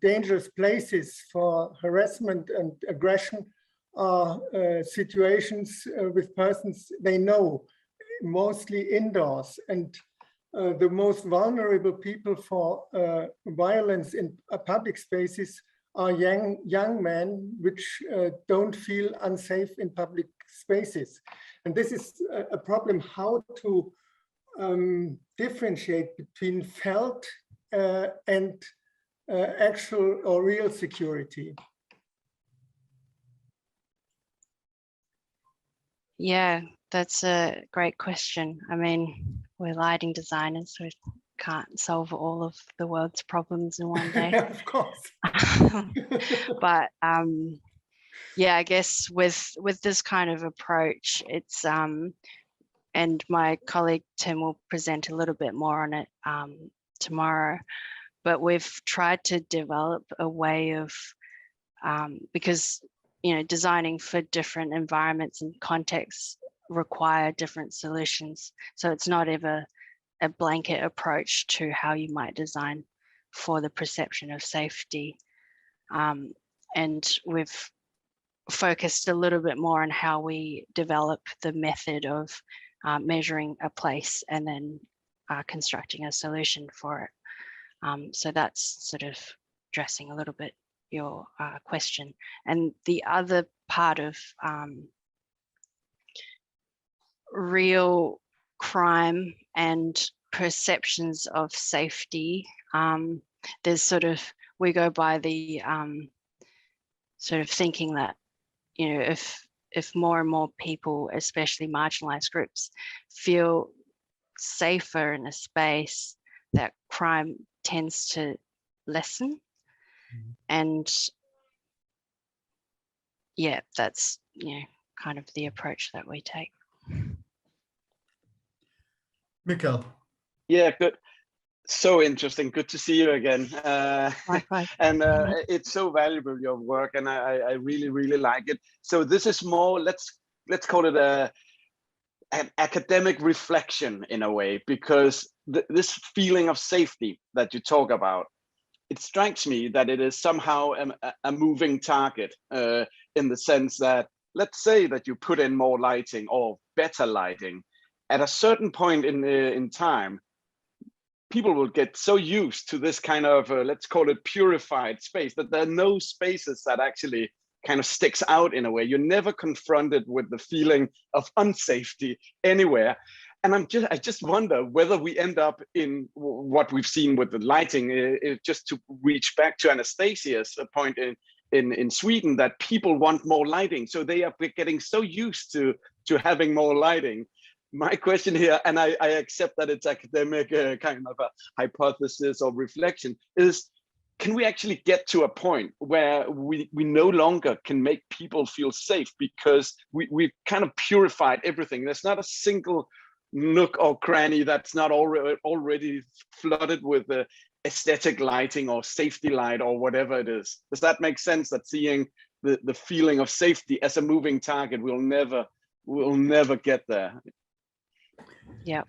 dangerous places for harassment and aggression are situations with persons they know, mostly indoors. And the most vulnerable people for violence in public spaces are young men, which don't feel unsafe in public spaces. And this is a problem, how to differentiate between felt and actual or real security. Yeah, that's a great question. I mean, we're lighting designers, so we can't solve all of the world's problems in one day. Of course. But yeah, I guess with this kind of approach, it's and my colleague Tim will present a little bit more on it tomorrow. But we've tried to develop a way of because designing for different environments and contexts require different solutions. So it's not ever a blanket approach to how you might design for the perception of safety. And we've focused a little bit more on how we develop the method of measuring a place and then constructing a solution for it. So that's sort of addressing a little bit your question. And the other part of real crime and perceptions of safety, there's sort of, we go by the sort of thinking that, if more and more people, especially marginalized groups, feel safer in a space, that crime tends to lessen. And yeah, that's kind of the approach that we take. Mikkel. Yeah, good. So interesting. Good to see you again. And it's so valuable, your work, and I really, really like it. So this is more, let's call it an academic reflection in a way, because this feeling of safety that you talk about, it strikes me that it is somehow a moving target in the sense that, let's say that you put in more lighting or better lighting, at a certain point in time, people will get so used to this kind of, let's call it purified space, that there are no spaces that actually kind of sticks out in a way. You're never confronted with the feeling of unsafety anywhere. And I just wonder whether we end up in what we've seen with the lighting, just to reach back to Anastasia's point in Sweden, that people want more lighting. So they are getting so used to having more lighting. My question here, and I accept that it's academic, kind of a hypothesis or reflection, is can we actually get to a point where we no longer can make people feel safe because we've kind of purified everything? There's not a single nook or cranny that's not already flooded with aesthetic lighting or safety light or whatever it is. Does that make sense, that seeing the feeling of safety as a moving target we'll never get there? Yeah,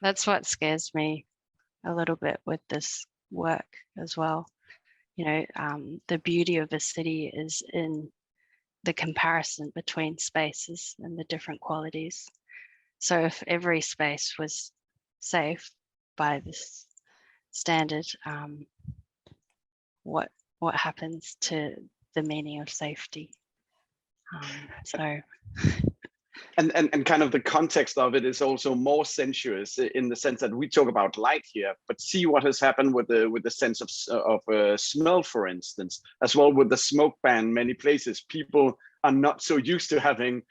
that's what scares me a little bit with this work as well. You know, the beauty of a city is in the comparison between spaces and the different qualities. So if every space was safe by this standard, what happens to the meaning of safety? And kind of the context of it is also more sensuous in the sense that we talk about light here, but see what has happened with the sense of smell, for instance, as well with the smoke ban. Many places people are not so used to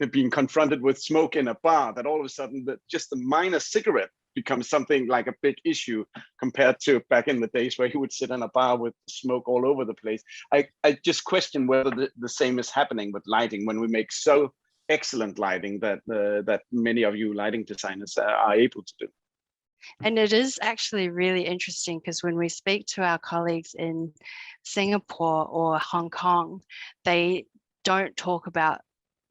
being confronted with smoke in a bar that all of a sudden just the minor cigarette becomes something like a big issue compared to back in the days where you would sit in a bar with smoke all over the place. I just question whether the same is happening with lighting when we make so excellent lighting that many of you lighting designers are able to do. And it is actually really interesting because when we speak to our colleagues in Singapore or Hong Kong, they don't talk about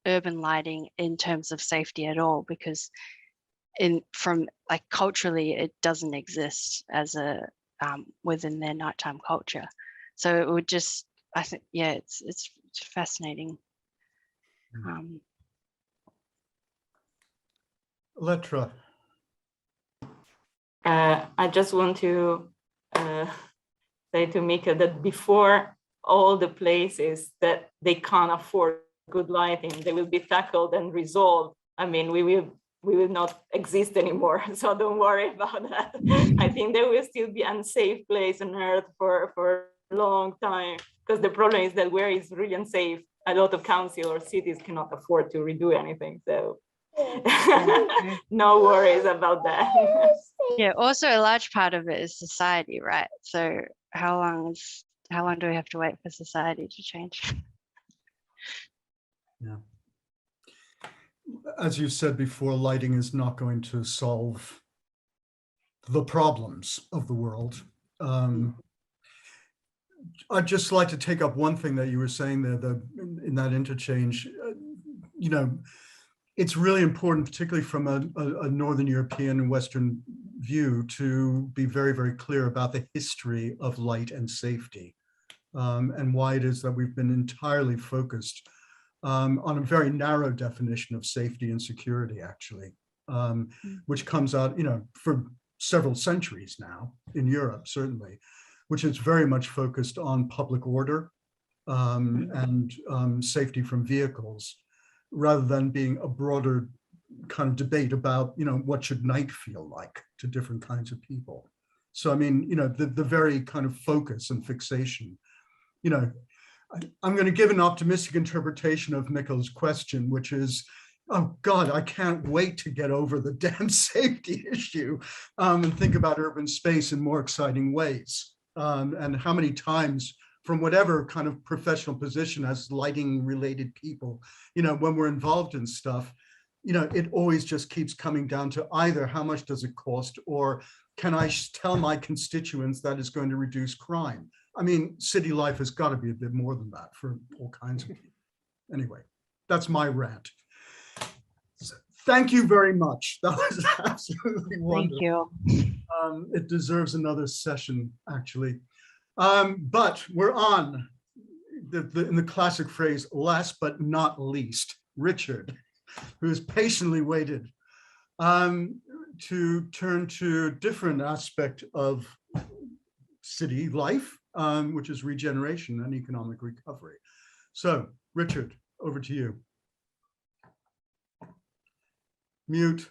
urban lighting in terms of safety at all, because from culturally it doesn't exist as a within their nighttime culture. So it would just, I think, yeah, it's fascinating. Letra. I just want to say to Mika that before all the places that they can't afford good lighting, they will be tackled and resolved. I mean, we will not exist anymore. So don't worry about that. I think there will still be unsafe place on Earth for a long time, because the problem is that where it's really unsafe, a lot of council or cities cannot afford to redo anything. So no worries about that. Yeah, also a large part of it is society, right? So how long do we have to wait for society to change? Yeah. As you said before, lighting is not going to solve the problems of the world. I'd just like to take up one thing that you were saying there, in that interchange. You know, it's really important, particularly from a Northern European and Western view, to be very, very clear about the history of light and safety, and why it is that we've been entirely focused on a very narrow definition of safety and security, actually, which comes out, you know, for several centuries now in Europe, certainly, which is very much focused on public order and safety from vehicles, rather than being a broader kind of debate about, you know, what should night feel like to different kinds of people. So, I mean, you know, the very kind of focus and fixation, you know, I'm going to give an optimistic interpretation of Mikkel's question, which is, oh God, I can't wait to get over the damn safety issue and think about urban space in more exciting ways. And how many times, from whatever kind of professional position as lighting related people, you know, when we're involved in stuff, you know, it always just keeps coming down to either how much does it cost, or can I tell my constituents that it's going to reduce crime? I mean, city life has got to be a bit more than that for all kinds of people. Anyway, that's my rant. So, thank you very much. That was absolutely wonderful. Thank you. It deserves another session, actually. But we're on in the classic phrase, last but not least, Richard, who has patiently waited to turn to a different aspect of city life, which is regeneration and economic recovery. So, Richard, over to you. Mute.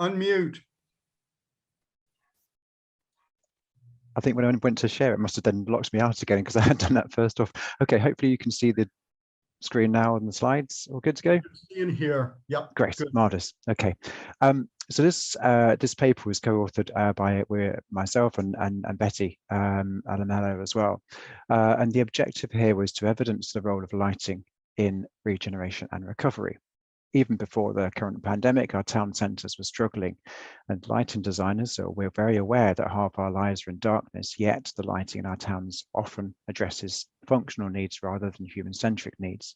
Unmute. I think when I went to share, it must have then blocked me out again because I had done that first off. Okay, hopefully you can see the screen now and the slides. All good to go? In here, yep. Great, Good. marvelous. Okay, so this paper was co-authored by myself and Betty Alamello as well, and the objective here was to evidence the role of lighting in regeneration and recovery. Even before the current pandemic, our town centres were struggling, and lighting designers, so we're very aware that half our lives are in darkness, yet the lighting in our towns often addresses functional needs rather than human-centric needs.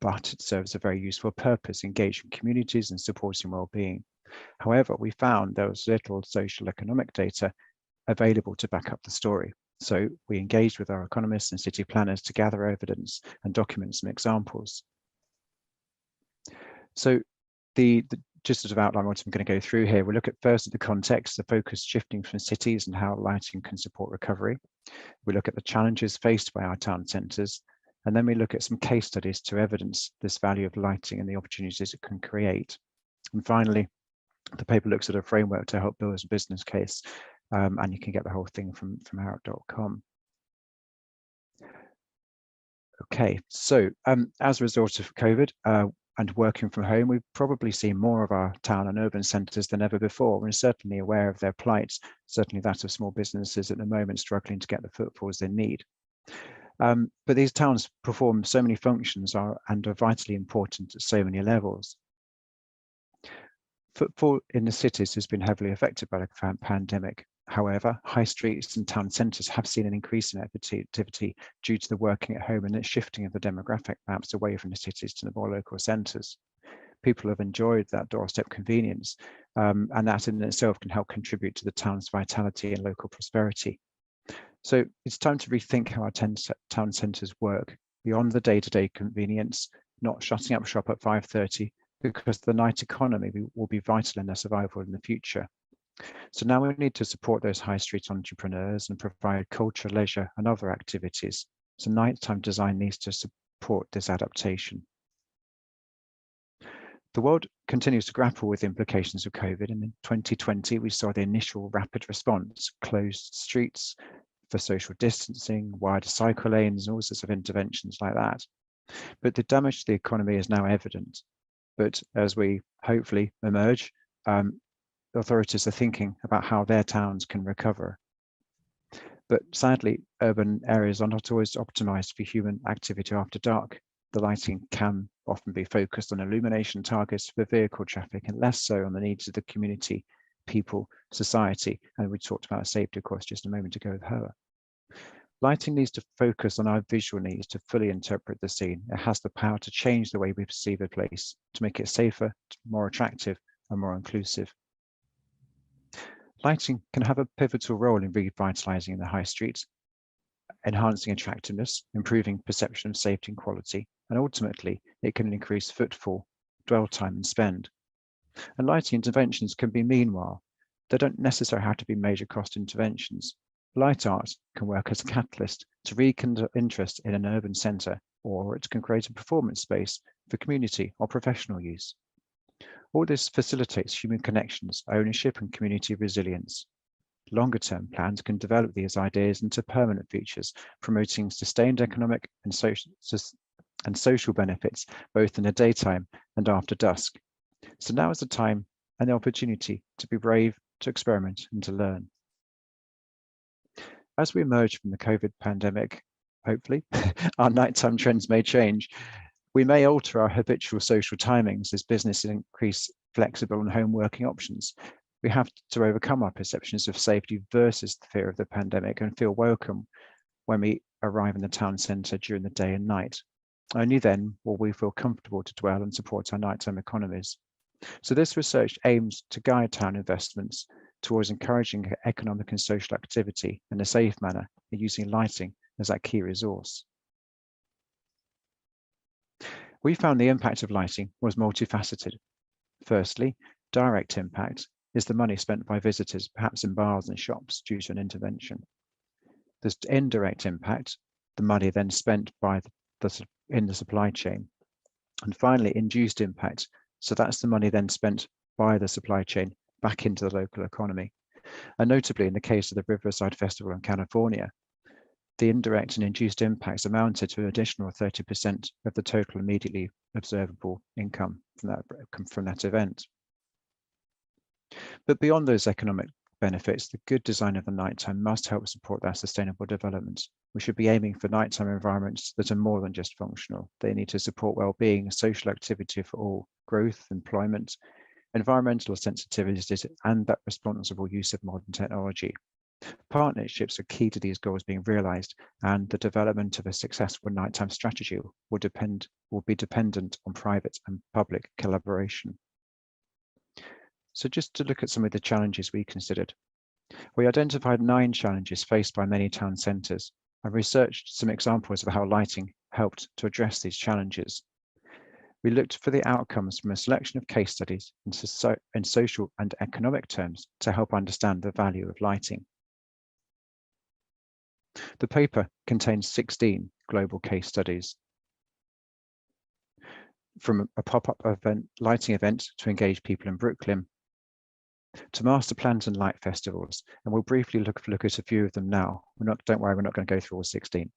But it serves a very useful purpose, engaging communities and supporting well-being. However, we found there was little social economic data available to back up the story. So we engaged with our economists and city planners to gather evidence and document some examples. So just sort of outline what I'm going to go through here. We'll look at first at the context, the focus shifting from cities and how lighting can support recovery. We look at the challenges faced by our town centres, and then we look at some case studies to evidence this value of lighting and the opportunities it can create. And finally, the paper looks at a framework to help build a business case, and you can get the whole thing from arup.com. Okay, so as a result of COVID, and working from home, we've probably seen more of our town and urban centres than ever before. We're certainly aware of their plights, certainly that of small businesses at the moment struggling to get the footfalls they need. But these towns perform so many functions and are vitally important at so many levels. Footfall in the cities has been heavily affected by the pandemic. However, high streets and town centres have seen an increase in activity due to the working at home and the shifting of the demographic maps away from the cities to the more local centres. People have enjoyed that doorstep convenience, and that in itself can help contribute to the town's vitality and local prosperity. So it's time to rethink how our town centres work beyond the day-to-day convenience, not shutting up shop at 5:30, because the night economy will be vital in their survival in the future. So now we need to support those high street entrepreneurs and provide culture, leisure and other activities. So nighttime design needs to support this adaptation. The world continues to grapple with the implications of COVID, and in 2020 we saw the initial rapid response, closed streets for social distancing, wider cycle lanes, and all sorts of interventions like that. But the damage to the economy is now evident. But as we hopefully emerge, authorities are thinking about how their towns can recover. But sadly, urban areas are not always optimized for human activity after dark. The lighting can often be focused on illumination targets for vehicle traffic and less so on the needs of the community, people, society, and we talked about safety, of course, just a moment ago with her. Lighting needs to focus on our visual needs to fully interpret the scene. It has the power to change the way we perceive a place, to make it safer, more attractive, and more inclusive. Lighting can have a pivotal role in revitalising the high streets, enhancing attractiveness, improving perception of safety and quality, and ultimately it can increase footfall, dwell time and spend. And lighting interventions can be meanwhile. They don't necessarily have to be major cost interventions. Light art can work as a catalyst to rekindle interest in an urban centre, or it can create a performance space for community or professional use. All this facilitates human connections, ownership and community resilience. Longer-term plans can develop these ideas into permanent features, promoting sustained economic and social benefits, both in the daytime and after dusk. So now is the time and the opportunity to be brave, to experiment and to learn. As we emerge from the COVID pandemic, hopefully, our nighttime trends may change. We may alter our habitual social timings as businesses increase flexible and home working options. We have to overcome our perceptions of safety versus the fear of the pandemic and feel welcome when we arrive in the town centre during the day and night. Only then will we feel comfortable to dwell and support our nighttime economies. So this research aims to guide town investments towards encouraging economic and social activity in a safe manner and using lighting as that key resource. We found the impact of lighting was multifaceted. Firstly, direct impact is the money spent by visitors, perhaps in bars and shops due to an intervention. There's indirect impact, the money then spent by in the supply chain. And finally, induced impact. So that's the money then spent by the supply chain back into the local economy. And notably, in the case of the Riverside Festival in California, the indirect and induced impacts amounted to an additional 30% of the total immediately observable income from that event. But beyond those economic benefits, the good design of the nighttime must help support that sustainable development. We should be aiming for nighttime environments that are more than just functional. They need to support well-being, social activity for all, growth, employment, environmental sensitivities, and that responsible use of modern technology. Partnerships are key to these goals being realized, and the development of a successful nighttime strategy will be dependent on private and public collaboration. So just to look at some of the challenges we considered. We identified 9 challenges faced by many town centres and researched some examples of how lighting helped to address these challenges. We looked for the outcomes from a selection of case studies in social and economic terms to help understand the value of lighting. The paper contains 16 global case studies, from a pop-up lighting event to engage people in Brooklyn, to master plans and light festivals, and we'll briefly look at a few of them now. Don't worry, we're not going to go through all 16.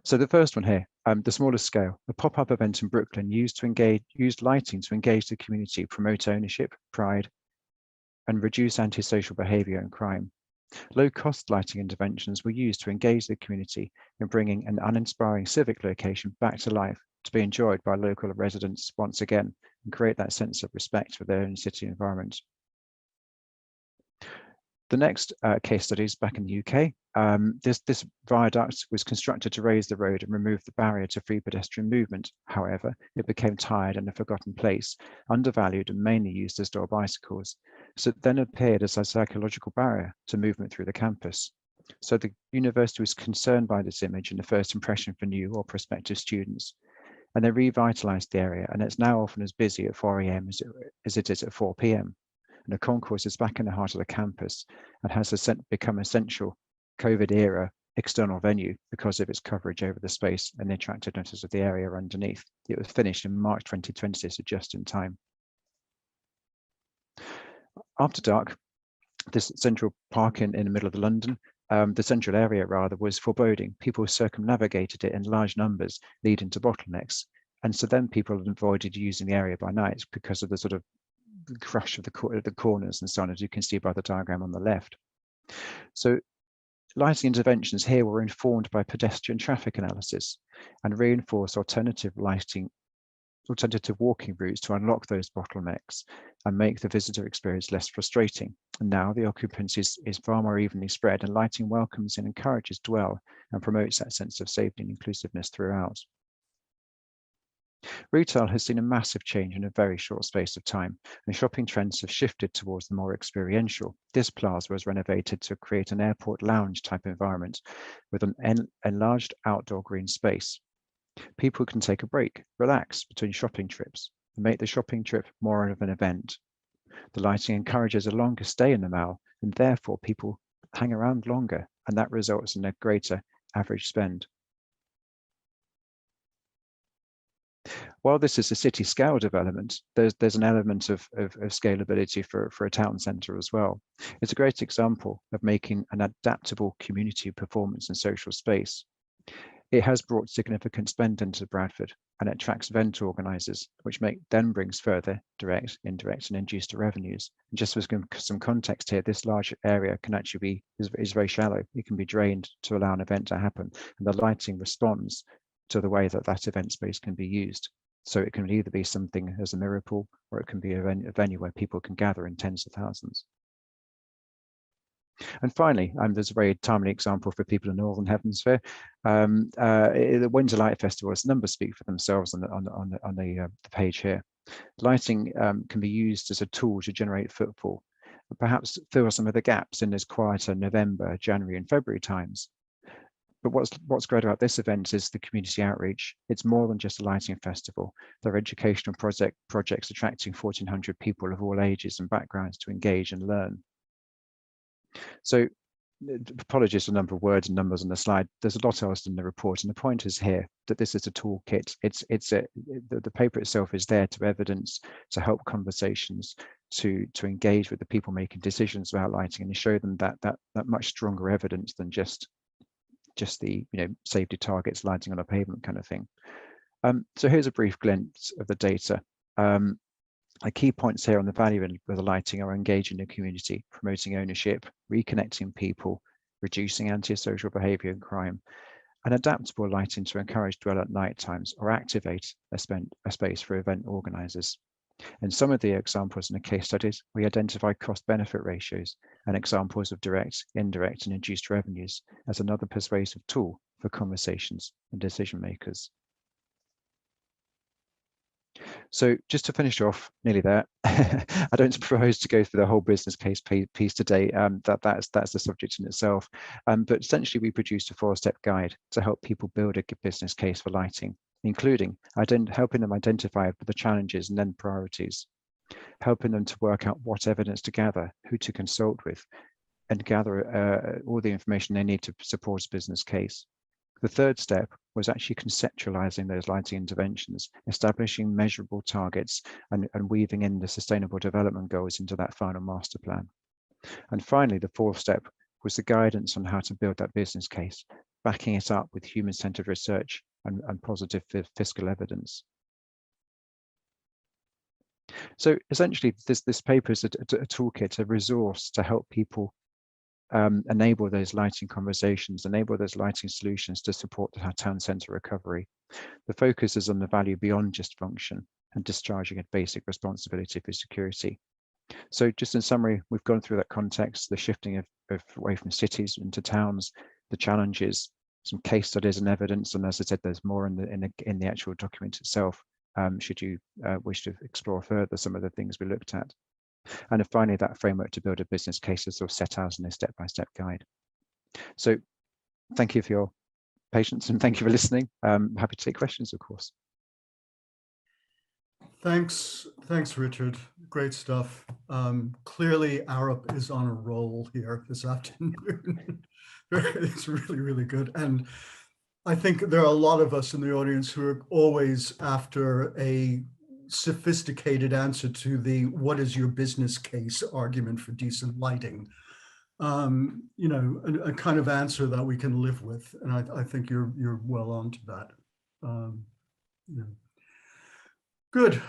So the first one here, the smallest scale, a pop-up event in Brooklyn used lighting to engage the community, promote ownership, pride, and reduce antisocial behaviour and crime. Low-cost lighting interventions were used to engage the community in bringing an uninspiring civic location back to life, to be enjoyed by local residents once again, and create that sense of respect for their own city environment. The next case study is back in the UK. This viaduct was constructed to raise the road and remove the barrier to free pedestrian movement. However, it became tired and a forgotten place, undervalued and mainly used to store bicycles. So it then appeared as a psychological barrier to movement through the campus. So the university was concerned by this image and the first impression for new or prospective students. And they revitalized the area, and it's now often as busy at 4 AM as it is at 4 PM. And the concourse is back in the heart of the campus and has become essential COVID-era external venue because of its coverage over the space and the attractiveness of the area underneath. It was finished in March 2020, so just in time. After dark, this central park in the middle of London, the central area rather, was foreboding. People circumnavigated it in large numbers, leading to bottlenecks. And so then people avoided using the area by night because of the sort of crush of the corners and so on, as you can see by the diagram on the left. So lighting interventions here were informed by pedestrian traffic analysis and reinforced alternative walking routes to unlock those bottlenecks and make the visitor experience less frustrating. And now the occupancy is far more evenly spread, and lighting welcomes and encourages dwell and promotes that sense of safety and inclusiveness throughout. Retail has seen a massive change in a very short space of time, and shopping trends have shifted towards the more experiential. This plaza was renovated to create an airport lounge type environment with an enlarged outdoor green space. People can take a break, relax between shopping trips, and make the shopping trip more of an event. The lighting encourages a longer stay in the mall, and therefore people hang around longer, and that results in a greater average spend. While this is a city scale development, there's an element of scalability for a town centre as well. It's a great example of making an adaptable community performance and social space. It has brought significant spend into Bradford, and it attracts event organisers, which then brings further direct, indirect and induced revenues. And just for some context here, this large area can actually is very shallow. It can be drained to allow an event to happen, and the lighting responds to the way that event space can be used. So it can either be something as a mirror pool, or it can be a venue where people can gather in tens of thousands. And finally, there's a very timely example for people in Northern Hemisphere. The Windsor Light Festival's numbers speak for themselves on the page here. Lighting can be used as a tool to generate footfall, and perhaps fill some of the gaps in those quieter November, January and February times. But what's great about this event is the community outreach. It's more than just a lighting festival. There are educational projects attracting 1,400 people of all ages and backgrounds to engage and learn. So apologies for the number of words and numbers on the slide. There's a lot else in the report, and the point is here that this is a toolkit. The paper itself is there to evidence, to help conversations, to engage with the people making decisions about lighting, and to show them that much stronger evidence than just the safety targets, lighting on a pavement kind of thing. So here's a brief glimpse of the data. The key points here on the value of the lighting are engaging the community, promoting ownership, reconnecting people, reducing antisocial behaviour and crime, and adaptable lighting to encourage dwell at night times or activate a space for event organisers. In some of the examples in the case studies, we identify cost-benefit ratios and examples of direct, indirect and induced revenues as another persuasive tool for conversations and decision makers. So just to finish off, nearly there, I don't propose to go through the whole business case piece today. That's the subject in itself. But essentially, we produced a 4-step guide to help people build a business case for lighting, including helping them identify the challenges and then priorities, helping them to work out what evidence to gather, who to consult with, and gather all the information they need to support a business case. The 3rd step was actually conceptualizing those lighting interventions, establishing measurable targets and weaving in the sustainable development goals into that final master plan. And finally, the 4th step was the guidance on how to build that business case, backing it up with human-centered research and positive fiscal evidence. So essentially, this paper is a toolkit, a resource to help people enable those lighting conversations, enable those lighting solutions to support the town centre recovery. The focus is on the value beyond just function and discharging a basic responsibility for security. So just in summary, we've gone through that context, the shifting of away from cities into towns, the challenges, some case studies and evidence, and as I said, there's more in the actual document itself, should you wish to explore further some of the things we looked at. And then finally, that framework to build a business case is sort of set out in a step-by-step guide. So thank you for your patience and thank you for listening. Happy to take questions, of course. Thanks, Richard. Great stuff. Clearly, Arup is on a roll here this afternoon. It's really, really good. And I think there are a lot of us in the audience who are always after a sophisticated answer to the what is your business case argument for decent lighting. A kind of answer that we can live with. And I think you're well on to that. Good.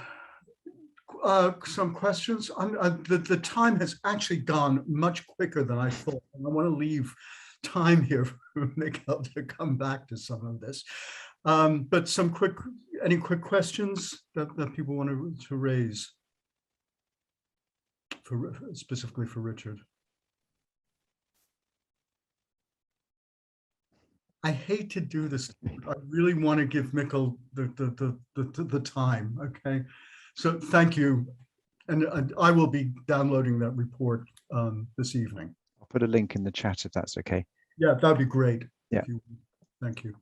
Some questions. The time has actually gone much quicker than I thought. And I want to leave time here for Mikhail to come back to some of this. But any quick questions that people want to raise, specifically for Richard? I hate to do this. I really want to give Mikhail the time. Okay, so thank you, and I will be downloading that report this evening. I'll put a link in the chat if that's okay. Yeah, that'd be great. Yeah. Thank you.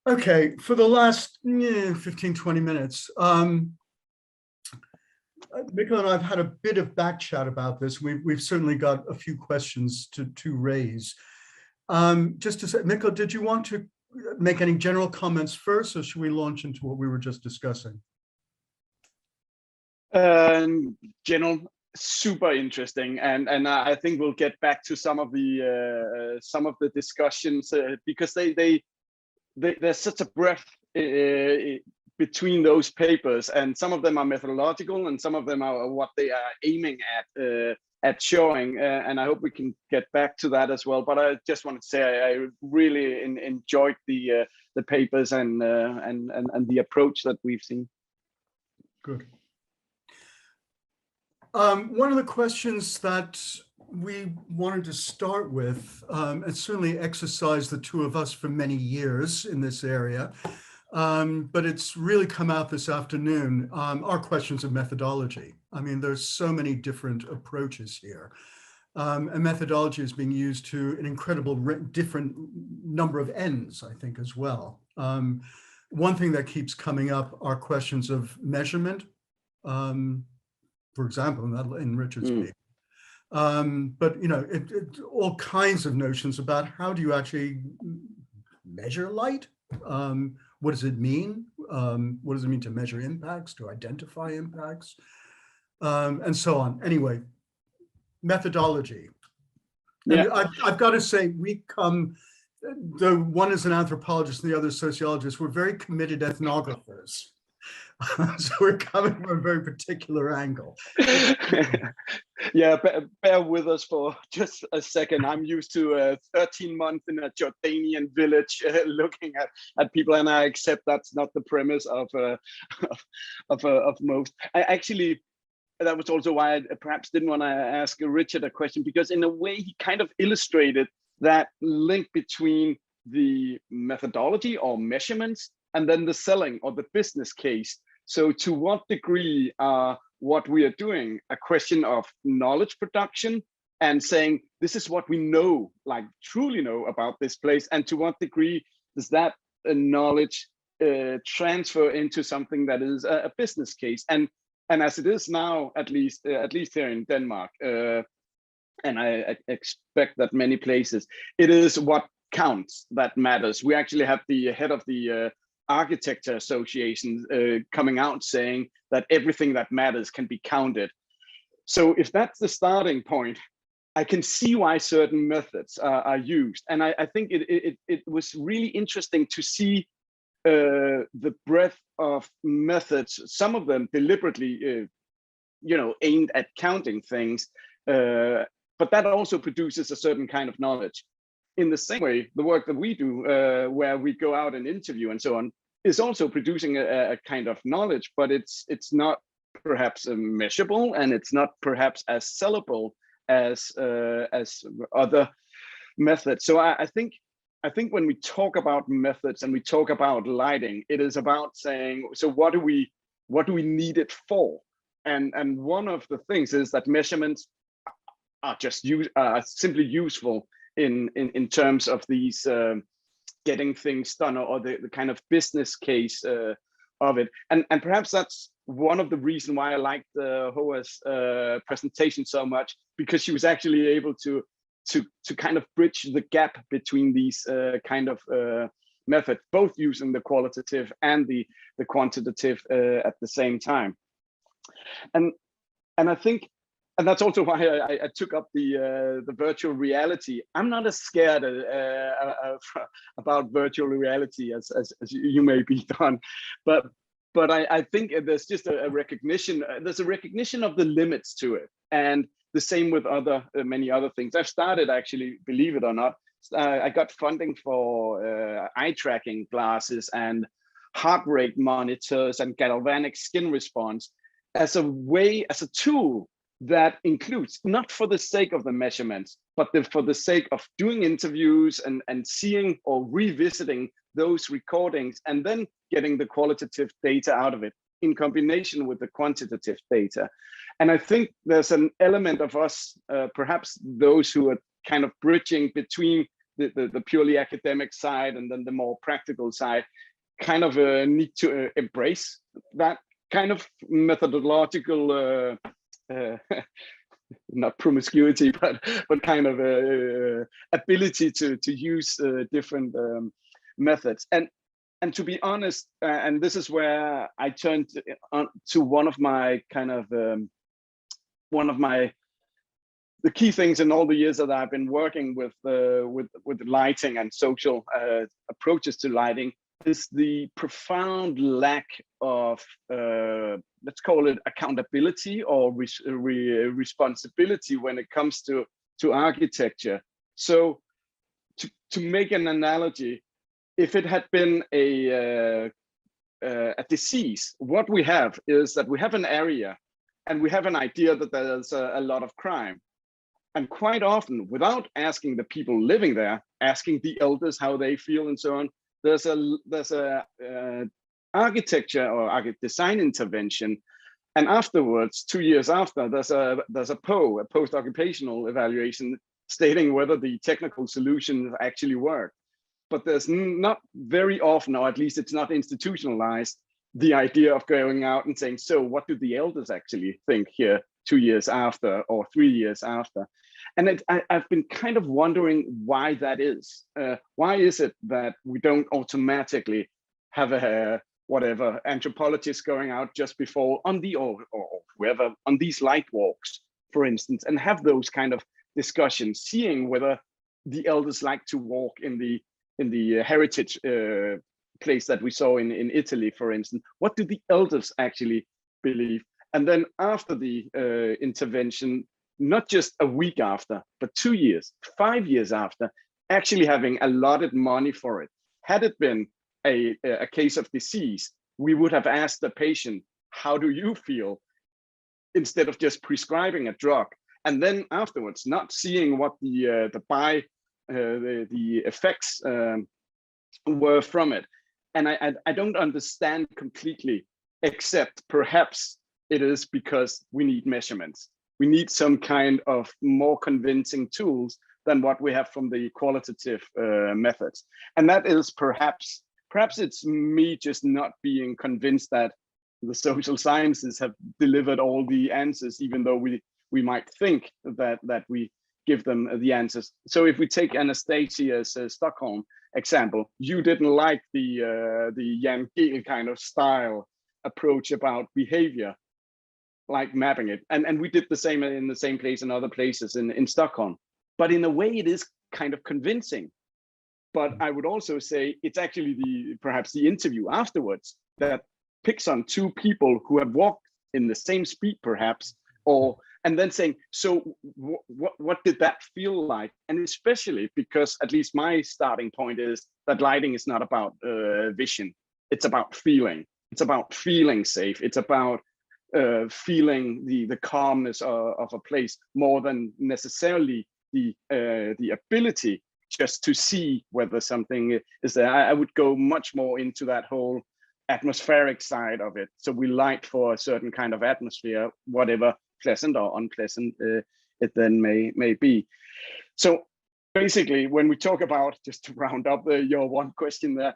Okay, for the last 15, 20 minutes, Mikhail and I have had a bit of back chat about this. We've certainly got a few questions to raise. Just to say, Mikhail, did you want to make any general comments first, or should we launch into what we were just discussing? General, super interesting, and I think we'll get back to some of the discussions because there's such a breadth between those papers, and some of them are methodological and some of them are what they are aiming at showing, and I hope we can get back to that as well. But I just wanted to say I really enjoyed the papers and the approach that we've seen. Good. One of the questions that we wanted to start with, and certainly exercised the two of us for many years in this area, but it's really come out this afternoon, are questions of methodology. I mean, there's so many different approaches here. And methodology is being used to an incredible different number of ends, I think, as well. One thing that keeps coming up are questions of measurement, for example, in Richard's paper. But all kinds of notions about how do you actually measure light? What does it mean? What does it mean to measure impacts, to identify impacts, and so on. Anyway, methodology. Yeah. And I've got to say, the one is an anthropologist and the other is sociologist. We're very committed ethnographers. So we're coming from a very particular angle. Yeah, bear with us for just a second. I'm used to 13 months in a Jordanian village looking at people, and I accept that's not the premise of most. That was also why I perhaps didn't want to ask Richard a question, because in a way he kind of illustrated that link between the methodology or measurements and then the selling or the business case. So to what degree are what we are doing a question of knowledge production and saying, this is what we know, like truly know about this place, and to what degree does that knowledge transfer into something that is a business case? And as it is now, at least here in Denmark, and I expect that many places, it is what counts that matters. We actually have the head of the Architecture Association coming out saying that everything that matters can be counted. So if that's the starting point, I can see why certain methods are used. And I think it was really interesting to see the breadth of methods, some of them deliberately aimed at counting things, but that also produces a certain kind of knowledge. In the same way, the work that we do, where we go out and interview and so on, is also producing a kind of knowledge, but it's not perhaps measurable, and it's not perhaps as sellable as other methods. So I think when we talk about methods and we talk about lighting, it is about saying, so what do we need it for? And one of the things is that measurements are just simply useful in terms of these getting things done, or the kind of business case of it. And perhaps that's one of the reasons why I liked Hoa's presentation so much, because she was actually able to kind of bridge the gap between these kind of methods, both using the qualitative and the quantitative at the same time. And I think, and that's also why I took up the virtual reality. I'm not as scared about virtual reality as you may be, Don, but I think there's just a recognition. There's a recognition of the limits to it, and the same with many other things. I've started, actually, believe it or not, I got funding for eye tracking glasses and heart rate monitors and galvanic skin response as a tool that includes, not for the sake of the measurements, but for the sake of doing interviews and seeing or revisiting those recordings, and then getting the qualitative data out of it in combination with the quantitative data. And I think there's an element of us, perhaps those who are kind of bridging between the purely academic side and then the more practical side, kind of need to embrace that kind of methodological not promiscuity, but kind of ability to use different methods. And to be honest, and this is where I turned to one of my kind of the key things in all the years that I've been working with lighting and social approaches to lighting, is the profound lack of let's call it accountability or responsibility when it comes to architecture. So to make an analogy, if it had been a disease, what we have is that we have an area and we have an idea that there's a lot of crime. And quite often, without asking the people living there, asking the elders how they feel and so on, there's a architecture or design intervention, and afterwards, 2 years after, there's a PO, a post-occupational evaluation, stating whether the technical solutions actually work. But there's not very often, or at least it's not institutionalized, the idea of going out and saying, so what do the elders actually think here? 2 years after or 3 years after. And I've been kind of wondering why that is. Why is it that we don't automatically have a whatever anthropologist going out just before on the or whoever on these light walks, for instance, and have those kind of discussions, seeing whether the elders like to walk in the heritage place that we saw in Italy, for instance. What do the elders actually believe? And then after the intervention, not just a week after, but 2 years, 5 years after, actually having allotted money for it. Had it been a case of disease, we would have asked the patient, how do you feel? Instead of just prescribing a drug. And then afterwards, not seeing what the effects were from it. And I don't understand completely, except perhaps it is because we need measurements. We need some kind of more convincing tools than what we have from the qualitative methods. And that is perhaps it's me just not being convinced that the social sciences have delivered all the answers, even though we might think that we give them the answers. So if we take Anastasia's Stockholm example, you didn't like the Jan Gehl kind of style approach about behavior, like mapping it. And we did the same in the same place and other places in Stockholm. But in a way, it is kind of convincing. But I would also say it's actually perhaps the interview afterwards that picks on two people who have walked in the same speed, perhaps, and then saying, so what did that feel like? And especially because at least my starting point is that lighting is not about vision. It's about feeling. It's about feeling safe. It's about feeling the calmness of a place more than necessarily the ability just to see whether something is there. I would go much more into that whole atmospheric side of it. So we light for a certain kind of atmosphere, whatever pleasant or unpleasant it then may be. So basically, when we talk about, just to round up your one question there,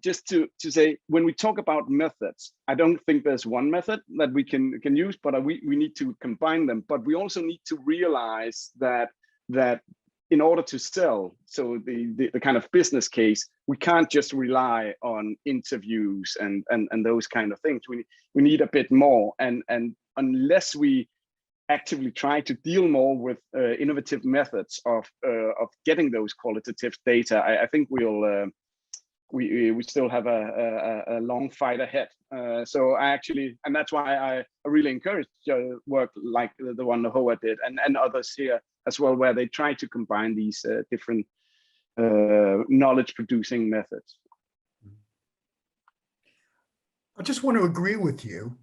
just to say, when we talk about methods, I don't think there's one method that we can use, but we need to combine them. But we also need to realize that in order to sell, so the kind of business case, we can't just rely on interviews and those kind of things. We need a bit more, and unless we actively try to deal more with innovative methods of getting those qualitative data, I think we still have a long fight ahead. So I actually, and that's why I really encourage work like the one Hoa did and others here as well, where they try to combine these different knowledge producing methods. I just want to agree with you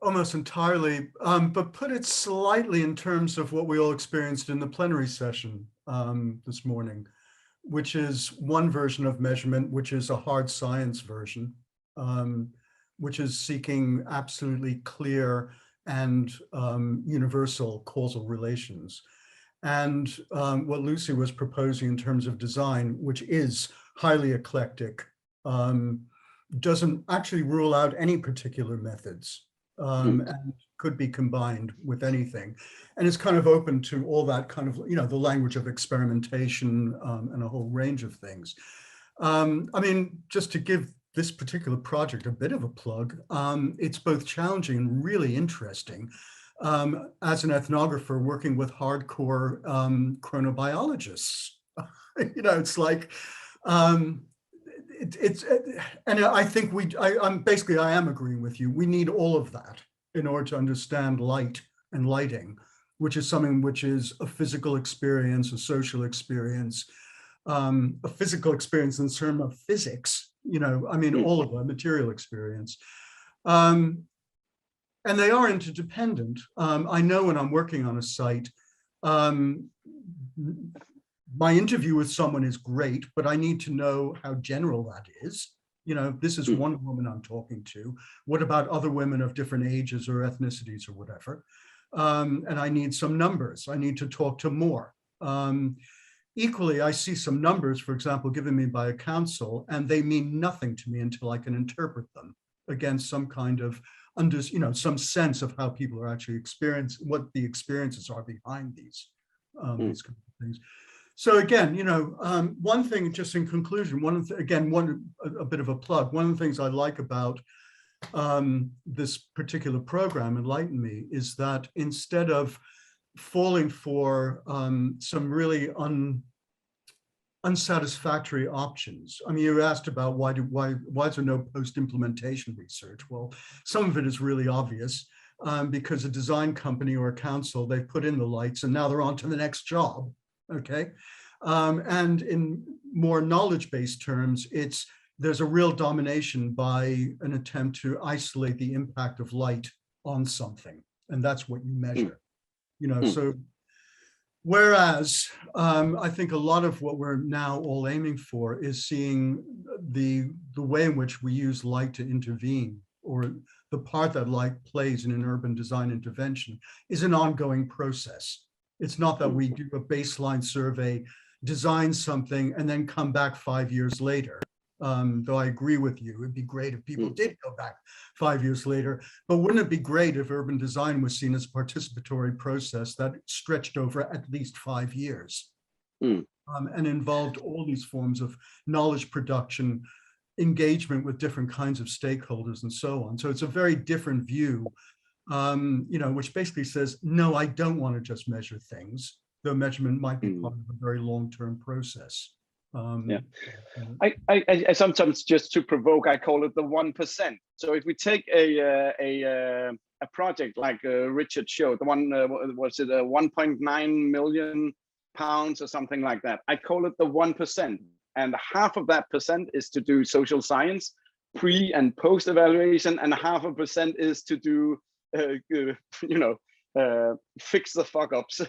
almost entirely, but put it slightly in terms of what we all experienced in the plenary session this morning, which is one version of measurement, which is a hard science version, which is seeking absolutely clear and universal causal relations. And what Lucy was proposing in terms of design, which is highly eclectic, doesn't actually rule out any particular methods and could be combined with anything. And it's kind of open to all that kind of, the language of experimentation and a whole range of things. I mean, just to give this particular project a bit of a plug, it's both challenging and really interesting. As an ethnographer working with hardcore chronobiologists, it's like, and I think I am agreeing with you. We need all of that in order to understand light and lighting, which is something which is a physical experience, a social experience, a physical experience in terms of physics, all of a material experience. And they are interdependent. I know when I'm working on a site, my interview with someone is great, but I need to know how general that is. This is one woman I'm talking to. What about other women of different ages or ethnicities or whatever? And I need some numbers. I need to talk to more. Equally, I see some numbers, for example, given me by a council, and they mean nothing to me until I can interpret them against some kind of some sense of how people are actually experiencing, what the experiences are behind these kind of things. So again, one thing, just in conclusion, a bit of a plug. One of the things I like about this particular program, ENLIGHTENme, is that instead of falling for some really unsatisfactory options. I mean, you asked about why is there no post-implementation research? Well, some of it is really obvious because a design company or a council, they've put in the lights and now they're on to the next job, okay? And in more knowledge-based terms, there's a real domination by an attempt to isolate the impact of light on something, and that's what you measure. So whereas I think a lot of what we're now all aiming for is seeing the way in which we use light to intervene, or the part that light plays in an urban design intervention, is an ongoing process. It's not that we do a baseline survey, design something, and then come back 5 years later. Though I agree with you, it'd be great if people did go back 5 years later, but wouldn't it be great if urban design was seen as a participatory process that stretched over at least 5 years and involved all these forms of knowledge production, engagement with different kinds of stakeholders and so on. So it's a very different view, which basically says, no, I don't want to just measure things, though measurement might be part of a very long-term process. I sometimes, just to provoke, I call it the 1%. So if we take a project like Richard showed, the one was it 1.9 million pounds or something like that, I call it the 1%, and half of that percent is to do social science pre and post evaluation, and 0.5% is to do fix the fuck ups.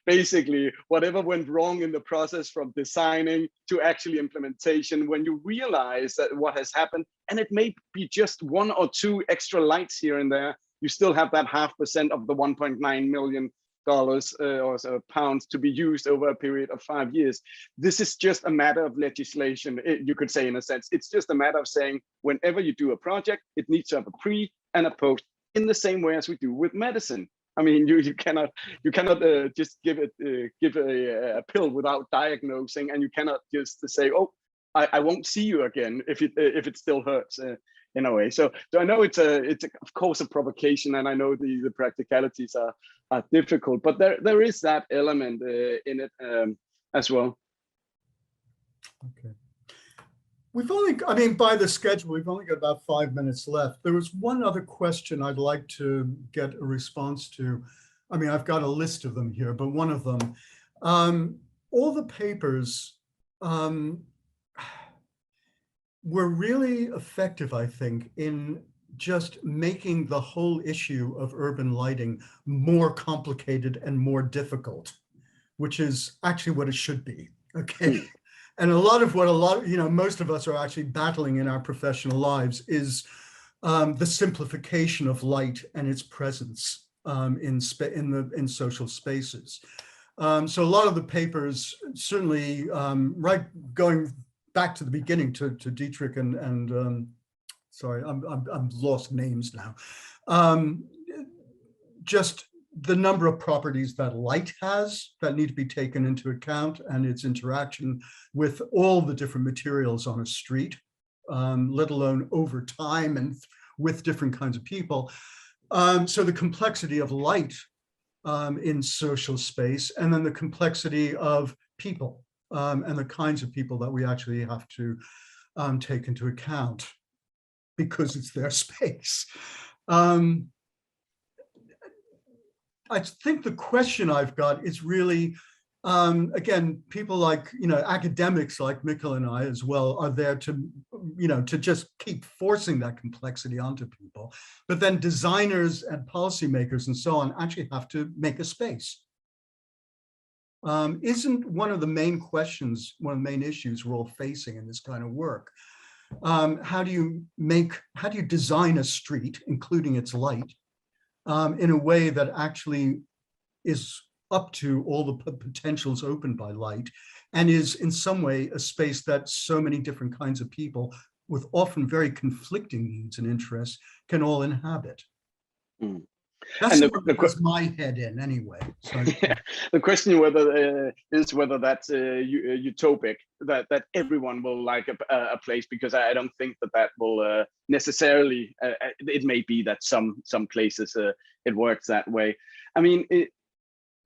Basically, whatever went wrong in the process from designing to actually implementation, when you realize that what has happened, and it may be just 1 or 2 extra lights here and there, you still have that 0.5% of the $1.9 million or so pounds to be used over a period of 5 years. This is just a matter of legislation, you could say, in a sense. It's just a matter of saying, whenever you do a project, it needs to have a pre and a post, in the same way as we do with medicine. I mean, you cannot just give a pill without diagnosing, and you cannot just say, oh, I won't see you again if it still hurts in a way. So I know it's of course a provocation, and I know the practicalities are difficult, but there is that element in it as well. Okay. By the schedule, we've only got about 5 minutes left. There was one other question I'd like to get a response to. I mean, I've got a list of them here, but one of them, all the papers were really effective, I think, in just making the whole issue of urban lighting more complicated and more difficult, which is actually what it should be, okay? And most of us are actually battling in our professional lives is the simplification of light and its presence in social spaces. So a lot of the papers, certainly, going back to the beginning to Dietrich and sorry, I'm lost names now. Just the number of properties that light has that need to be taken into account, and its interaction with all the different materials on a street, let alone over time and with different kinds of people. So the complexity of light in social space, and then the complexity of people and the kinds of people that we actually have to take into account because it's their space. I think the question I've got is really, again, people like, academics like Mikkel and I as well are there to, to just keep forcing that complexity onto people. But then designers and policymakers and so on actually have to make a space. Isn't one of the main questions, one of the main issues we're all facing in this kind of work? How do you design a street, including its light, in a way that actually is up to all the potentials opened by light, and is in some way a space that so many different kinds of people with often very conflicting needs and interests can all inhabit. Mm. That's And what puts my head in anyway. So. Yeah, the question is whether that's utopic, that everyone will like a place, because I don't think that will necessarily. It may be that some places it works that way. I mean,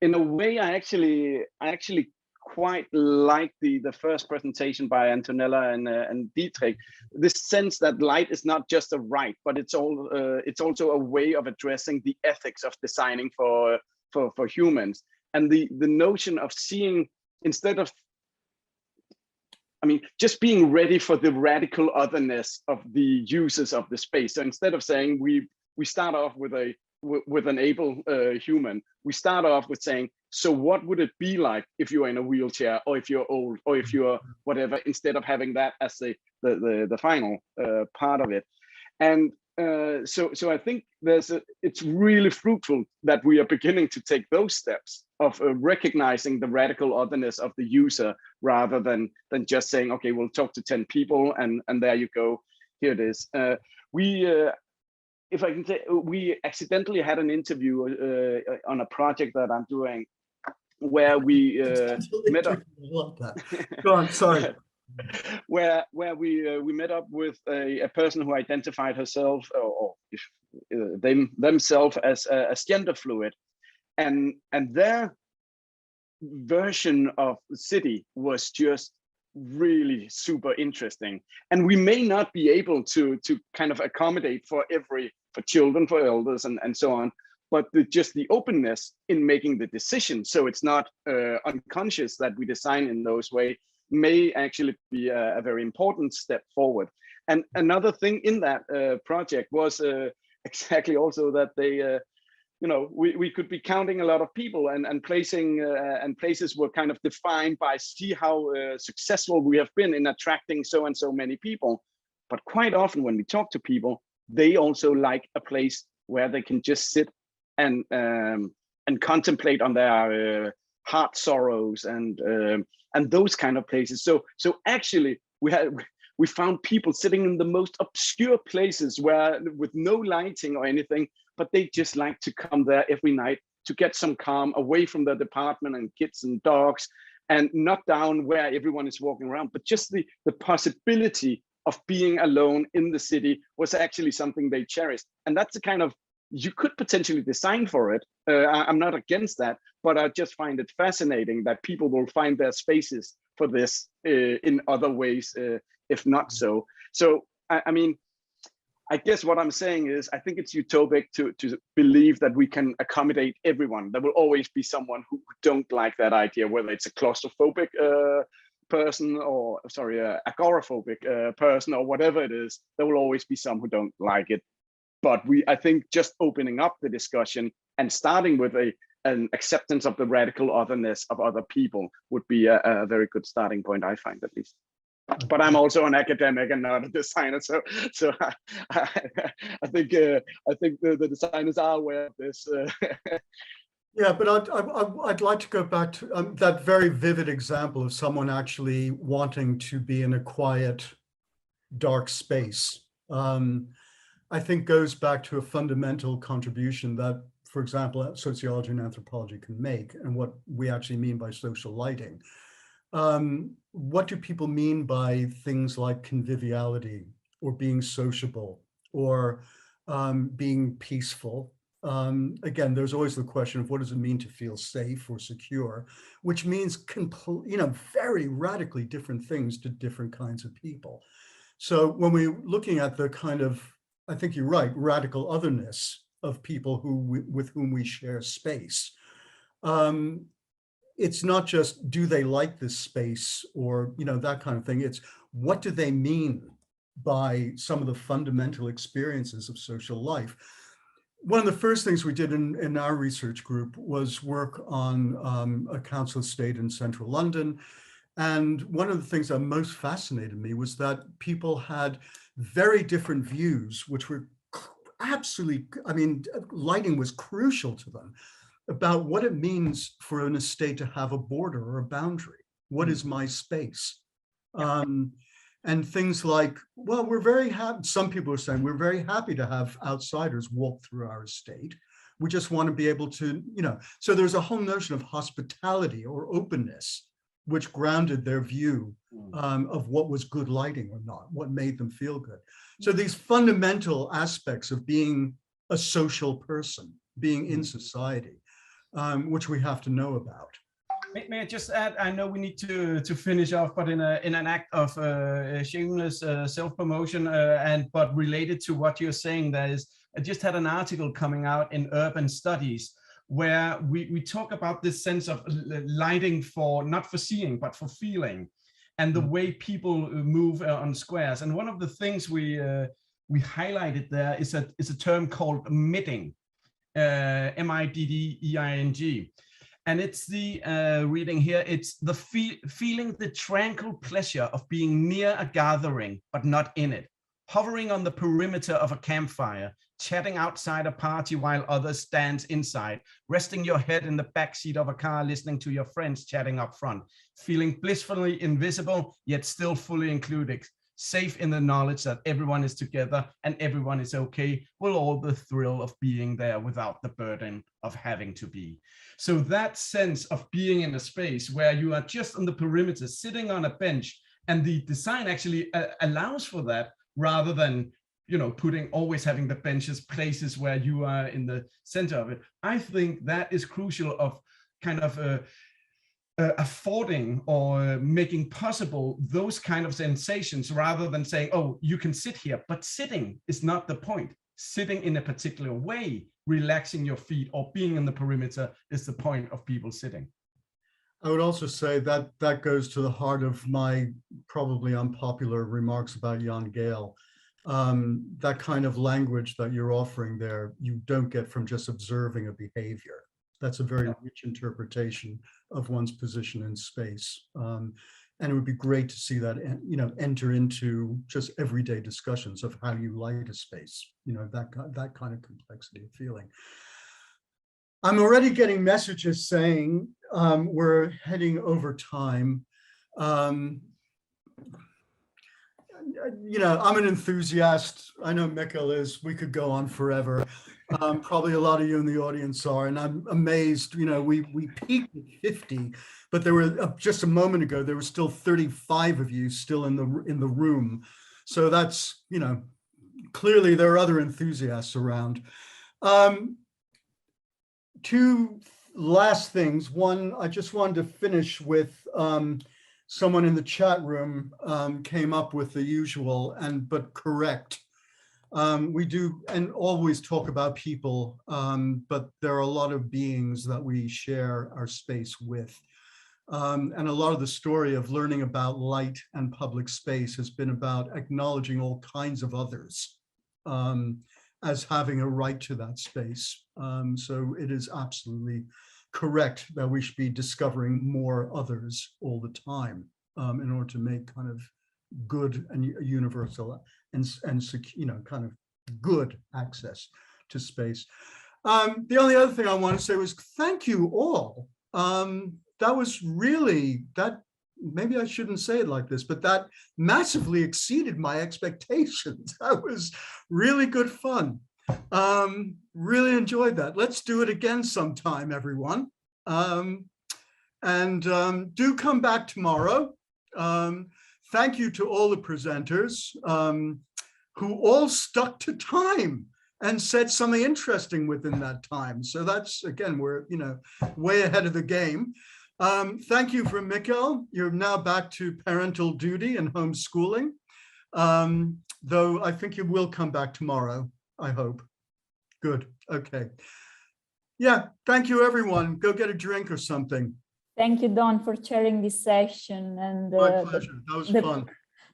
in a way, I actually quite like the first presentation by Antonella and Dietrich. This sense that light is not just a right, but it's also a way of addressing the ethics of designing for humans, and the notion of seeing, instead of, I mean, just being ready for the radical otherness of the users of the space. So instead of saying we start off with an able human, we start off with saying, so what would it be like if you're in a wheelchair, or if you're old, or if you're whatever, instead of having that as the final part of it. And so I think it's really fruitful that we are beginning to take those steps of recognizing the radical otherness of the user, rather than just saying, okay, we'll talk to 10 people and there you go, here it is. If I can say, we accidentally had an interview on a project that I'm doing, where we met up. Go on, sorry. where we met up with a person who identified herself or themselves as gender fluid, and their version of the city was just really super interesting. And we may not be able to kind of accommodate for children, for elders, and so on, but just the openness in making the decision, so it's not unconscious that we design in those ways, may actually be a very important step forward. And another thing in that project was exactly also that they we could be counting a lot of people and placing and places were kind of defined by see how successful we have been in attracting so and so many people. But quite often when we talk to people, they also like a place where they can just sit and contemplate on their heart sorrows and those kind of places. So actually we found people sitting in the most obscure places where with no lighting or anything, but they just like to come there every night to get some calm away from the department and kids and dogs, and not down where everyone is walking around, but just the possibility of being alone in the city was actually something they cherished. And that's the kind of, you could potentially design for it. I'm not against that, but I just find it fascinating that people will find their spaces for this in other ways, if not so. So, I mean, I guess what I'm saying is, I think it's utopic to believe that we can accommodate everyone. There will always be someone who don't like that idea, whether it's a claustrophobic person or, sorry, agoraphobic person or whatever it is. There will always be some who don't like it. But I think just opening up the discussion and starting with an acceptance of the radical otherness of other people would be a very good starting point, I find, at least. But I'm also an academic and not a designer, so I think the designers are aware of this. Yeah, but I'd like to go back to that very vivid example of someone actually wanting to be in a quiet, dark space. I think goes back to a fundamental contribution that, for example, sociology and anthropology can make, and what we actually mean by social lighting. What do people mean by things like conviviality, or being sociable, or being peaceful? Again, there's always the question of what does it mean to feel safe or secure, which means very radically different things to different kinds of people. So when we're looking at the kind of, I think you're right, radical otherness of people with whom we share space, it's not just do they like this space or that kind of thing. It's what do they mean by some of the fundamental experiences of social life. One of the first things we did in our research group was work on a council estate in central London. And one of the things that most fascinated me was that people had very different views, which were absolutely, I mean, lighting was crucial to them, about what it means for an estate to have a border or a boundary. What is my space? And things like, well, we're very happy, some people are saying, we're very happy to have outsiders walk through our estate. We just want to be able to, so there's a whole notion of hospitality or openness, which grounded their view of what was good lighting or not, what made them feel good. So these fundamental aspects of being a social person, being in society, which we have to know about. May I just add? I know we need to finish off, but in an act of shameless self-promotion, but related to what you're saying, I just had an article coming out in Urban Studies where we talk about this sense of lighting for not for seeing but for feeling, and the way people move on squares. And one of the things we highlighted there is a term called midding, M-I-D-D-E-I-N-G. And it's the reading here, it's the feeling the tranquil pleasure of being near a gathering, but not in it. Hovering on the perimeter of a campfire, chatting outside a party while others dance inside, resting your head in the backseat of a car, listening to your friends chatting up front, feeling blissfully invisible, yet still fully included, safe in the knowledge that everyone is together and everyone is okay, with all the thrill of being there without the burden of having to be. So that sense of being in a space where you are just on the perimeter, sitting on a bench, and the design actually allows for that, rather than always having the benches places where you are in the center of it. I think that is crucial of kind of affording or making possible those kind of sensations, rather than saying, oh, you can sit here, but sitting is not the point. Sitting in a particular way, relaxing your feet or being in the perimeter is the point of people sitting. I would also say that that goes to the heart of my probably unpopular remarks about Jan Gehl. That kind of language that you're offering there, you don't get from just observing a behavior. That's a very rich interpretation of one's position in space. And it would be great to see that, enter into just everyday discussions of how you light a space, that kind of complexity of feeling. I'm already getting messages saying we're heading over time. I'm an enthusiast. I know Mikkel is. We could go on forever. Probably a lot of you in the audience are, and I'm amazed. We peaked at 50, but there were just a moment ago there were still 35 of you still in the room. So that's clearly there are other enthusiasts around. Two last things. One, I just wanted to finish with someone in the chat room came up with the usual but correct. We do and always talk about people, but there are a lot of beings that we share our space with. And a lot of the story of learning about light and public space has been about acknowledging all kinds of others as having a right to that space. So it is absolutely correct that we should be discovering more others all the time in order to make kind of good and universal and kind of good access to space. The only other thing I want to say was thank you all. That was really, maybe I shouldn't say it like this, but that massively exceeded my expectations. That was really good fun. Really enjoyed that. Let's do it again sometime, everyone. Do come back tomorrow. Thank you to all the presenters who all stuck to time and said something interesting within that time. So that's, again, we're way ahead of the game. Thank you for Mikkel. You're now back to parental duty and homeschooling, though I think you will come back tomorrow, I hope. Good, okay. Yeah, thank you everyone. Go get a drink or something. Thank you, Don, for chairing this session. And my pleasure, that was fun.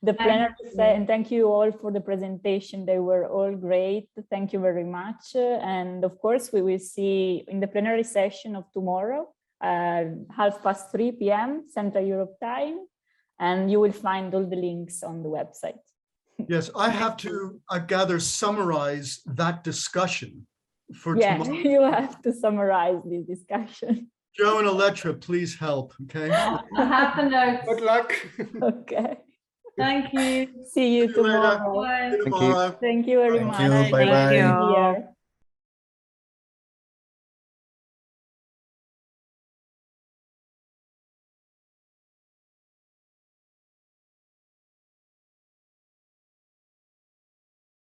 The plenary, and thank you all for the presentation. They were all great. Thank you very much. And of course, we will see in the plenary session of tomorrow, 3:30 p.m. Central Europe time. And you will find all the links on the website. Yes, I have to, I gather, summarize that discussion for tomorrow. Yeah, you have to summarize this discussion. Joe and Elettra, please help, okay? I have the notes. Good luck. Okay. Thank you. See you tomorrow. Bye. Thank you. Thank you very much. Bye bye. Here.